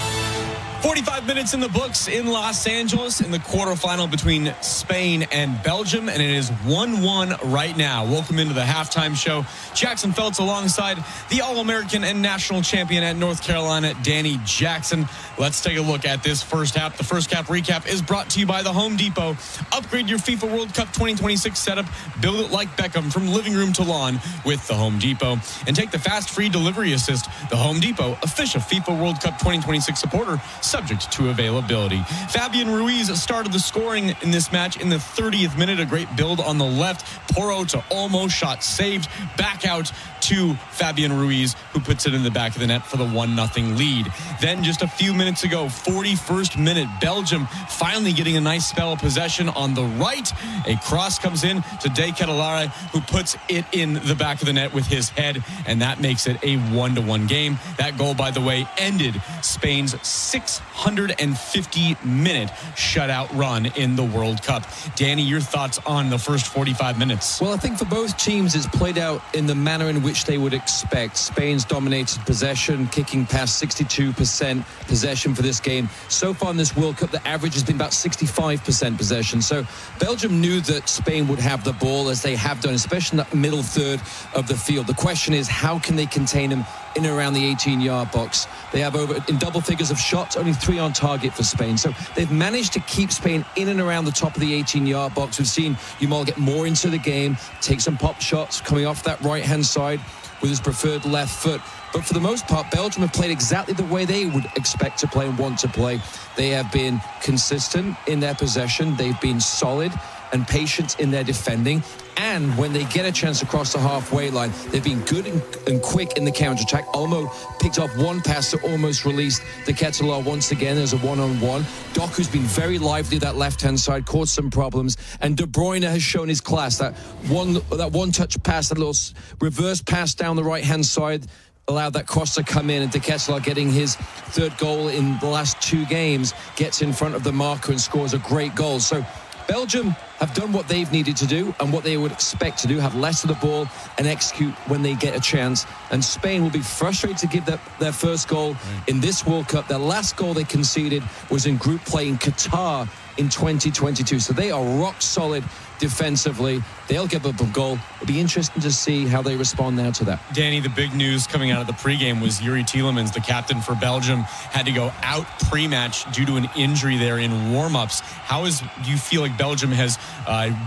45 minutes in the books in Los Angeles in the quarterfinal between Spain and Belgium, and it is 1-1 right now. Welcome into the halftime show. Jackson Feltz alongside the All-American and national champion at North Carolina, Danny Jackson. Let's take a look at this first half. The first half recap is brought to you by the Home Depot. Upgrade your FIFA World Cup 2026 setup. Build it like Beckham from living room to lawn with the Home Depot. And take the fast free delivery assist. The Home Depot, official FIFA World Cup 2026 supporter, subject to availability. Fabian Ruiz started the scoring in this match in the 30th minute. A great build on the left. Porro to Olmo, shot saved. Back out to Fabian Ruiz, who puts it in the back of the net for the 1-0 lead. Then just a few minutes ago, 41st minute, Belgium finally getting a nice spell of possession on the right. A cross comes in to De Ketelaere, who puts it in the back of the net with his head, and that makes it a 1-1 game. That goal, by the way, ended Spain's 650-minute shutout run in the World Cup. Danny, your thoughts on the first 45 minutes? Well, I think for both teams, it's played out in the manner in which they would expect. Spain's dominated possession, kicking past 62% possession for this game. So far in this World Cup, the average has been about 65% possession. So Belgium knew that Spain would have the ball, as they have done, especially in that middle third of the field. The question is, how can they contain them in and around the 18-yard box? They have over in double figures of shots, only 3 on target for Spain. So they've managed to keep Spain in and around the top of the 18-yard box. We've seen Yamal get more into the game, take some pop shots coming off that right-hand side with his preferred left foot. But for the most part, Belgium have played exactly the way they would expect to play and want to play. They have been consistent in their possession. They've been solid and patient in their defending. And when they get a chance to cross the halfway line, they've been good and quick in the counter-attack. Olmo picked off one pass that almost released De Ketelaere once again as a one-on-one. Doku's been very lively that left-hand side, caused some problems. And De Bruyne has shown his class. That one-touch pass, that little reverse pass down the right-hand side, allowed that cross to come in, and De Ketelaere, getting his third goal in the last 2 games, gets in front of the marker and scores a great goal. So Belgium have done what they've needed to do and what they would expect to do, have less of the ball and execute when they get a chance. And Spain will be frustrated to give their first goal in this World Cup. Their last goal they conceded was in group play in Qatar in 2022. So they are rock solid defensively. They'll give up a goal. It'll be interesting to see how they respond now to that. Danny, the big news coming out of the pregame was Yuri Tielemans, the captain for Belgium, had to go out pre-match due to an injury there in warm-ups. Do you feel like Belgium has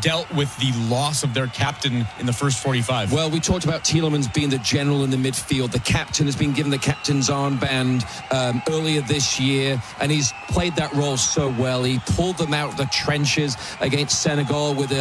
dealt with the loss of their captain in the first 45? Well, we talked about Tielemans being the general in the midfield. The captain has been given the captain's armband earlier this year, and he's played that role so well. He pulled them out of the trenches against Senegal with a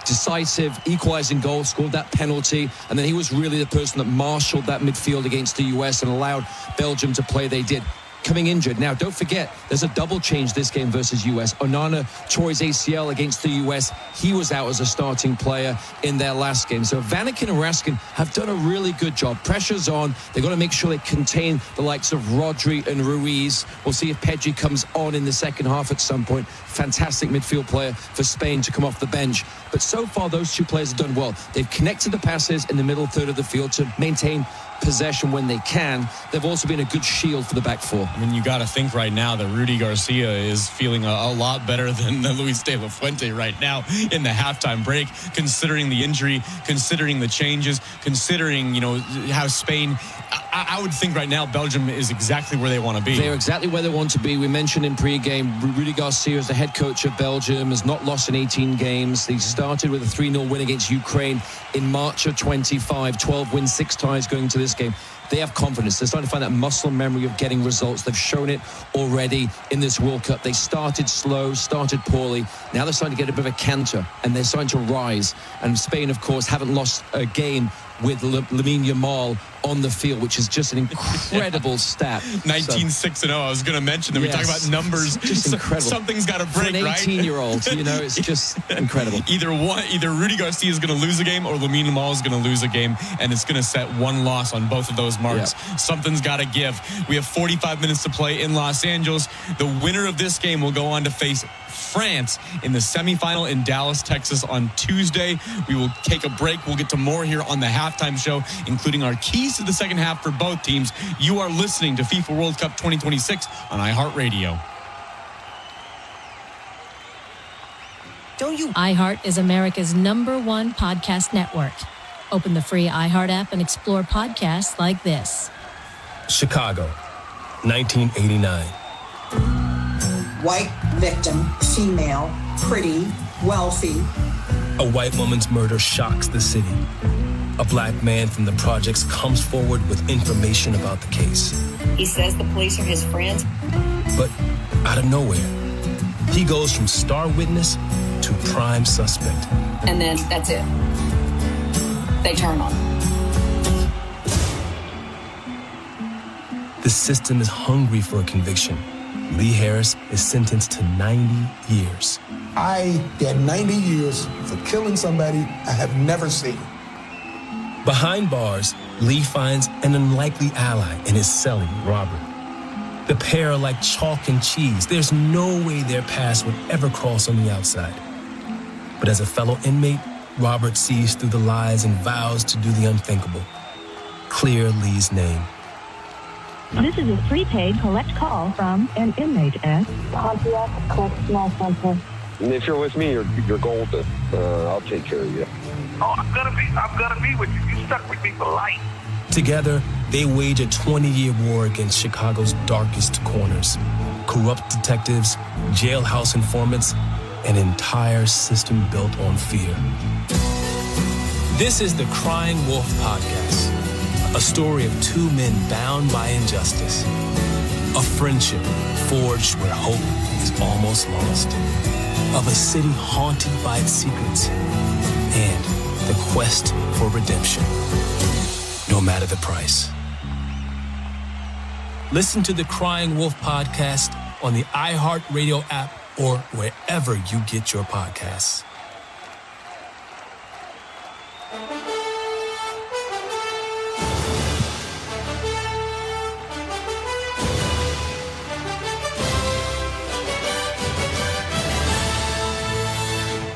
decisive equalizing goal, scored that penalty, and then he was really the person that marshaled that midfield against the US and allowed Belgium to play they did. Coming injured. Now, don't forget, there's a double change this game versus US. Onana tore his ACL against the US. He was out as a starting player in their last game. So Vanaken and Raskin have done a really good job. Pressure's on. They've got to make sure they contain the likes of Rodri and Ruiz. We'll see if Pedri comes on in the second half at some point. Fantastic midfield player for Spain to come off the bench. But so far, those 2 players have done well. They've connected the passes in the middle third of the field to maintain possession when they can. They've also been a good shield for the back four. I mean, you got to think right now that Rudy Garcia is feeling a lot better than Luis de la Fuente right now in the halftime break, considering the injury, considering the changes, considering, how Spain, I would think right now Belgium is exactly where they want to be. They're exactly where they want to be. We mentioned in pre-game, Rudy Garcia is the head coach of Belgium, has not lost in 18 games. They started with a 3-0 win against Ukraine in March of 25, 12 wins, 6 ties going to this game. They have confidence. They're starting to find that muscle memory of getting results. They've shown it already in this World Cup. They started slow, started poorly. Now they're starting to get a bit of a canter, and they're starting to rise. And Spain, of course, haven't lost a game with Lamine Yamal on the field, which is just an incredible stat. 19-6-0. I was going to mention that. We talk about numbers. Just incredible. Something's got to break, right? For an 18-year-old, it's just incredible. Either Rudy Garcia is going to lose a game, or Lamine Yamal is going to lose a game, and it's going to set one loss on both of those marks. Yep. Something's got to give. We have 45 minutes to play in Los Angeles. The winner of this game will go on to face France in the semifinal in Dallas, Texas on Tuesday. We will take a break. We'll get to more here on the halftime show, including our keys to the second half for both teams. You are listening to FIFA World Cup 2026 on iHeartRadio. iHeart is America's #1 podcast network. Open the free iHeart app and explore podcasts like this. Chicago, 1989. White victim, female, pretty, wealthy. A white woman's murder shocks the city. A black man from the projects comes forward with information about the case. He says the police are his friends. But out of nowhere, he goes from star witness to prime suspect. And then that's it. They turn on him. The system is hungry for a conviction. Lee Harris is sentenced to 90 years. I get 90 years for killing somebody I have never seen. Behind bars, Lee finds an unlikely ally in his cellie, Robert. The pair are like chalk and cheese. There's no way their paths would ever cross on the outside. But as a fellow inmate, Robert sees through the lies and vows to do the unthinkable. Clear Lee's name. This is a prepaid collect call from an inmate at Pontiac Correctional Center. If you're with me, you're golden. I'll take care of you. Oh, I'm gonna be with you. You stuck with me for life. Together, they wage a 20-year war against Chicago's darkest corners. Corrupt detectives, jailhouse informants, an entire system built on fear. This is the Crying Wolf Podcast, a story of two men bound by injustice, a friendship forged where hope is almost lost, of a city haunted by its secrets, and the quest for redemption, no matter the price. Listen to the Crying Wolf Podcast on the iHeartRadio app or wherever you get your podcasts.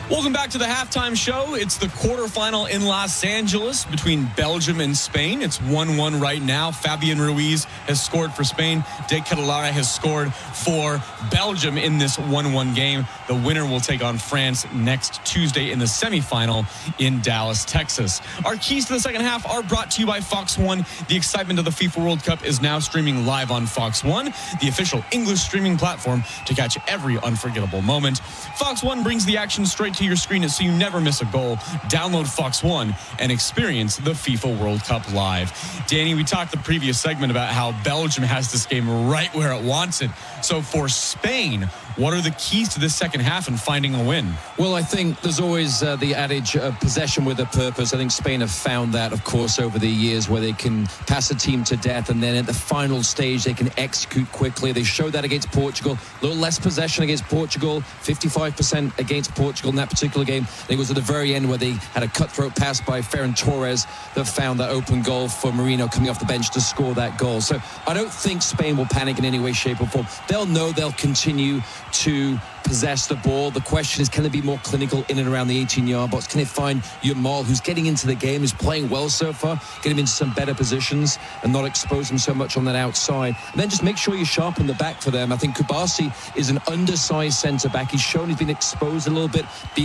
Welcome back to the halftime show. It's the quarterfinal in Los Angeles between Belgium and Spain. It's 1-1 right now. Fabian Ruiz has scored for Spain. De Ketelaere has scored for Belgium in this 1-1 game. The winner will take on France next Tuesday in the semifinal in Dallas, Texas. Our keys to the second half are brought to you by Fox One. The excitement of the FIFA World Cup is now streaming live on Fox One, the official English streaming platform to catch every unforgettable moment. Fox One brings the action straight to your screen so you never miss a goal. Download Fox One and experience the FIFA World Cup live. Danny, we talked the previous segment about how Belgium has this game right where it wants it. So for Spain, what are the keys to this second half and finding a win? Well, I think there's always the adage of possession with a purpose. I think Spain have found that, of course, over the years where they can pass a team to death and then at the final stage they can execute quickly. They showed that against Portugal. A little less possession against Portugal, 55% against Portugal in that particular game. I think it was at the very end where they had a cutthroat pass by Ferran Torres that found that open goal for Marino coming off the bench to score that goal. So I don't think Spain will panic in any way, shape or form. They'll know they'll continue to possess the ball. The question is, can they be more clinical in and around the 18-yard box? Can they find Yamal, who's getting into the game, who's playing well so far, get him into some better positions and not expose him so much on that outside? And then just make sure you sharpen the back for them. I think Kubasi is an undersized centre-back. He's shown he's been exposed a little bit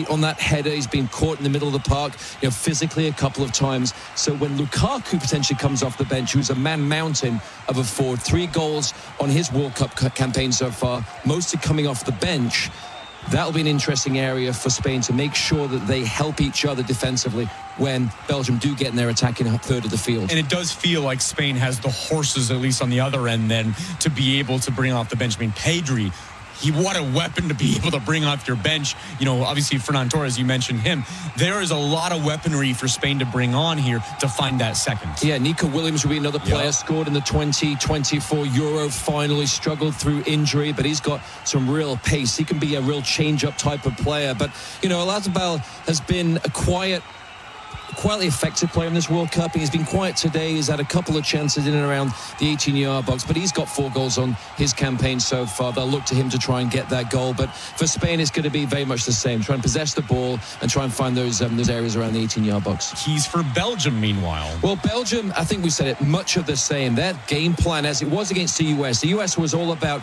on that header. He's been caught in the middle of the park, physically a couple of times. So when Lukaku potentially comes off the bench, who's a man-mountain of a forward, 3 goals on his World Cup campaign so far, mostly coming off the bench, that'll be an interesting area for Spain to make sure that they help each other defensively when Belgium do get in their attacking third of the field. And it does feel like Spain has the horses, at least on the other end, then, to be able to bring off the bench. I mean, Pedri, what a weapon to be able to bring off your bench. Obviously, Ferran Torres, you mentioned him. There is a lot of weaponry for Spain to bring on here to find that second. Yeah, Nico Williams will be another player, scored in the 2024 Euro final. He struggled through injury, but he's got some real pace. He can be a real change-up type of player. But, Oyarzabal has been a quiet quietly effective player in this World Cup. He's been quiet today. He's had a couple of chances in and around the 18-yard box, but he's got 4 goals on his campaign so far. They'll look to him to try and get that goal. But for Spain, it's going to be very much the same. Try and possess the ball and try and find those areas around the 18-yard box. Keys for Belgium, meanwhile. Well, Belgium, I think we said it, much of the same. Their game plan, as it was against the US. The US was all about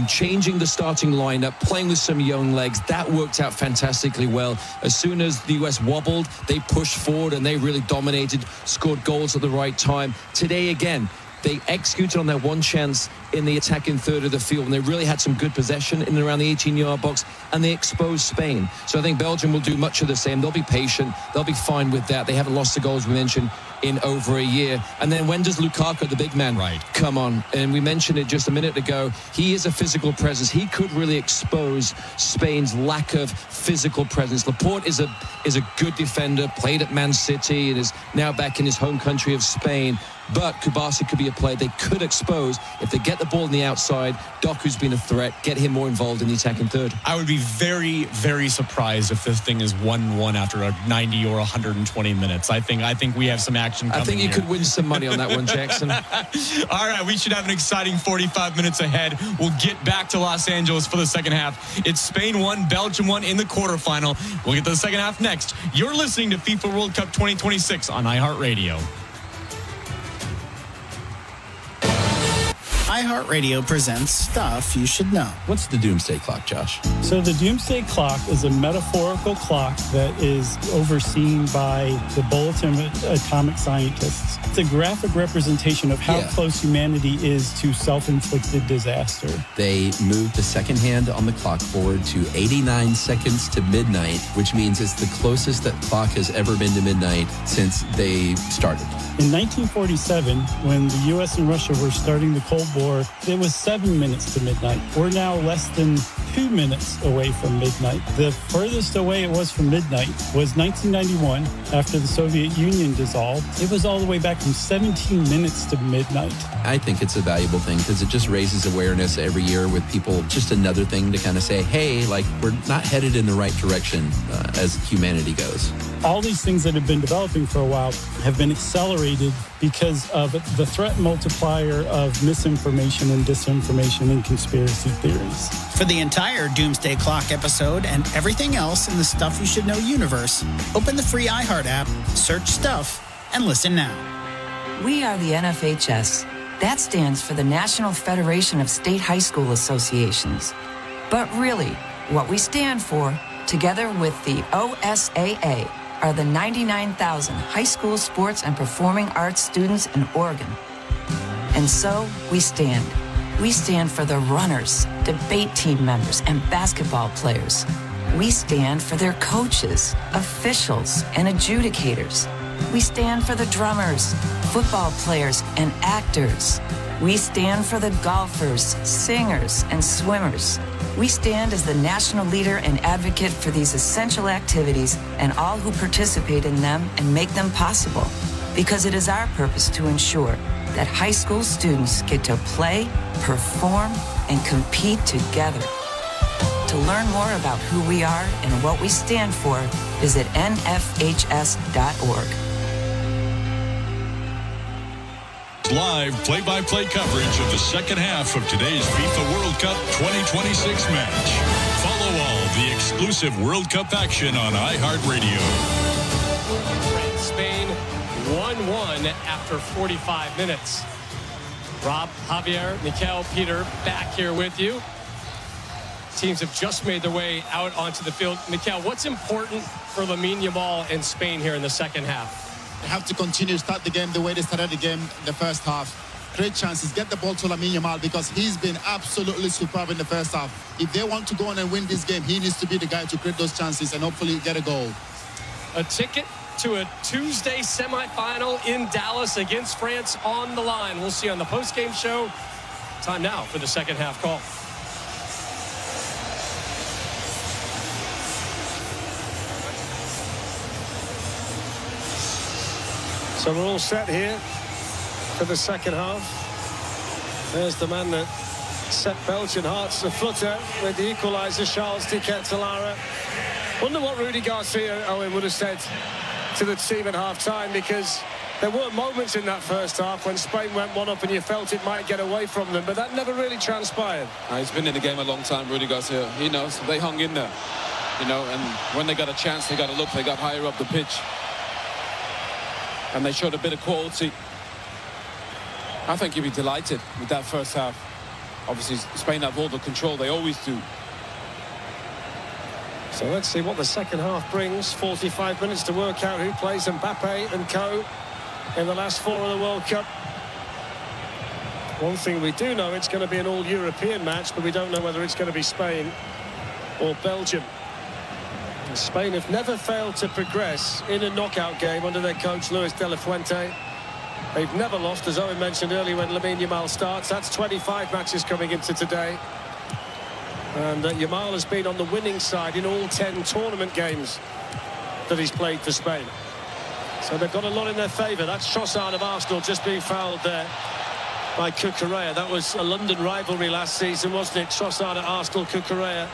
changing the starting lineup, playing with some young legs. That worked out fantastically well. As soon as the US wobbled, they pushed forward and they really dominated, scored goals at the right time. Today, again, they executed on their one chance in the attacking third of the field, and they really had some good possession in and around the 18-yard box, and they exposed Spain. So I think Belgium will do much of the same. They'll be patient. They'll be fine with that. They haven't lost the goals, we mentioned, in over a year. And then when does Lukaku, the big man, come on? And we mentioned it just a minute ago. He is a physical presence. He could really expose Spain's lack of physical presence. Laporte is a good defender, played at Man City, and is now back in his home country of Spain. But Kubasi could be a player they could expose if they get the ball on the outside. Doku's been a threat. Get him more involved in the attacking third. I would be very, very surprised if this thing is 1-1 after a 90 or 120 minutes. I think we have some action coming. I think you could win some money on that one, Jackson. All right, we should have an exciting 45 minutes ahead. We'll get back to Los Angeles for the second half. It's Spain 1, Belgium 1 in the quarterfinal. We'll get to the second half next. You're listening to FIFA World Cup 2026 on iHeartRadio. iHeartRadio presents Stuff You Should Know. What's the Doomsday Clock, Josh? So the Doomsday Clock is a metaphorical clock that is overseen by the Bulletin of Atomic Scientists. It's a graphic representation of how close humanity is to self-inflicted disaster. They moved the second hand on the clock forward to 89 seconds to midnight, which means it's the closest that clock has ever been to midnight since they started. In 1947, when the U.S. and Russia were starting the Cold War, it was 7 minutes to midnight. We're now less than 2 minutes away from midnight. The furthest away it was from midnight was 1991, after the Soviet Union dissolved. It was all the way back from 17 minutes to midnight. I think it's a valuable thing because it just raises awareness every year with people. Just another thing to kind of say, hey, like, we're not headed in the right direction as humanity goes. All these things that have been developing for a while have been accelerated because of the threat multiplier of misinformation and disinformation and conspiracy theories. For the entire Doomsday Clock episode and everything else in the Stuff You Should Know universe, open the free iHeart app, search Stuff, and listen now. We are the NFHS. That stands for the National Federation of State High School Associations. But really, what we stand for, together with the OSAA, are the 99,000 high school sports and performing arts students in Oregon. And so we stand. We stand for the runners, debate team members, and basketball players. We stand for their coaches, officials, and adjudicators. We stand for the drummers, football players, and actors. We stand for the golfers, singers, and swimmers. We stand as the national leader and advocate for these essential activities and all who participate in them and make them possible. Because it is our purpose to ensure that high school students get to play, perform, and compete together. To learn more about who we are and what we stand for, visit nfhs.org. Live play-by-play coverage of the second half of today's FIFA World Cup 2026 match. Follow all the exclusive World Cup action on iHeartRadio. Spain 1-1 after 45 minutes. Rob, Javier, Mikel, Peter, back here with you. Teams have just made their way out onto the field. Mikel, what's important for Lamine Yamal and Spain here in the second half? They have to continue to start the game the way they started the game in the first half. Create chances, get the ball to Lamine Yamal because he's been absolutely superb in the first half. If they want to go on and win this game, he needs to be the guy to create those chances and hopefully get a goal. A ticket to a Tuesday semifinal in Dallas against France on the line. We'll see on the post-game show. Time now for the second half call. So we're all set here for the second half. There's the man that set Belgian hearts aflutter with the equaliser, Charles de Ketelaere. Wonder what Rudy Garcia, Owen, would have said to the team at half-time, because there were moments in that first half when Spain went one up and you felt it might get away from them, but that never really transpired. He's been in the game a long time, Rudy Garcia. He knows. They hung in there, you know, and when they got a chance, they got to look. They got higher up the pitch. And they showed a bit of quality. I think you'd be delighted with that first half. Obviously, Spain have all the control. They always do. So let's see what the second half brings. 45 minutes to work out who plays Mbappe and co in the last 4 of the World Cup. One thing we do know, it's going to be an all-European match, but we don't know whether it's going to be Spain or Belgium. And Spain have never failed to progress in a knockout game under their coach Luis de la Fuente. They've never lost, as Owen mentioned earlier, when Lamine Yamal starts. That's 25 matches coming into today. And Yamal has been on the winning side in all 10 tournament games that he's played for Spain. So they've got a lot in their favour. That's Trossard of Arsenal just being fouled there by Cucurella. That was a London rivalry last season, wasn't it? Trossard at Arsenal, Cucurella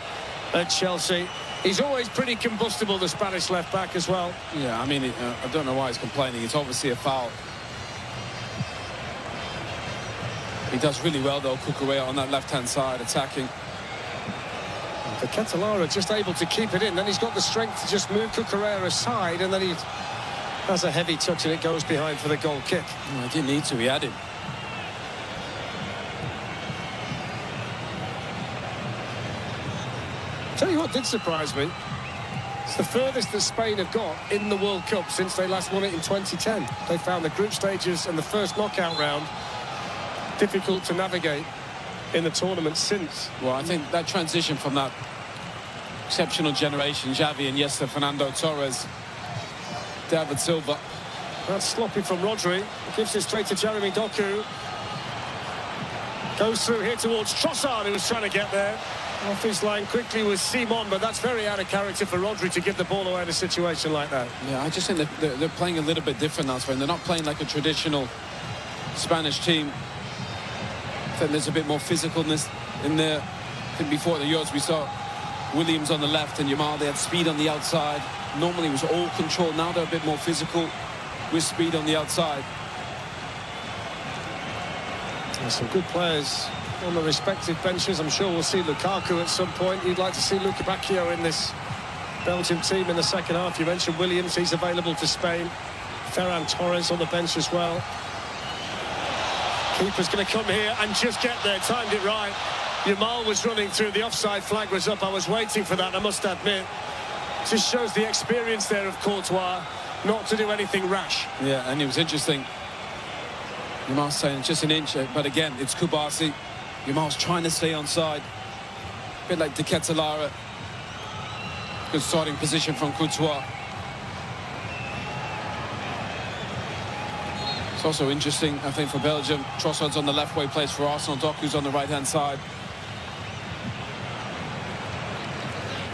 at Chelsea. He's always pretty combustible, the Spanish left-back as well. Yeah, I mean, I don't know why he's complaining. It's obviously a foul. He does really well, though, Cucurella on that left-hand side, attacking. The Catalara just able to keep it in. Then he's got the strength to just move Cucurella aside, and then he has a heavy touch and it goes behind for the goal kick. He didn't need to. He had him. Tell you what did surprise me. It's the furthest that Spain have got in the World Cup since they last won it in 2010. They found the group stages and the first knockout round difficult to navigate in the tournament since. Well, I think that transition from that exceptional generation, Xavi, Iniesta, Fernando Torres, David Silva. That's sloppy from Rodri. Gives it straight to Jeremy Doku. Goes through here towards Trossard, who was trying to get there. Off his line quickly was Simon, but that's very out of character for Rodri to give the ball away in a situation like that. Yeah, I just think they're playing a little bit different now, Spain. They're not playing like a traditional Spanish team. I think there's a bit more physicalness in there. I think before the Euros we saw Williams on the left and Yamal. They had speed on the outside. Normally it was all control. Now they're a bit more physical with speed on the outside. There's some good players on the respective benches. I'm sure we'll see Lukaku at some point. You'd like to see Luka Bacchio in this Belgium team in the second half. You mentioned Williams. He's available to Spain. Ferran Torres on the bench as well. Keeper's going to come here and just get there. Timed it right. Yamal was running through. The offside flag was up. I was waiting for that, I must admit. Just shows the experience there of Courtois not to do anything rash. Yeah, and it was interesting. Yamal's saying just an inch, but again, it's Kubasi. Yamal's trying to stay onside. A bit like De Ketelaere. Good starting position from Courtois. It's also interesting, I think, for Belgium. Trossard's on the left where he plays for Arsenal. Doku's on the right-hand side.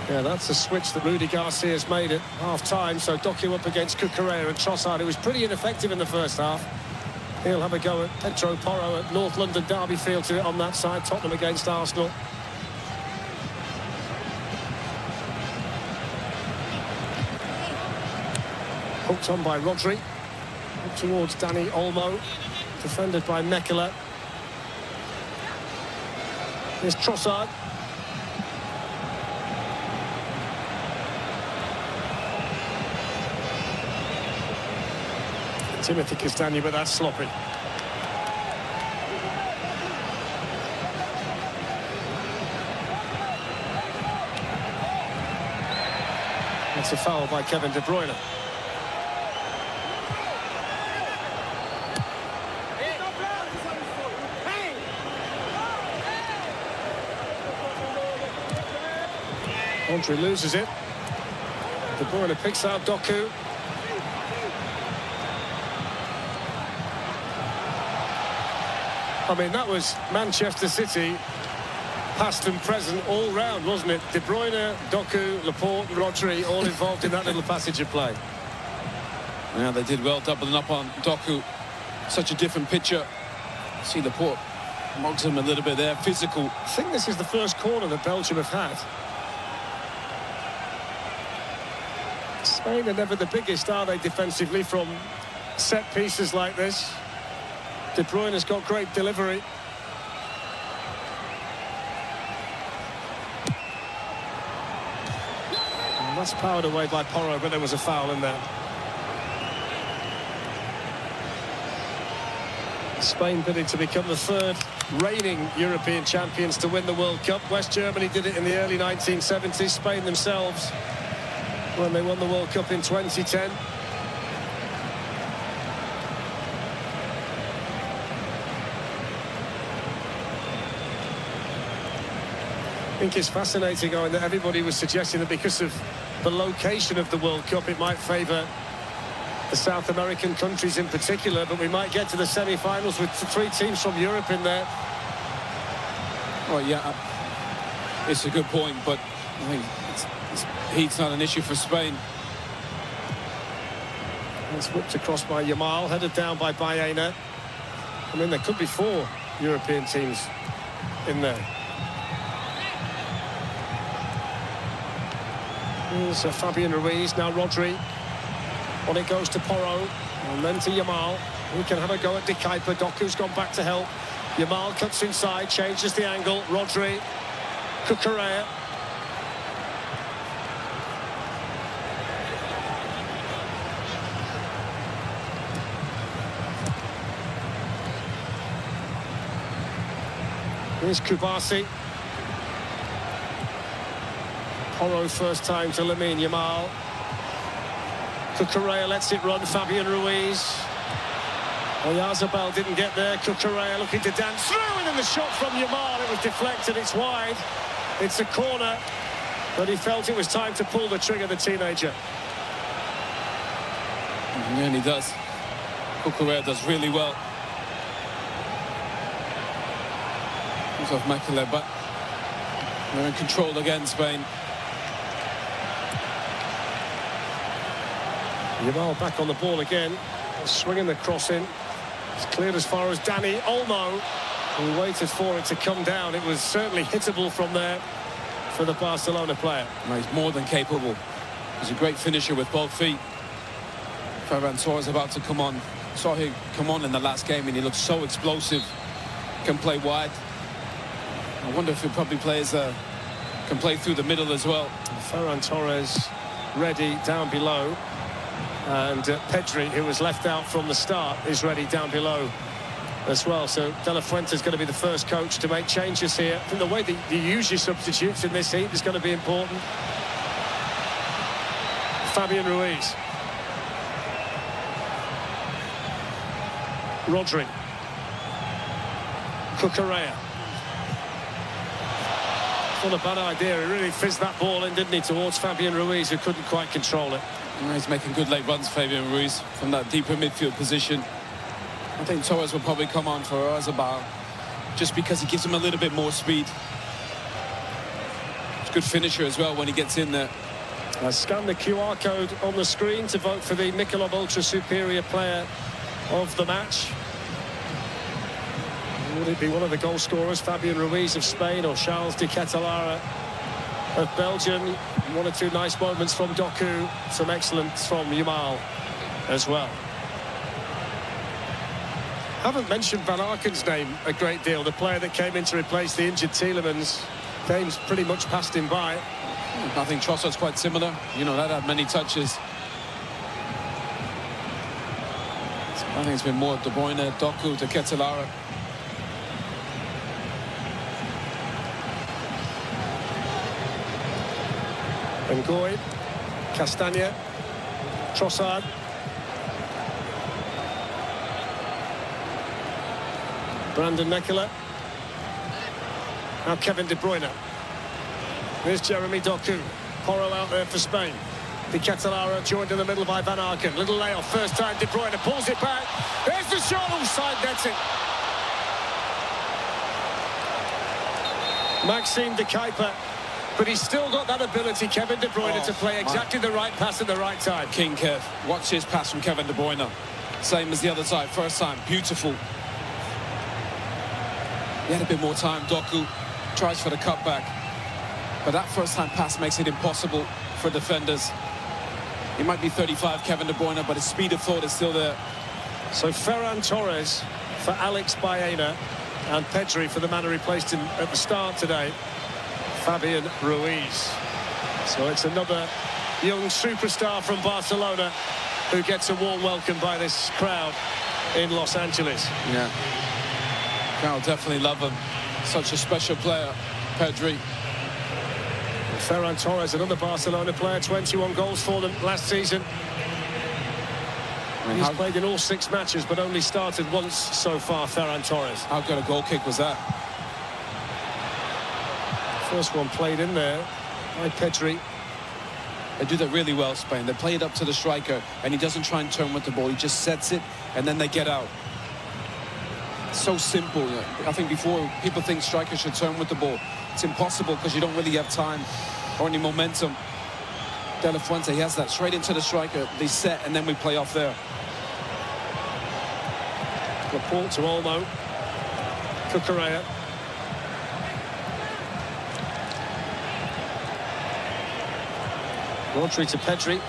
Yeah, that's a switch that Rudy Garcia has made at half-time. So Doku up against Cucurella and Trossard, who was pretty ineffective in the first half. He'll have a go at Pedro Porro at North London Derby Field to it on that side. Tottenham against Arsenal. Hooked on by Rodri. Up towards Dani Olmo. Defended by Mekela. Here's Trossard. Timothy Castagne, but that's sloppy. That's a foul by Kevin De Bruyne. Rodri loses it. De Bruyne picks out Doku. I mean, that was Manchester City, past and present, all round, wasn't it? De Bruyne, Doku, Laporte, Rodri, all involved in that little passage of play. Yeah, they did well, doubling up on Doku. Such a different picture. See Laporte mugs him a little bit there, physical. I think this is the first corner that Belgium have had. Spain are never the biggest, are they, defensively, from set pieces like this. De Bruyne has got great delivery. And that's powered away by Porro, but there was a foul in there. Spain bidding to become the third reigning European champions to win the World Cup. West Germany did it in the early 1970s. Spain themselves, when they won the World Cup in 2010. I think it's fascinating, Owen, that everybody was suggesting that because of the location of the World Cup, it might favour the South American countries in particular, but we might get to the semi-finals with 3 teams from Europe in there. Well, yeah, it's a good point, but I think heat's not an issue for Spain. It's whipped across by Yamal, headed down by Baena. I mean, there could be 4 European teams in there. Here's Fabian Ruiz, now Rodri. On it goes to Porro, and then to Yamal. He can have a go at De Kuyper. Doku's gone back to help. Yamal cuts inside, changes the angle. Rodri, Cucurella. Here's Kubasi. Porro first time to Lamine Yamal. Cucurella lets it run, Fabian Ruiz. Oyarzabal didn't get there. Cucurella looking to dance through, and then the shot from Yamal. It was deflected, it's wide. It's a corner, but he felt it was time to pull the trigger, the teenager. Yeah, and he does. Cucurella does really well. He's off Makile, but they're in control again, Spain. Yamal back on the ball again, swinging the cross in. It's cleared as far as Dani Olmo, who waited for it to come down. It was certainly hittable from there for the Barcelona player. No, he's more than capable. He's a great finisher with both feet. Ferran Torres about to come on. Saw him come on in the last game, and he looks so explosive. Can play wide. I wonder if he probably plays can play through the middle as well. Ferran Torres ready down below. And Pedri, who was left out from the start, is ready down below as well. So De La Fuente is going to be the first coach to make changes here. I think the way that you use your substitutes in this heat is going to be important. Fabian Ruiz. Rodri. Cucurella. Not a bad idea. He really fizzed that ball in, didn't he, towards Fabian Ruiz, who couldn't quite control it. He's making good late runs, Fabian Ruiz, from that deeper midfield position. I think Torres will probably come on for Oyarzabal, just because he gives him a little bit more speed. He's a good finisher as well when he gets in there. Scan the QR code on the screen to vote for the Michelob Ultra Superior Player of the match. Would it be one of the goal scorers, Fabian Ruiz of Spain, or Charles de Ketelaere of Belgium? 1 or 2 nice moments from Doku, some excellence from Yamal as well. Haven't mentioned Van Aken's name a great deal, the player that came in to replace the injured Tielemans. Game's pretty much passed him by. I think Trossard's quite similar. You know, that had many touches. I think it's been more De Bruyne, Doku, de Ketelaere. Ngoy, Castagna, Trossard. Brandon Nekela. Now Kevin De Bruyne. Here's Jeremy Doku. Porro out there for Spain. De Ketelaere joined in the middle by Van Aken. Little layoff, first time De Bruyne pulls it back. There's the shot, offside, nets it. Maxime De Kuyper. But he's still got that ability, Kevin De Bruyne, to play exactly the right pass at the right time. King Kev. Watch his pass from Kevin De Bruyne. Same as the other side. First time. Beautiful. He had a bit more time. Doku tries for the cutback. But that first time pass makes it impossible for defenders. He might be 35, Kevin De Bruyne, but his speed of thought is still there. So Ferran Torres for Alex Baena, and Pedri for the man who replaced him at the start today, Fabian Ruiz. So it's another young superstar from Barcelona who gets a warm welcome by this crowd in Los Angeles. Yeah, crowd definitely love him. Such a special player, Pedri. Ferran Torres, another Barcelona player, 21 goals for them last season. I mean, he's played in all 6 matches, but only started once so far, Ferran Torres. How good a goal kick was that? First one played in there by Pedri. They do that really well, Spain. They play it up to the striker, and he doesn't try and turn with the ball. He just sets it, and then they get out. It's so simple. I think before, people think strikers should turn with the ball. It's impossible because you don't really have time or any momentum. De La Fuente, he has that straight into the striker. They set, and then we play off there. Laporte to Olmo. Cucurella. Rodri to Pedri.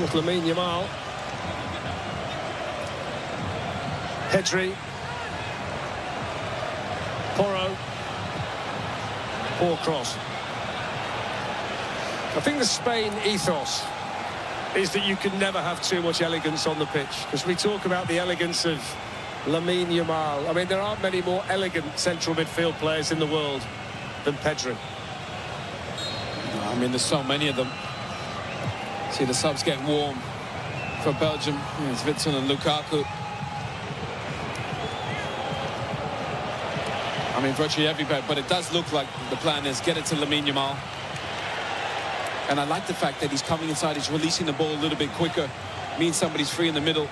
With Lamine Yamal. Pedri. Porro. Poor cross. I think the Spain ethos is that you can never have too much elegance on the pitch, because we talk about the elegance of Lamine Yamal. I mean, there aren't many more elegant central midfield players in the world than Pedri. I mean, there's so many of them. See the subs getting warm for Belgium. It's Witsel and Lukaku. I mean, virtually everybody, but it does look like the plan is get it to Lamine Yamal. And I like the fact that he's coming inside, he's releasing the ball a little bit quicker. Means somebody's free in the middle.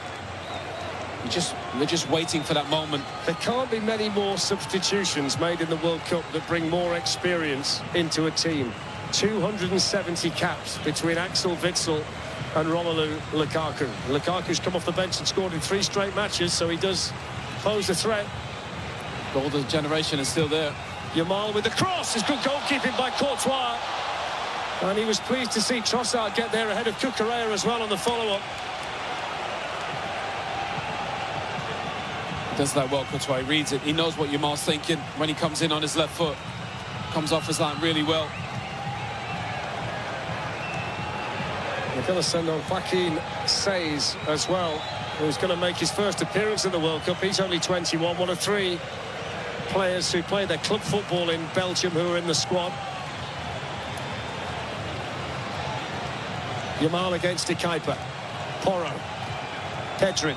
They're just waiting for that moment. There can't be many more substitutions made in the World Cup that bring more experience into a team. 270 caps between Axel Witsel and Romelu Lukaku. Lukaku's come off the bench and scored in 3 straight matches, so he does pose a threat. Golden generation is still there. Yamal with the cross. It's good goalkeeping by Courtois. And he was pleased to see Trossard get there ahead of Cucurella as well on the follow-up. Does that well, Courtois. He reads it. He knows what Yamal's thinking when he comes in on his left foot. Comes off his line really well. They're going to send on Joaquin Seis as well, who's going to make his first appearance in the World Cup. He's only 21, one of 3 players who play their club football in Belgium who are in the squad. Yamal against De Kuyper. Porro. Pedri.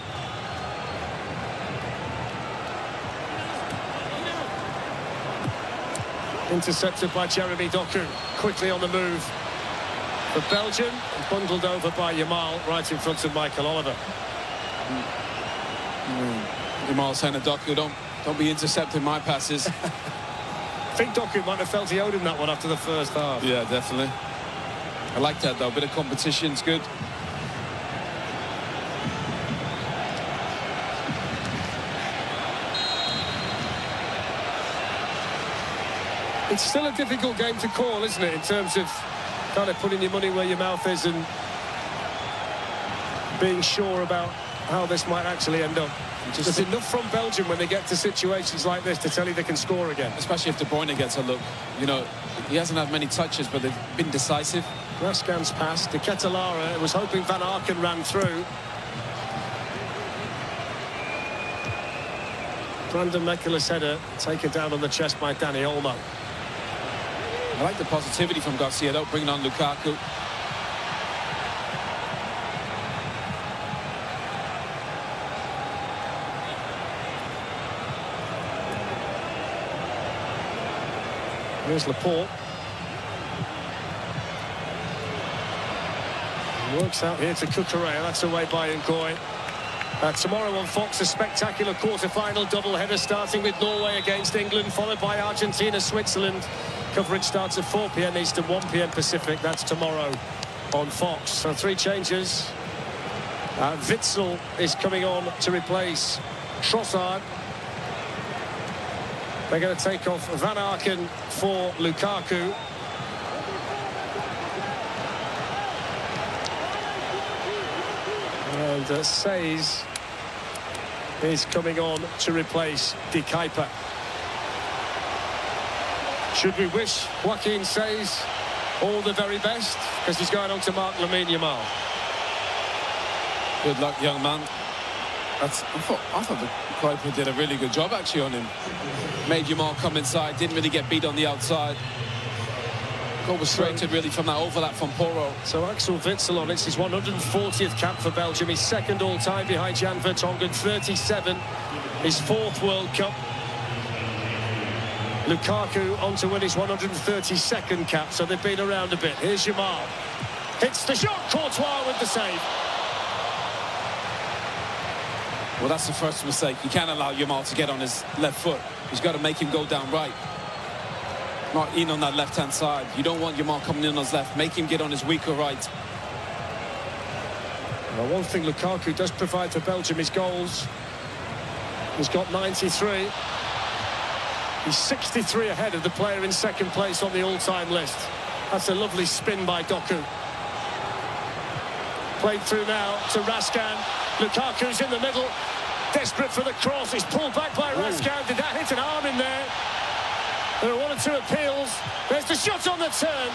Intercepted by Jeremy Doku. Quickly on the move for Belgium. Bundled over by Yamal right in front of Michael Oliver. Yamal saying to Doku, don't be intercepting my passes. I think Doku might have felt he owed him that one after the first half. Yeah, definitely. I like that, though. A bit of competition's good. It's still a difficult game to call, isn't it, in terms of kind of putting your money where your mouth is and being sure about how this might actually end up. There's enough from Belgium when they get to situations like this to tell you they can score again. Especially if De Bruyne gets a look. You know, he hasn't had many touches, but they've been decisive. Rascan's pass to Ketelara. Was hoping Van Aken ran through. Brandon Mekkeler's header taken down on the chest by Dani Olmo. I like the positivity from Garcia, though, bringing on Lukaku. Here's Laporte. Works out here to Cucurella. That's away by Ngoy. Tomorrow on Fox, a spectacular quarter-final double-header starting with Norway against England, followed by Argentina, Switzerland. Coverage starts at 4 p.m. Eastern, 1 p.m. Pacific. That's tomorrow on Fox. So 3 changes. Witsel is coming on to replace Trossard. They're going to take off Van Aken for Lukaku. And Says is coming on to replace De Kuyper. Should we wish Joaquin Says all the very best? Because he's going on to mark Lamine Yamal. Good luck, young man. I thought the Kuyper did a really good job actually on him. Made Yamal come inside, didn't really get beat on the outside. Goal was straightened really from that overlap from Porro. So Axel Witsel on it's his 140th cap for Belgium. He's second all-time behind Jan Vertonghen, 37. His 4th World Cup. Lukaku on to win his 132nd cap, so they've been around a bit. Here's Yamal. Hits the shot, Courtois with the save. Well, that's the first mistake. You can't allow Yamal to get on his left foot. He's got to make him go down right. Not in on that left-hand side. You don't want Yamal coming in on his left. Make him get on his weaker right. Well, one thing Lukaku does provide for Belgium is goals. He's got 93. He's 63 ahead of the player in second place on the all-time list. That's a lovely spin by Doku. Played through now to Raskan. Lukaku's in the middle. Desperate for the cross. He's pulled back by Raskan. Did that hit an arm in there? There are 1 or 2 appeals. There's the shot on the turn.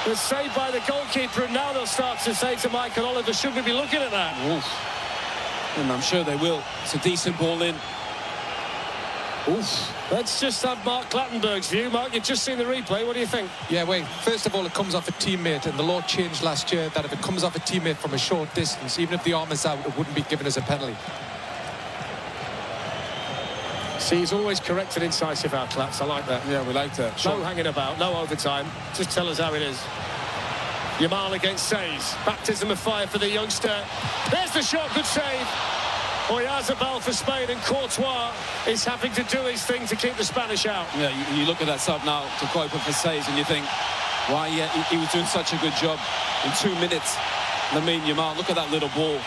It's saved by the goalkeeper, and now they'll start to say to Michael Oliver, should we be looking at that? Oof. And I'm sure they will. It's a decent ball in. Oof. Let's just have Mark Clattenburg's view. Mark, you've just seen the replay. What do you think? Yeah, wait. First of all, it comes off a teammate, and the law changed last year that if it comes off a teammate from a short distance, even if the arm is out, it wouldn't be given as a penalty. See, he's always correct and incisive, our Clats. I like that. Yeah, we like that. No hanging about, no overtime. Just tell us how it is. Yamal against Says. Baptism of fire for the youngster. There's the shot, good save. Oyarzabal for Spain, and Courtois is having to do his thing to keep the Spanish out. Yeah, you look at that sub now to Kuyper for Says, and you think, why, yeah, he was doing such a good job. In 2 minutes, Lamine Yamal, look at that little ball.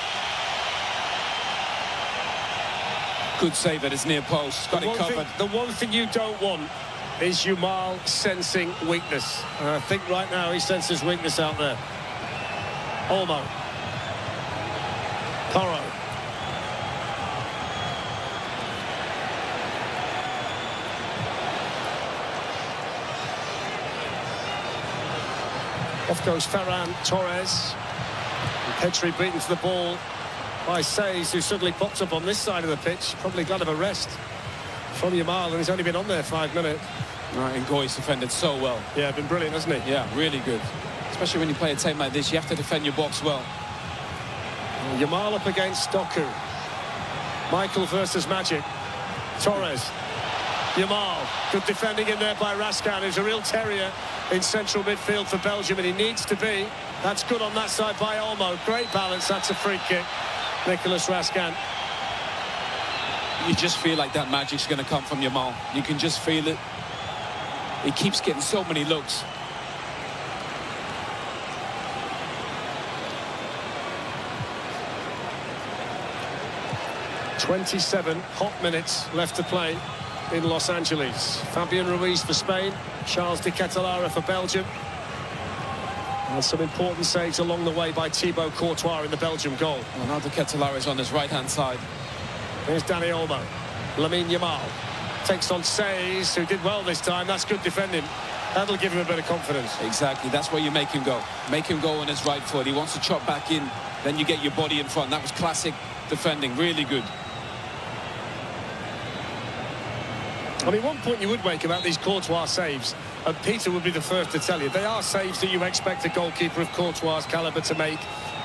Good save at his near post. Got it covered. The one thing you don't want is Yamal sensing weakness. And I think right now he senses weakness out there. Olmo. Porro. Off goes Ferran Torres. And Petri beaten to the ball by Says, who suddenly pops up on this side of the pitch. Probably glad of a rest from Yamal, and he's only been on there 5 minutes. Right, and COYI's defended so well. Yeah, been brilliant, hasn't he? Yeah, really good. Especially when you play a team like this, you have to defend your box well. Yamal up against Doku. Michael versus Magic. Torres. Yamal. Good defending in there by Raskan, who's a real terrier in central midfield for Belgium, and he needs to be. That's good on that side by Olmo. Great balance. That's a free kick. Nicolas Raskan. You just feel like that magic's going to come from Yamal. You can just feel it. He keeps getting so many looks. "27 hot minutes left to play in Los Angeles. Fabian Ruiz for Spain, Charles de Ketelaere for Belgium. And some important saves along the way by Thibaut Courtois in the Belgium goal. Well, now de Ketelaere is on his right-hand side. Here's Dani Olmo. Lamine Yamal takes on Says, who did well this time. That's good defending. That'll give him a bit of confidence. Exactly. That's where you make him go. Make him go on his right foot. He wants to chop back in. Then you get your body in front. That was classic defending. Really good. I mean, one point you would make about these Courtois saves, and Peter would be the first to tell you, they are saves that you expect a goalkeeper of Courtois' calibre to make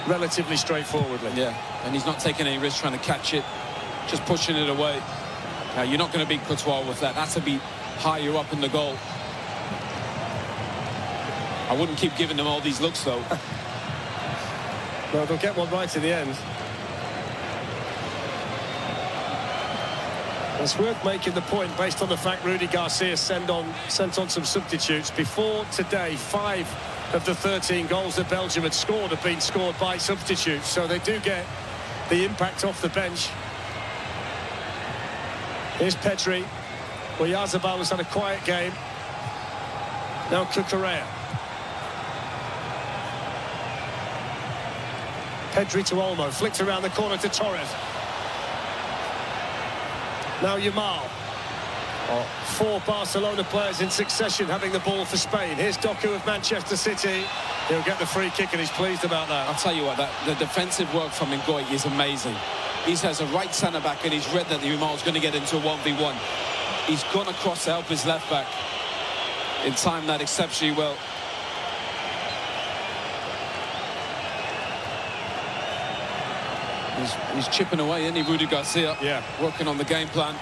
relatively straightforwardly. Yeah, and he's not taking any risk trying to catch it, just pushing it away. You're not going to beat Courtois with that. That's to be higher up in the goal. I wouldn't keep giving them all these looks, though. Well, they'll get one right in the end. It's worth making the point based on the fact Rudy Garcia sent on some substitutes. Before today, 5 of the 13 goals that Belgium had scored have been scored by substitutes. So they do get the impact off the bench. Here's Petri. Well, Yazabal has had a quiet game. Now Cucurella. Pedri to Olmo, flicked around the corner to Torres. Now Yamal. 4 Barcelona players in succession having the ball for Spain. Here's Doku of Manchester City. He'll get the free kick and he's pleased about that. I'll tell you what, the defensive work from COYI is amazing. He has a right centre-back and he's read that Yamal's going to get into a 1v1. He's gone across to help his left-back. In time that exceptionally well. He's chipping away, isn't he, Rudy Garcia? Yeah. Working on the game plan.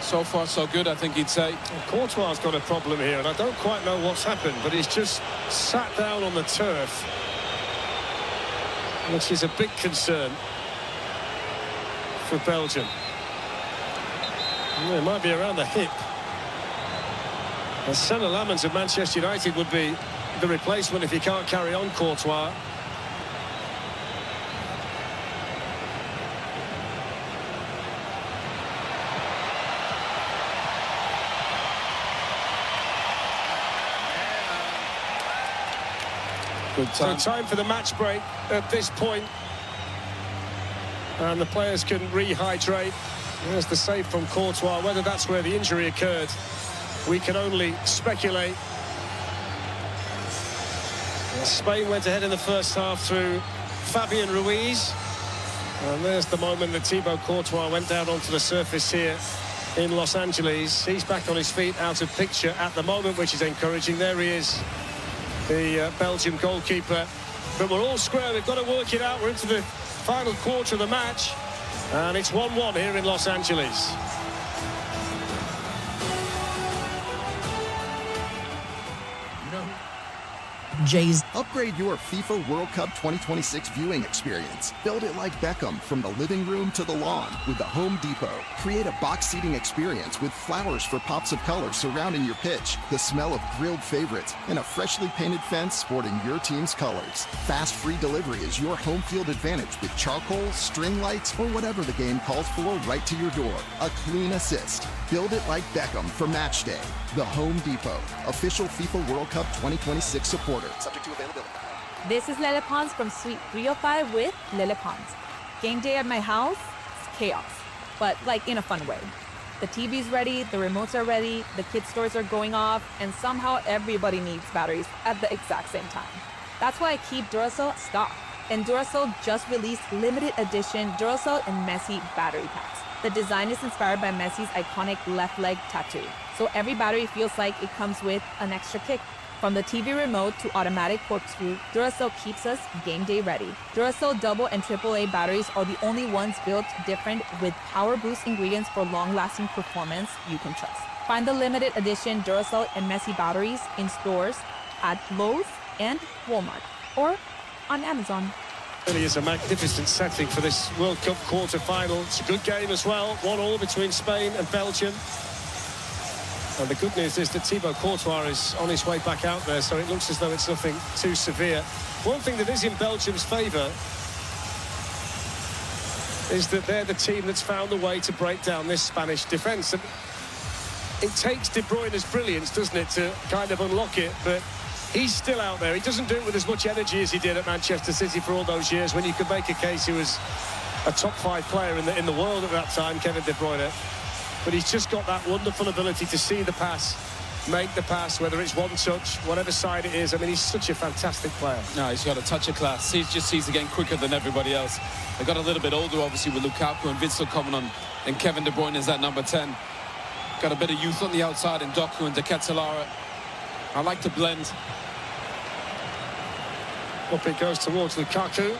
So far, so good, I think he'd say. Courtois' got a problem here, and I don't quite know what's happened, but he's just sat down on the turf, which is a big concern for Belgium. It might be around the hip. And Senna Lamens of Manchester United would be the replacement if he can't carry on, Courtois. Good time. So time for the match break at this point. And the players can rehydrate. There's the save from Courtois. Whether that's where the injury occurred, we can only speculate. Spain went ahead in the first half through Fabian Ruiz. And there's the moment that Thibaut Courtois went down onto the surface here in Los Angeles. He's back on his feet, out of picture at the moment, which is encouraging. There he is, the Belgium goalkeeper. But we're all square. We've got to work it out. We're into the final quarter of the match. And it's 1-1 here in Los Angeles. Jay's. Upgrade your FIFA World Cup 2026 viewing experience. Build it like Beckham from the living room to the lawn with the Home Depot. Create a box seating experience with flowers for pops of color surrounding your pitch, the smell of grilled favorites, and a freshly painted fence sporting your team's colors. Fast free delivery is your home field advantage with charcoal, string lights, or whatever the game calls for right to your door. A clean assist. Build it like Beckham for match day. The Home Depot, official FIFA World Cup 2026 supporter. Subject to availability. This is Lele Pons from Suite 305 with Lele Pons. Game day at my house, it's chaos, but like in a fun way. The TV's ready, the remotes are ready, the kids' stores are going off, and somehow everybody needs batteries at the exact same time. That's why I keep Duracell stocked. And Duracell just released limited edition Duracell and Messi battery packs. The design is inspired by Messi's iconic left leg tattoo. So every battery feels like it comes with an extra kick. From the TV remote to automatic corkscrew, Duracell keeps us game day ready. Duracell double and AAA batteries are the only ones built different with power boost ingredients for long-lasting performance you can trust. Find the limited edition Duracell and Messi batteries in stores at Lowe's and Walmart or on Amazon. Really is a magnificent setting for this World Cup quarter-final. It's a good game as well. 1-1 between Spain and Belgium. And the good news is that Thibaut Courtois is on his way back out there, so it looks as though it's nothing too severe. One thing that is in Belgium's favour is that they're the team that's found a way to break down this Spanish defence. And it takes De Bruyne's brilliance, doesn't it, to kind of unlock it, but he's still out there. He doesn't do it with as much energy as he did at Manchester City for all those years, when you could make a case he was a top 5 player in the world at that time, Kevin De Bruyne. But he's just got that wonderful ability to see the pass, make the pass, whether it's one touch, whatever side it is. I mean, he's such a fantastic player. No, he's got a touch of class. He just sees the game quicker than everybody else. They got a little bit older, obviously, with Lukaku and Witsel coming on, and Kevin De Bruyne is at number 10. Got a bit of youth on the outside in Doku and De Ketelaere. I like to blend. Up it goes towards Lukaku.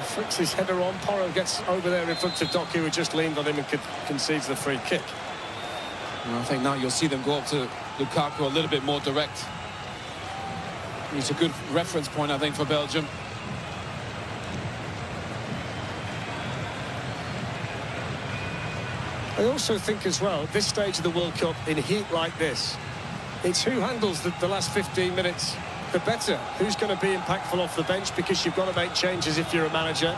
Flicks his header on. Porro gets over there in front of Doku, who just leaned on him and concedes the free kick. And I think now you'll see them go up to Lukaku a little bit more direct. He's a good reference point, I think, for Belgium. I also think as well, at this stage of the World Cup, in heat like this, it's who handles the last 15 minutes the better. Who's going to be impactful off the bench, because you've got to make changes if you're a manager.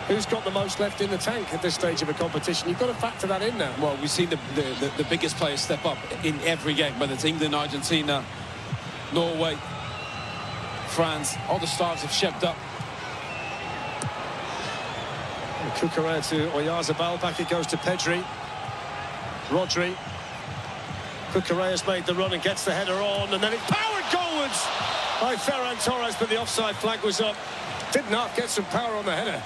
Who's got the most left in the tank at this stage of a competition? You've got to factor that in now. Well, we've seen the biggest players step up in every game, whether it's England, Argentina, Norway, France. All the stars have stepped up. Cucurella to Oyarzabal. Back it goes to Pedri. Rodri. Cucurella's made the run and gets the header on, and then it's powered goalwards by Ferran Torres, but the offside flag was up. Did not get some power on the header.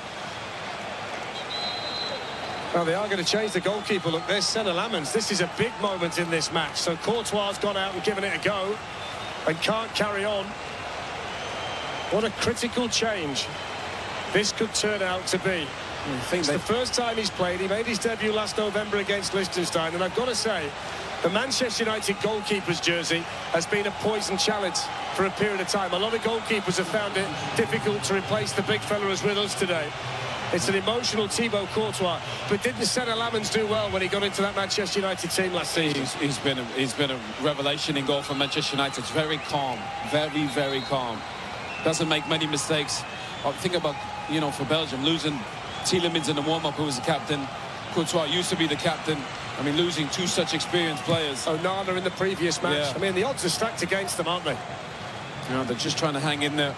Well, they are going to change the goalkeeper. Look, there's Senna Lamens. This is a big moment in this match. So Courtois has gone out and given it a go and can't carry on. What a critical change this could turn out to be. It's the first time he's played. He made his debut last November against Liechtenstein, and I've got to say, the Manchester United goalkeeper's jersey has been a poison challenge for a period of time. A lot of goalkeepers have found it difficult to replace the big fella who's with us today. It's an emotional Thibaut Courtois, but didn't Senna Lamens do well when he got into that Manchester United team last season? He's been a revelation in goal for Manchester United. It's very calm, very, very calm. Doesn't make many mistakes. Think about, you know, for Belgium, losing Tielemans in the warm-up, who was the captain. Courtois used to be the captain. I mean, losing two such experienced players. Onana in the previous match. Yeah. I mean, the odds are stacked against them, aren't they? You know, they're just trying to hang in there.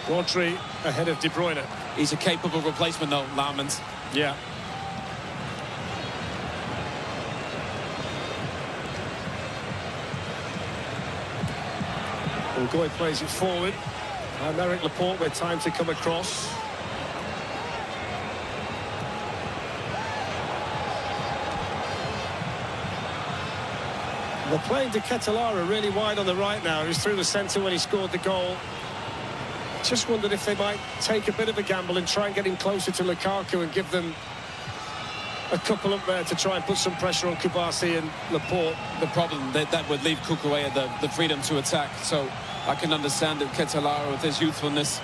Rodri ahead of De Bruyne. He's a capable replacement, though, Lamens. Yeah. Uruguay plays it forward. And Eric Laporte with time to come across. They're playing De Ketelaere really wide on the right now. He was through the centre when he scored the goal. Just wondered if they might take a bit of a gamble and try and get him closer to Lukaku and give them a couple up there to try and put some pressure on Kubasi and Laporte. The problem, that would leave Cucurella the freedom to attack. So I can understand that Ketelaere, with his youthfulness,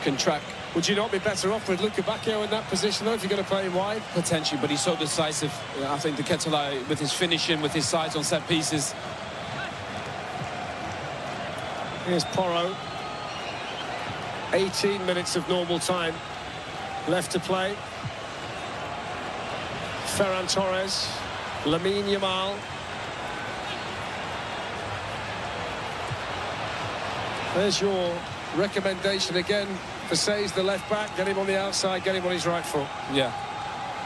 can track. Would you not be better off with Luka Bacchio in that position, though, if you're going to play him wide? Potentially, but he's so decisive. I think the Ketelaere, with his finishing, with his size on set pieces. Here's Porro. 18 minutes of normal time left to play. Ferran Torres. Lamine Yamal. There's your recommendation again. Versailles, the left back, get him on the outside, get him on his right foot. Yeah.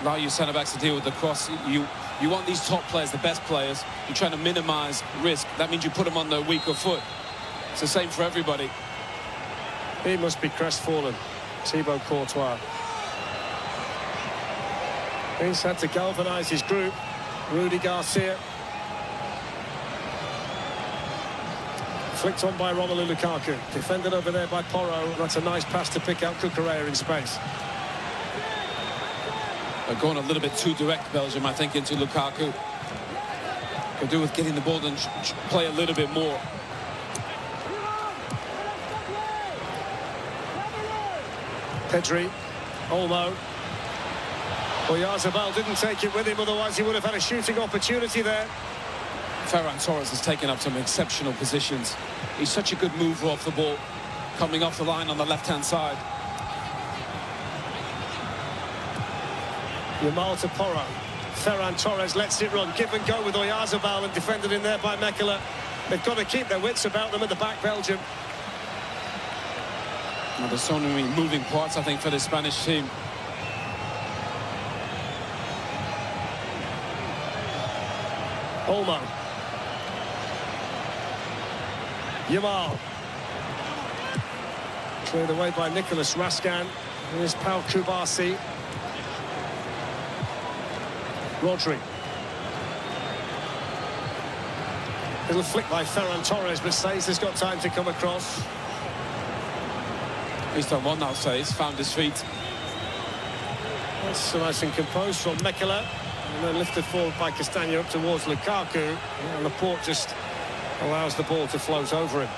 Allow your centre-backs to deal with the cross. You want these top players, the best players. You're trying to minimise risk. That means you put them on the weaker foot. It's the same for everybody. He must be crestfallen, Thibaut Courtois. He's had to galvanise his group. Rudy Garcia. Flicked on by Romelu Lukaku. Defended over there by Porro. That's a nice pass to pick out Cucurella in space. They're going a little bit too direct, Belgium, I think, into Lukaku. Could do with getting the ball and play a little bit more. Pedri. Olmo. Oyarzabal didn't take it with him, otherwise he would have had a shooting opportunity there. Ferran Torres has taken up some exceptional positions. He's such a good mover off the ball, coming off the line on the left-hand side. Yamal to Porro. Ferran Torres lets it run. Give and go with Oyarzabal and defended in there by Mekela. They've got to keep their wits about them at the back, Belgium. Now, there's so many moving parts, I think, for the Spanish team. Olmo. Yamal. Cleared away by Nicolas Rascan. Here's Pau Kubasi. Rodri. Little flick by Ferran Torres, but Says has got time to come across. He's done one now, Says. Found his feet. That's nice and composed from Mekela. And then lifted forward by Castagna up towards Lukaku. And Laporte just allows the ball to float over him.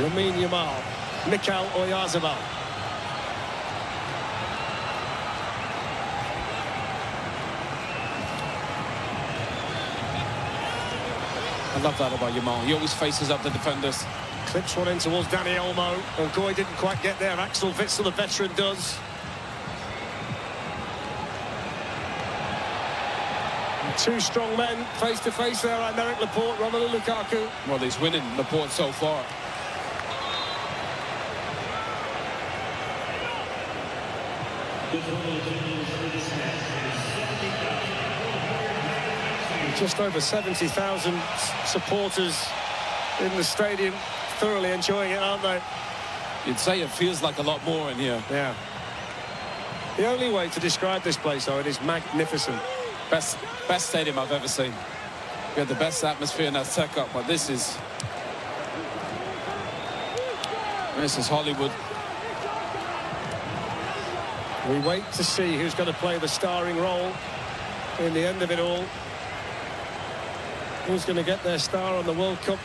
Lamine Yamal. Mikel Oyarzabal. love that about Yamal. He always faces up the defenders. Clips one in towards Dani Olmo. And COYI didn't quite get there. Axel Witsel, the veteran, does. Two strong men face to face there. Aymeric Laporte, Romelu Lukaku. Well, he's winning Laporte so far. Just over 70,000 supporters in the stadium, thoroughly enjoying it, aren't they? You'd say it feels like a lot more in here. Yeah. The only way to describe this place, though, it is magnificent. Best stadium I've ever seen. We had the best atmosphere in that Tech Cup, but this is Hollywood. We wait to see who's going to play the starring role in the end of it all. Who's going to get their star on the World Cup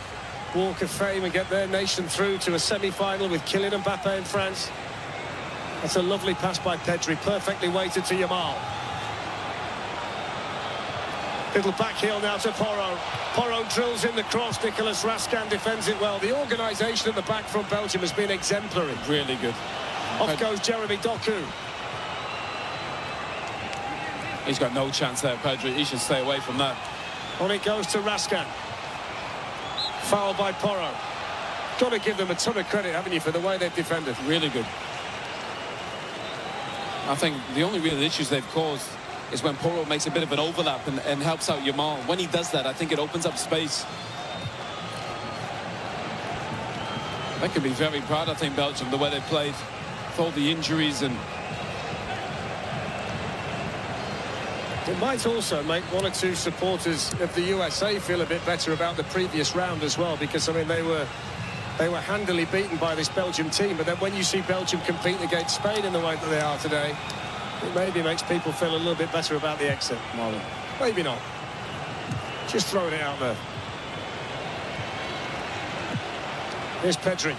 Walk of Fame and get their nation through to a semi-final with Kylian Mbappe in France. That's a lovely pass by Pedri, perfectly weighted to Yamal. Little back heel now to Porro. Porro drills in the cross. Nicolas Raskin defends it well. The organisation at the back from Belgium has been exemplary. Really good. Off goes Jeremy Doku. He's got no chance there, Pedri. He should stay away from that. On it goes to Raskin. Foul by Porro. Got to give them a ton of credit, haven't you, for the way they've defended. Really good. I think the only real issues they've caused is when Porro makes a bit of an overlap and helps out Yamal. When he does that, I think it opens up space. They could be very proud, I think, Belgium, the way they played with all the injuries. And it might also make one or two supporters of the USA feel a bit better about the previous round as well, because I mean they were handily beaten by this Belgium team, but then when you see Belgium compete against Spain in the way that they are today, it maybe makes people feel a little bit better about the exit. Marlon. Maybe not. Just throwing it out there. Here's Pedri.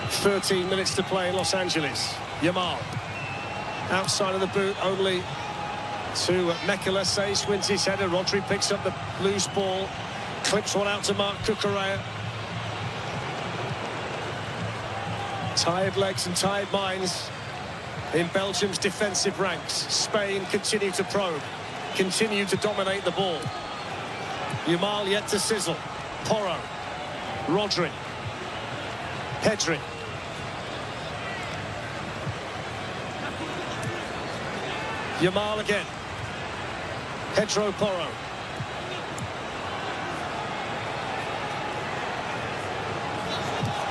13 minutes to play in Los Angeles. Yamal. Outside of the boot, only to Mekele. Says wins his header. Rodri picks up the loose ball. Clips one out to Marc Cucurella. Tired legs and tired minds in Belgium's defensive ranks. Spain continue to probe, continue to dominate the ball. Yamal yet to sizzle. Porro. Rodri. Pedri. Yamal again. Pedro Porro.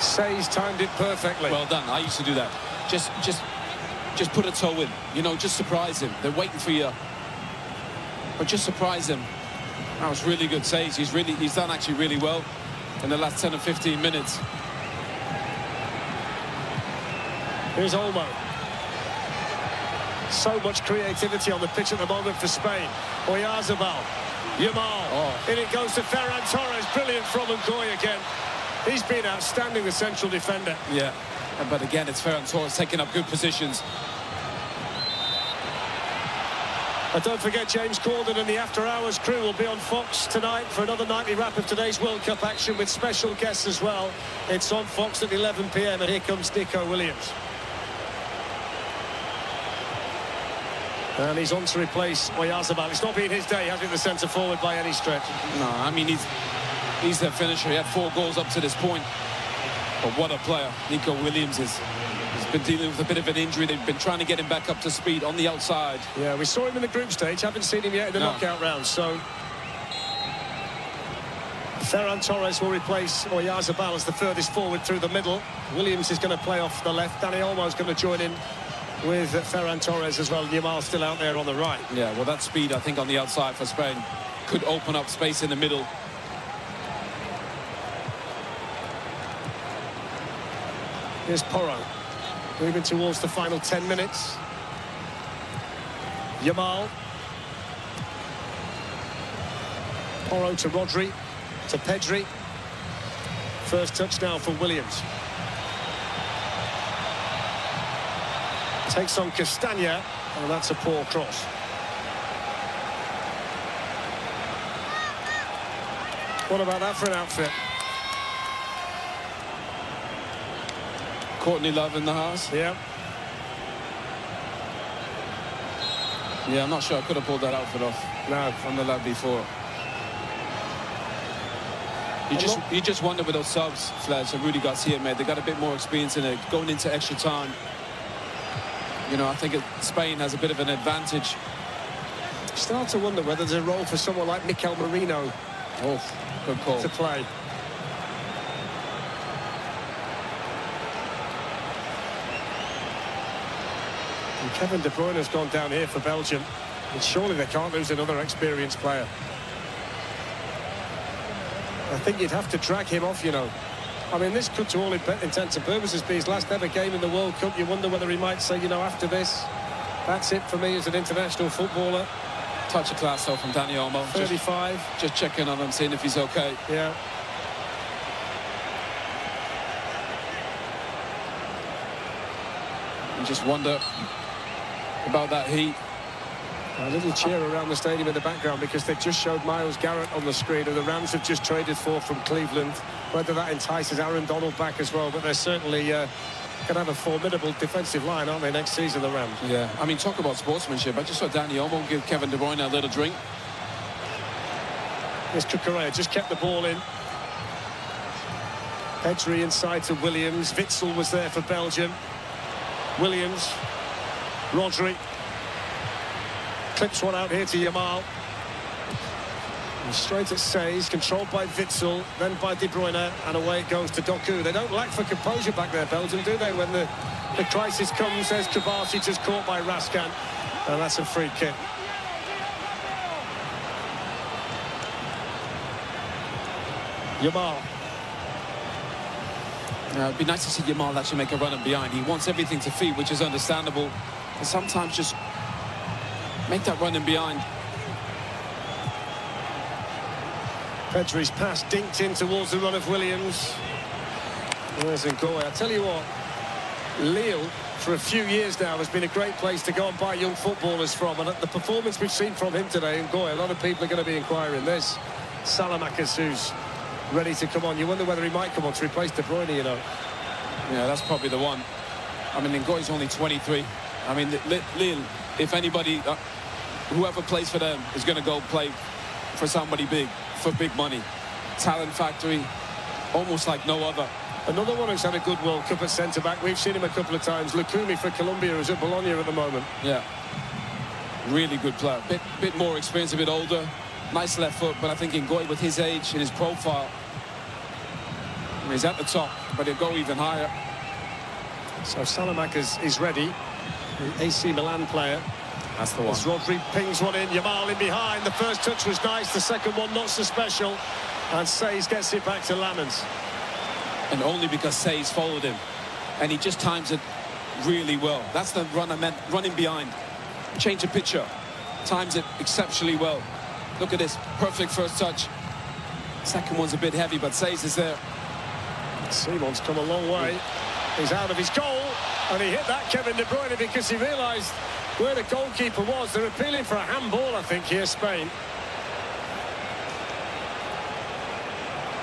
Says timed it perfectly. Well done. I used to do that. Just put a toe in. You know, just surprise him. They're waiting for you. But just surprise him. That was really good saves. He's done actually really well in the last 10 or 15 minutes. Here's Olmo. So much creativity on the pitch at the moment for Spain. Oyarzabal. Yamal. In it goes to Ferran Torres. Brilliant from COYI again. He's been outstanding, the central defender. Yeah, but again, it's Ferran Torres taking up good positions. And don't forget, James Corden and the After Hours crew will be on Fox tonight for another nightly wrap of today's World Cup action with special guests as well. It's on Fox at 11 p.m. and here comes Nico Williams. And he's on to replace Oyarzabal. It's not been his day, has it, the centre forward by any stretch? No, I mean, he's their finisher. He had 4 goals up to this point. But what a player Nico Williams is. He's been dealing with a bit of an injury. They've been trying to get him back up to speed on the outside. Yeah, we saw him in the group stage. Haven't seen him yet in the knockout round. So Ferran Torres will replace Oyarzabal as the furthest forward through the middle. Williams is going to play off the left. Dani Olmo is going to join in with Ferran Torres as well. Yamal still out there on the right. Yeah, well, that speed, I think, on the outside for Spain could open up space in the middle. Here's Porro. Moving towards the final 10 minutes. Yamal. Porro to Rodri. To Pedri. First touch now for Williams. Takes on Castagna. And that's a poor cross. What about that for an outfit? Courtney Love in the house. Yeah. Yeah, I'm not sure I could have pulled that outfit off. No, from the lad before. You just wonder with those subs, Flash, and Rudy Garcia made. They got a bit more experience in it, going into extra time. You know, I think Spain has a bit of an advantage. Start to wonder whether there's a role for someone like Mikel Merino. Oh, good call. To play. And Kevin De Bruyne has gone down here for Belgium. And surely they can't lose another experienced player. I think you'd have to drag him off, you know. I mean, this could, to all intents and purposes, be his last ever game in the World Cup. You wonder whether he might say, you know, after this, that's it for me as an international footballer. Touch of class, though, from Dani Olmo. 35. Just checking on him, seeing if he's okay. Yeah. You just wonder about that heat. A little cheer around the stadium in the background because they've just showed Myles Garrett on the screen, who the Rams have just traded for from Cleveland. Whether that entices Aaron Donald back as well, but they're certainly going to have a formidable defensive line, aren't they, next season, the Rams? Yeah, I mean, talk about sportsmanship. I just saw Dani Olmo give Kevin De Bruyne a little drink. Here's Cucurella, just kept the ball in. Pedri inside to Williams. Witsel was there for Belgium. Williams, Rodri. Clips one out here to Yamal. And straight at Says, controlled by Witsel, then by De Bruyne, and away it goes to Doku. They don't lack for composure back there, Belgium, do they? When the crisis comes, there's Kovacic just caught by Raskan, and that's a free kick. Yamal. It'd be nice to see Yamal actually make a run and behind. He wants everything to feed, which is understandable. And sometimes just make that run and behind. Pedri's pass dinked in towards the run of Williams. There's Ngoy. I tell you what, Lille, for a few years now, has been a great place to go and buy young footballers from. And the performance we've seen from him today, Ngoy, a lot of people are going to be inquiring this. Salamakers, who's ready to come on. You wonder whether he might come on to replace De Bruyne, you know. Yeah, that's probably the one. I mean, Ngoy's only 23. I mean, Lille, if anybody, whoever plays for them is going to go play for somebody big, for big money. Talent factory, almost like no other. Another one who's had a good World Cup at centre-back. We've seen him a couple of times. Lukumi for Colombia, who's at Bologna at the moment. Yeah. Really good player. Bit more experienced, a bit older. Nice left foot, but I think Ngoy, with his age and his profile, I mean, he's at the top, but he'll go even higher. So Salamakers is ready. The AC Milan player. That's the one. As Rodri pings one in, Yamal in behind. The first touch was nice, the second one not so special. And Says gets it back to Lamens. And only because Says followed him. And he just times it really well. That's the run I meant, running behind. Change of picture. Times it exceptionally well. Look at this, perfect first touch. Second one's a bit heavy, but Says is there. Simon's come a long way. He's out of his goal, and he hit that Kevin De Bruyne because he realised where the goalkeeper was. They're appealing for a handball, I think, here, Spain.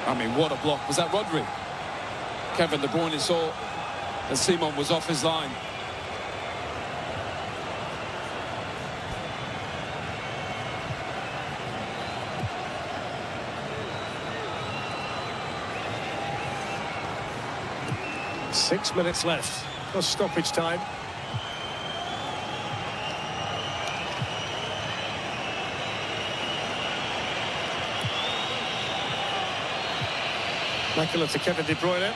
I mean, what a block. Was that Rodri? Kevin De Bruyne saw that Simon was off his line. Six minutes left. Plus stoppage time. Makela to Kevin De Bruyne.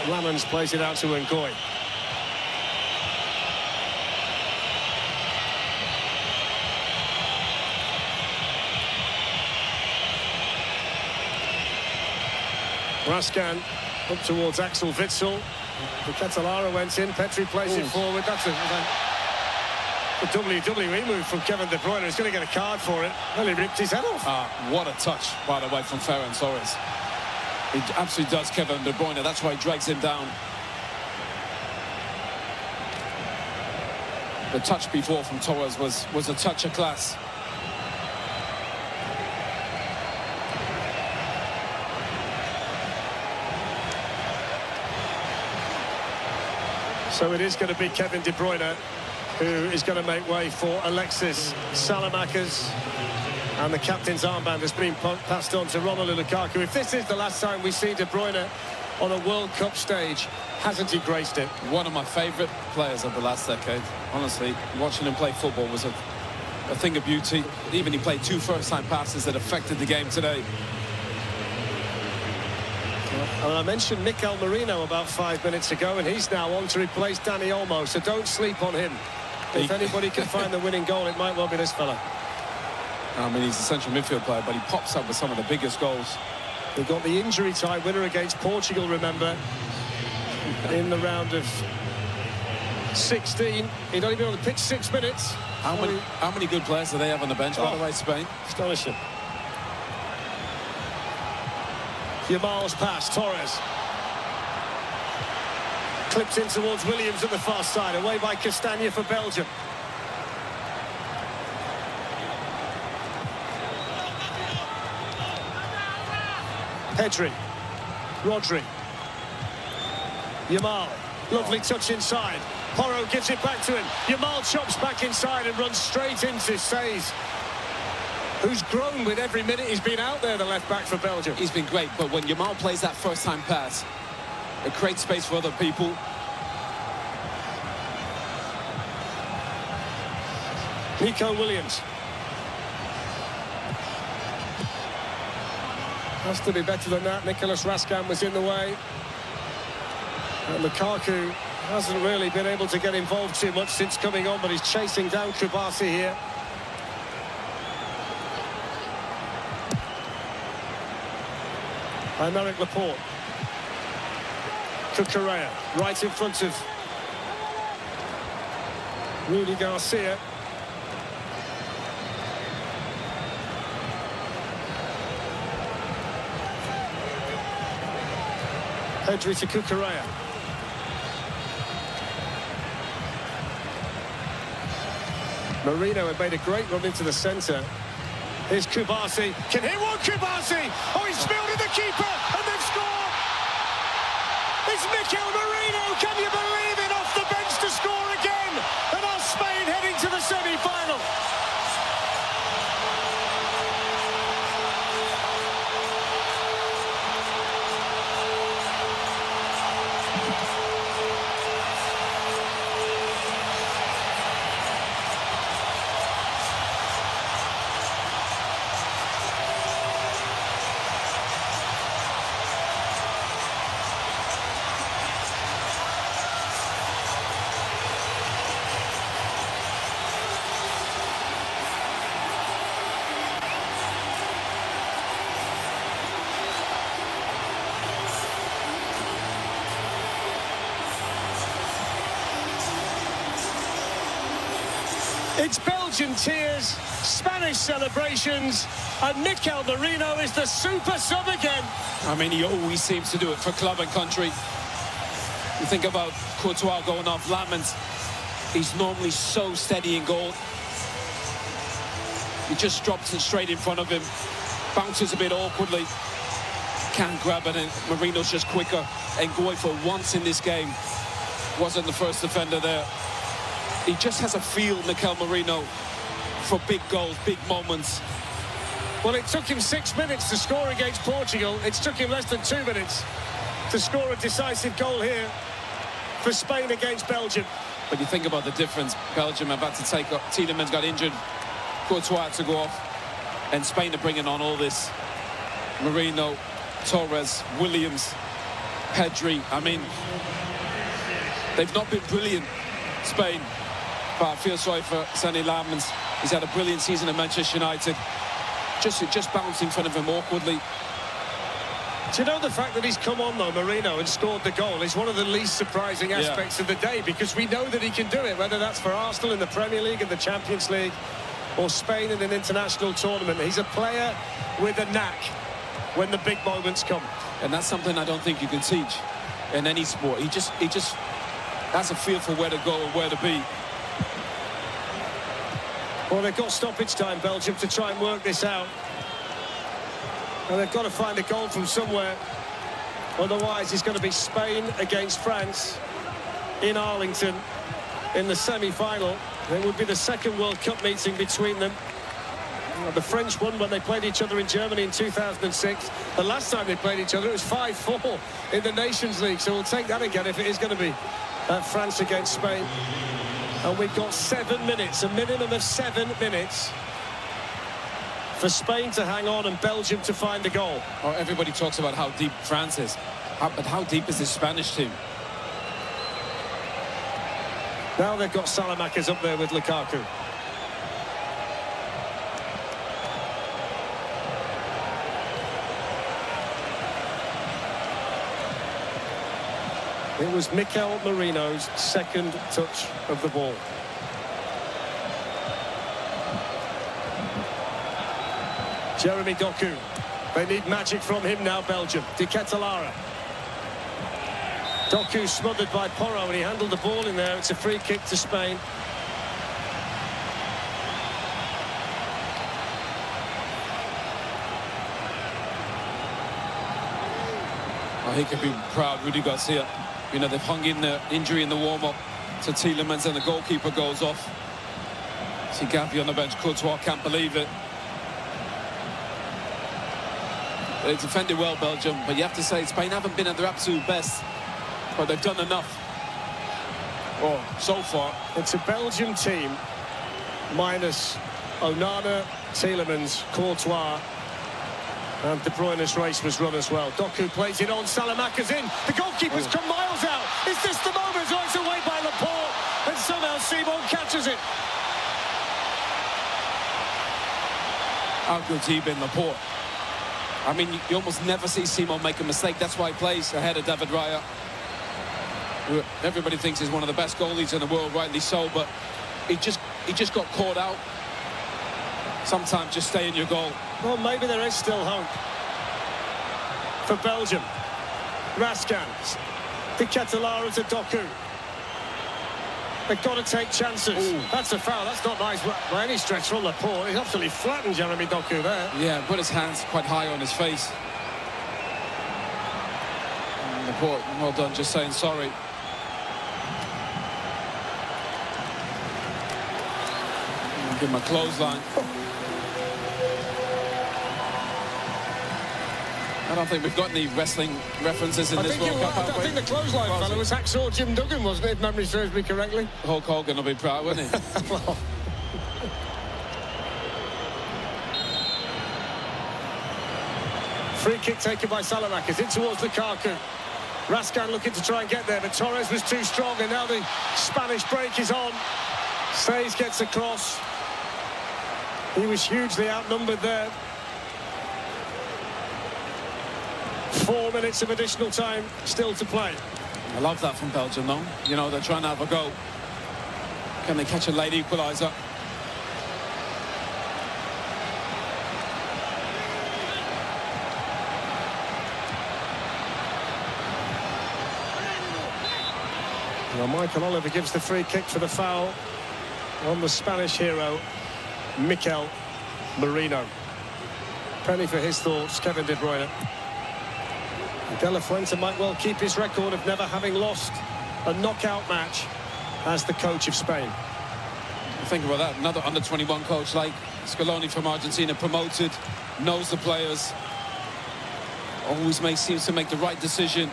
Lamens plays it out to Ngoy. Raskan up towards Axel Witsel. The Catalara went in. Petri plays it forward. That's a WWE move from Kevin De Bruyne. He's going to get a card for it. Well, he ripped his head off. What a touch, by the way, from Ferran Torres. He absolutely does Kevin De Bruyne. That's why he drags him down. The touch before from Torres was a touch of class. So it is going to be Kevin De Bruyne who is going to make way for Alexis Salamakers. And the captain's armband has been passed on to Romelu Lukaku. If this is the last time we see De Bruyne on a World Cup stage, hasn't he graced it? One of my favourite players of the last decade. Honestly, watching him play football was a thing of beauty. Even he played 2 first-time passes that affected the game today. And I mentioned Mikel Merino about 5 minutes ago, and he's now on to replace Dani Olmo, so don't sleep on him. If anybody can find the winning goal, it might well be this fella. I mean, he's a central midfield player, but he pops up with some of the biggest goals. We got the injury time winner against Portugal, remember, in the round of 16. He'd only been on the pitch 6 minutes. How many good players do they have on the bench, by the way, Spain? Astonishing. Yamal's pass, Torres. Clips in towards Williams at the far side, away by Castagna for Belgium. Pedri, Rodri, Yamal, lovely touch inside. Porro gives it back to him. Yamal chops back inside and runs straight into Says, who's grown with every minute he's been out there, the left back for Belgium. He's been great, but when Yamal plays that first-time pass, it creates space for other people. Nico Williams. Has to be better than that. Nicolas Raskin was in the way. And Lukaku hasn't really been able to get involved too much since coming on, but he's chasing down Kubasi here. Aymeric Laporte. Cucurella, right in front of Rudy Garcia. Pedri to Cucurella. Merino had made a great run into the centre. Here's Kubasi. Can hit one, Kubasi! Oh, he's spilled in the keeper, and they've scored! It's Mikel Merino, can you believe it? Off the bench to score again! And our Spain heading to the semi-final. It's Belgian tears, Spanish celebrations, and Mikel Merino is the super sub again. I mean, he always seems to do it for club and country. You think about Courtois going off, Lamens, he's normally so steady in goal. He just drops it straight in front of him, bounces a bit awkwardly, can't grab it, and Marino's just quicker. And Goy, for once in this game, wasn't the first defender there. He just has a feel, Mikel Merino, for big goals, big moments. Well, it took him 6 minutes to score against Portugal. It's took him less than 2 minutes to score a decisive goal here for Spain against Belgium. But you think about the difference. Belgium have had to take up. Tielemans got injured. Courtois had to go off. And Spain are bringing on all this. Merino, Torres, Williams, Pedri. I mean, they've not been brilliant, Spain. But I feel sorry for Sonny Lamens. He's had a brilliant season at Manchester United. Just bounced in front of him awkwardly. Do you know the fact that he's come on, though, Merino, and scored the goal is one of the least surprising aspects of the day, because we know that he can do it, whether that's for Arsenal in the Premier League and the Champions League or Spain in an international tournament. He's a player with a knack when the big moments come. And that's something I don't think you can teach in any sport. He just has a feel for where to go and where to be. Well, they've got stoppage time, Belgium, to try and work this out. And they've got to find a goal from somewhere. Otherwise, it's going to be Spain against France in Arlington in the semi-final. It would be the second World Cup meeting between them. The French won when they played each other in Germany in 2006. The last time they played each other, it was 5-4 in the Nations League. So we'll take that again if it is going to be France against Spain. And we've got 7 minutes, a minimum of 7 minutes for Spain to hang on and Belgium to find a goal. Oh, everybody talks about how deep France is. But how deep is this Spanish team? Now they've got Salamakers up there with Lukaku. It was Mikel Merino's second touch of the ball. Jeremy Doku. They need magic from him now, Belgium. De Ketelaere. Doku smothered by Porro, and he handled the ball in there. It's a free kick to Spain. Oh, he could be proud, Rudy Garcia. You know, they've hung in the injury in the warm-up to Tielemans, and the goalkeeper goes off. See Gavi on the bench. Courtois can't believe it. They defended well, Belgium, but you have to say Spain haven't been at their absolute best. But they've done enough. Oh, so far. It's a Belgium team minus Onana, Tielemans, Courtois, and De Bruyne's race was run as well. Doku plays it on, Salamakers in. The goalkeeper's come miles out. Is this the moment? Oh, it's away by Laporte, and somehow Simon catches it. How good's he been, Laporte? I mean, you almost never see Simon make a mistake. That's why he plays ahead of David Raya. Everybody thinks he's one of the best goalies in the world, rightly so, but he just got caught out. Sometimes just stay in your goal. Well, maybe there is still hope for Belgium. Raskan, De Ketelaere to Doku. They've got to take chances. Ooh. That's a foul. That's not nice by any stretch from Laporte. He's absolutely flattened Jeremy Doku there. Yeah, put his hands quite high on his face. Laporte, well done, just saying sorry. Give him a clothesline. I don't think we've got any wrestling references in this World Cup. I think the clothesline fellow was hacksaw Jim Duggan, wasn't it, if memory serves me correctly? Hulk Hogan will be proud, wouldn't he? Well. Free kick taken by Salamakers in towards Lukaku. Raskan looking to try and get there, but Torres was too strong, and now the Spanish break is on. Says gets across. He was hugely outnumbered there. 4 minutes of additional time still to play. I love that from Belgium, though. You know, they're trying to have a go. Can they catch a late equaliser? Well, Michael Oliver gives the free kick for the foul on the Spanish hero, Mikel Merino. Penny for his thoughts, Kevin De Bruyne. De La Fuente might well keep his record of never having lost a knockout match as the coach of Spain. Think about that. Another under-21 coach like Scaloni from Argentina, promoted, knows the players, always seems to make the right decision.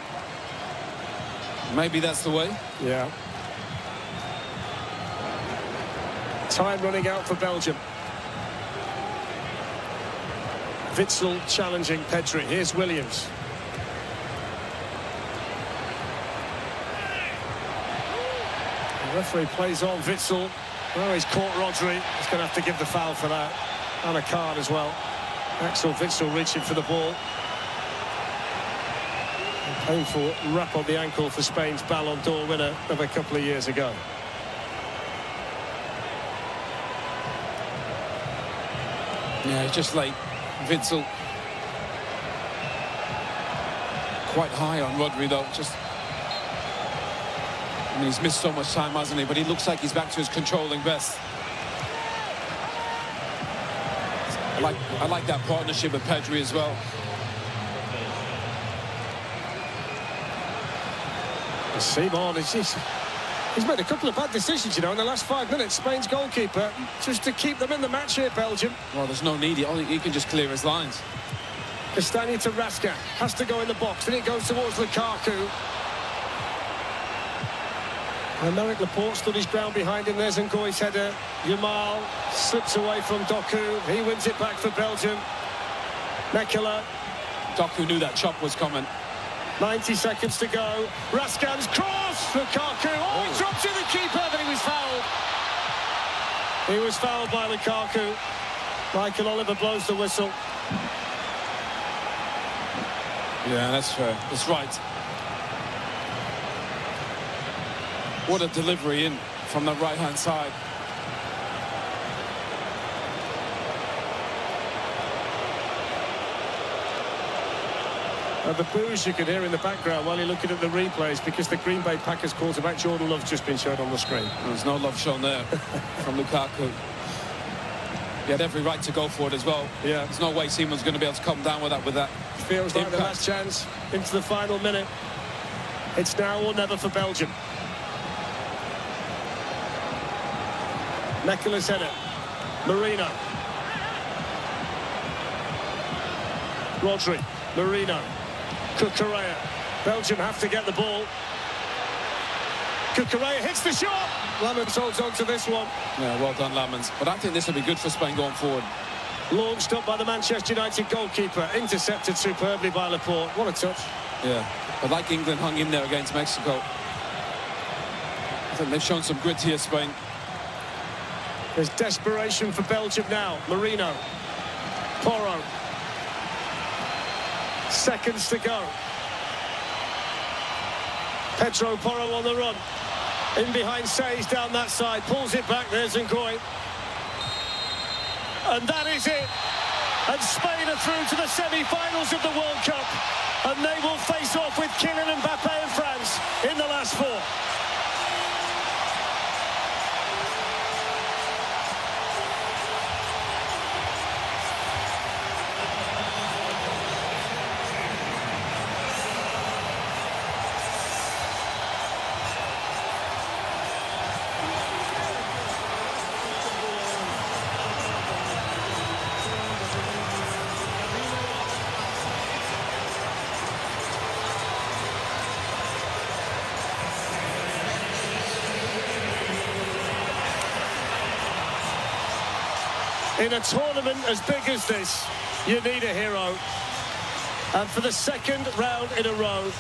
Maybe that's the way. Yeah. Time running out for Belgium. Witsel challenging Pedri. Here's Williams. The referee plays on Witsel. Oh, he's caught Rodri. He's going to have to give the foul for that. And a card as well. Axel Witsel reaching for the ball. A painful wrap on the ankle for Spain's Ballon d'Or winner of a couple of years ago. Yeah, it's just late. Witsel quite high on Rodri, though. I mean, he's missed so much time, hasn't he? But he looks like he's back to his controlling best. I like that partnership with Pedri as well. Simon, he's made a couple of bad decisions, in the last 5 minutes. Spain's goalkeeper, just to keep them in the match here, Belgium. Well, there's no need. He can just clear his lines. Castagna to Raska. Has to go in the box. Then it goes towards Lukaku. And Merrick Laporte stood his ground behind him. There's Ngoy's header. Yamal slips away from Doku. He wins it back for Belgium. Mekela. Doku knew that chop was coming. 90 seconds to go. Raskan's cross. Lukaku. Oh, he drops in the keeper, but he was fouled. He was fouled by Lukaku. Michael Oliver blows the whistle. Yeah, that's fair. That's right. What a delivery in from the right-hand side. The boos you can hear in the background while you're looking at the replays, because the Green Bay Packers quarterback Jordan Love's just been shown on the screen. There's no love shown there from Lukaku. He had every right to go for it as well. Yeah. There's no way Simon's going to be able to come down with that. Feels like impact. the last chance into the final minute. It's now or never for Belgium. Mekela's header. Marino. Rodri. Marino. Cucurella. Belgium have to get the ball. Cucurella hits the shot. Lamens holds on to this one. Yeah, well done, Lamens. But I think this will be good for Spain going forward. Launched up by the Manchester United goalkeeper. Intercepted superbly by Laporte. What a touch. Yeah, but like England hung in there against Mexico. I think they've shown some grit here, Spain. There's desperation for Belgium now. Marino. Porro. Seconds to go. Pedro Porro on the run. In behind Says down that side. Pulls it back. There's Ngoy. And that is it. And Spain are through to the semi-finals of the World Cup. And they will face off with Kylian Mbappe and France in the last four. In a tournament as big as this, you need a hero. And for the second round in a row,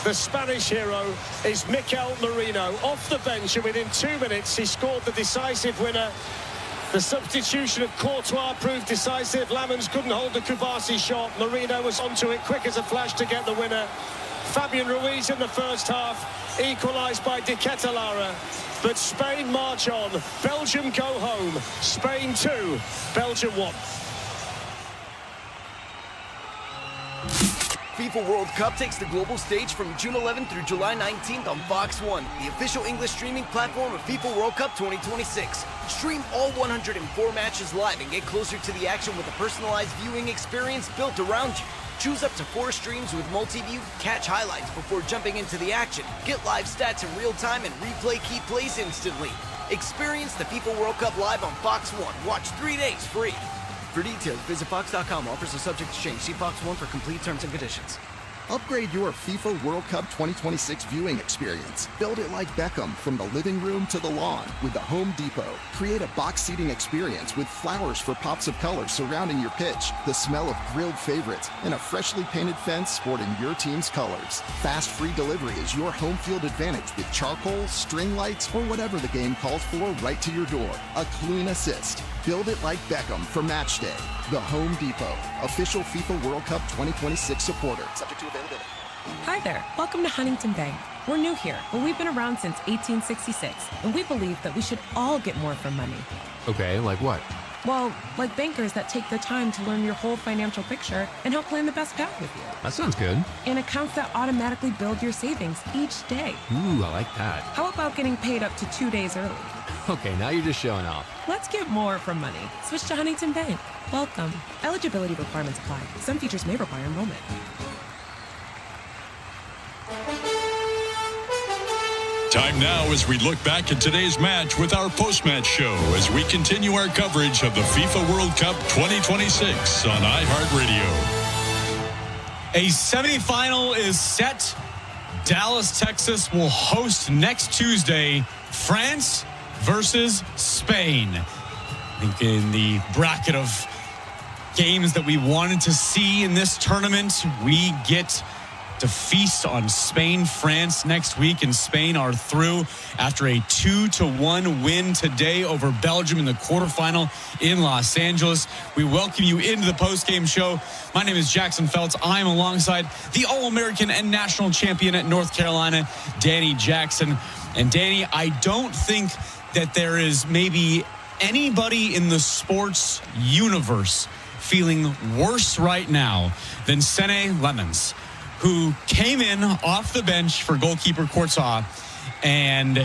the Spanish hero is Mikel Merino. Off the bench, and within 2 minutes, he scored the decisive winner. The substitution of Courtois proved decisive. Lamens couldn't hold the Kubasi shot. Merino was onto it quick as a flash to get the winner. Fabian Ruiz in the first half, equalised by De Ketelaere. But Spain march on. Belgium go home. Spain 2, Belgium 1. FIFA World Cup takes the global stage from June 11th through July 19th on Fox 1, the official English streaming platform of FIFA World Cup 2026. Stream all 104 matches live and get closer to the action with a personalized viewing experience built around you. Choose up to 4 streams with multi-view, catch highlights before jumping into the action, get live stats in real time, and replay key plays instantly. Experience the FIFA World Cup live on Fox 1. Watch 3 days free. For details, visit Fox.com. Offers are subject to change. See Fox 1 for complete terms and conditions. Upgrade your FIFA World Cup 2026 viewing experience. Build it like Beckham from the living room to the lawn with the Home Depot. Create a box seating experience with flowers for pops of color surrounding your pitch, the smell of grilled favorites, and a freshly painted fence sporting your team's colors. Fast free delivery is your home field advantage with charcoal, string lights, or whatever the game calls for right to your door. A clean assist. Build it like Beckham for match day. The Home Depot, official FIFA World Cup 2026 supporter. Subject to availability. Hi there. Welcome to Huntington Bank. We're new here, but we've been around since 1866, and we believe that we should all get more from money. Okay, like what? Well, like bankers that take the time to learn your whole financial picture and help plan the best path with you. That sounds good. And accounts that automatically build your savings each day. Ooh, I like that. How about getting paid up to 2 days early? Okay, now you're just showing off. Let's get more from money. Switch to Huntington Bank. Welcome. Eligibility requirements apply. Some features may require enrollment. Time now as we look back at today's match with our post-match show as we continue our coverage of the FIFA World Cup 2026 on iHeartRadio. A semifinal is set. Dallas, Texas will host next Tuesday France versus Spain. I think in the bracket of games that we wanted to see in this tournament, we get to feast on Spain, France next week, and Spain are through after a 2-1 win today over Belgium in the quarterfinal in Los Angeles. We welcome you into the post-game show. My name is Jackson Feltz. I'm alongside the All-American and national champion at North Carolina, Danny Jackson. And Danny, I don't think that there is maybe anybody in the sports universe feeling worse right now than Sene Lemons, who came in off the bench for goalkeeper Courtois, and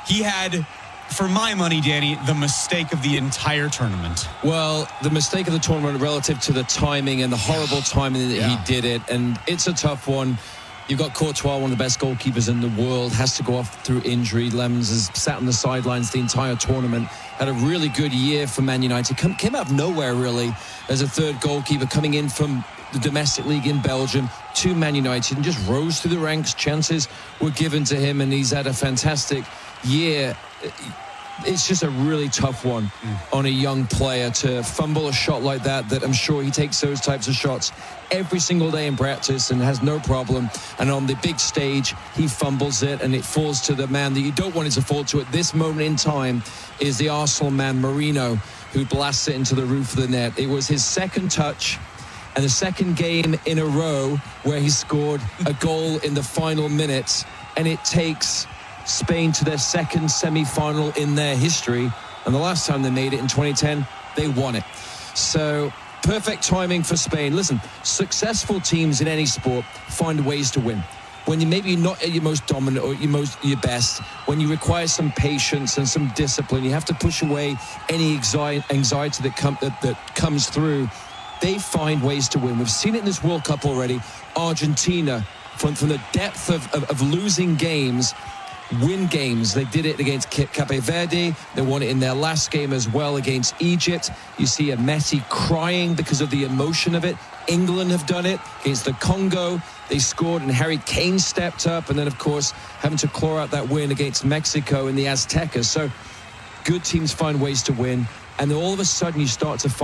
he had, for my money, Danny, the mistake of the entire tournament. Well, the mistake of the tournament relative to the timing and the horrible timing that he did it, and it's a tough one. You've got Courtois, one of the best goalkeepers in the world, has to go off through injury. Lemons has sat on the sidelines the entire tournament, had a really good year for Man United. Came out of nowhere, really, as a third goalkeeper coming in from the domestic league in Belgium to Man United and just rose through the ranks. Chances were given to him, and he's had a fantastic year. It's just a really tough one on a young player to fumble a shot like that I'm sure he takes those types of shots every single day in practice and has no problem. And on the big stage, he fumbles it, and it falls to the man that you don't want it to fall to at this moment in time is the Arsenal man, Marino, who blasts it into the roof of the net. It was his second touch and the second game in a row where he scored a goal in the final minutes, and it takes Spain to their second semi-final in their history, and the last time they made it in 2010, they won it. So perfect timing for Spain. Listen, successful teams in any sport find ways to win. When you maybe not at your most dominant or your best, when you require some patience and some discipline, you have to push away any anxiety that comes through. They find ways to win. We've seen it in this World Cup already. Argentina, from the depth of losing games, win games. They did it against Cape Verde. They won it in their last game as well against Egypt. You see a Messi crying because of the emotion of it. England have done it against the Congo. They scored and Harry Kane stepped up. And then, of course, having to claw out that win against Mexico in the Aztecas. So good teams find ways to win. And then all of a sudden you start to find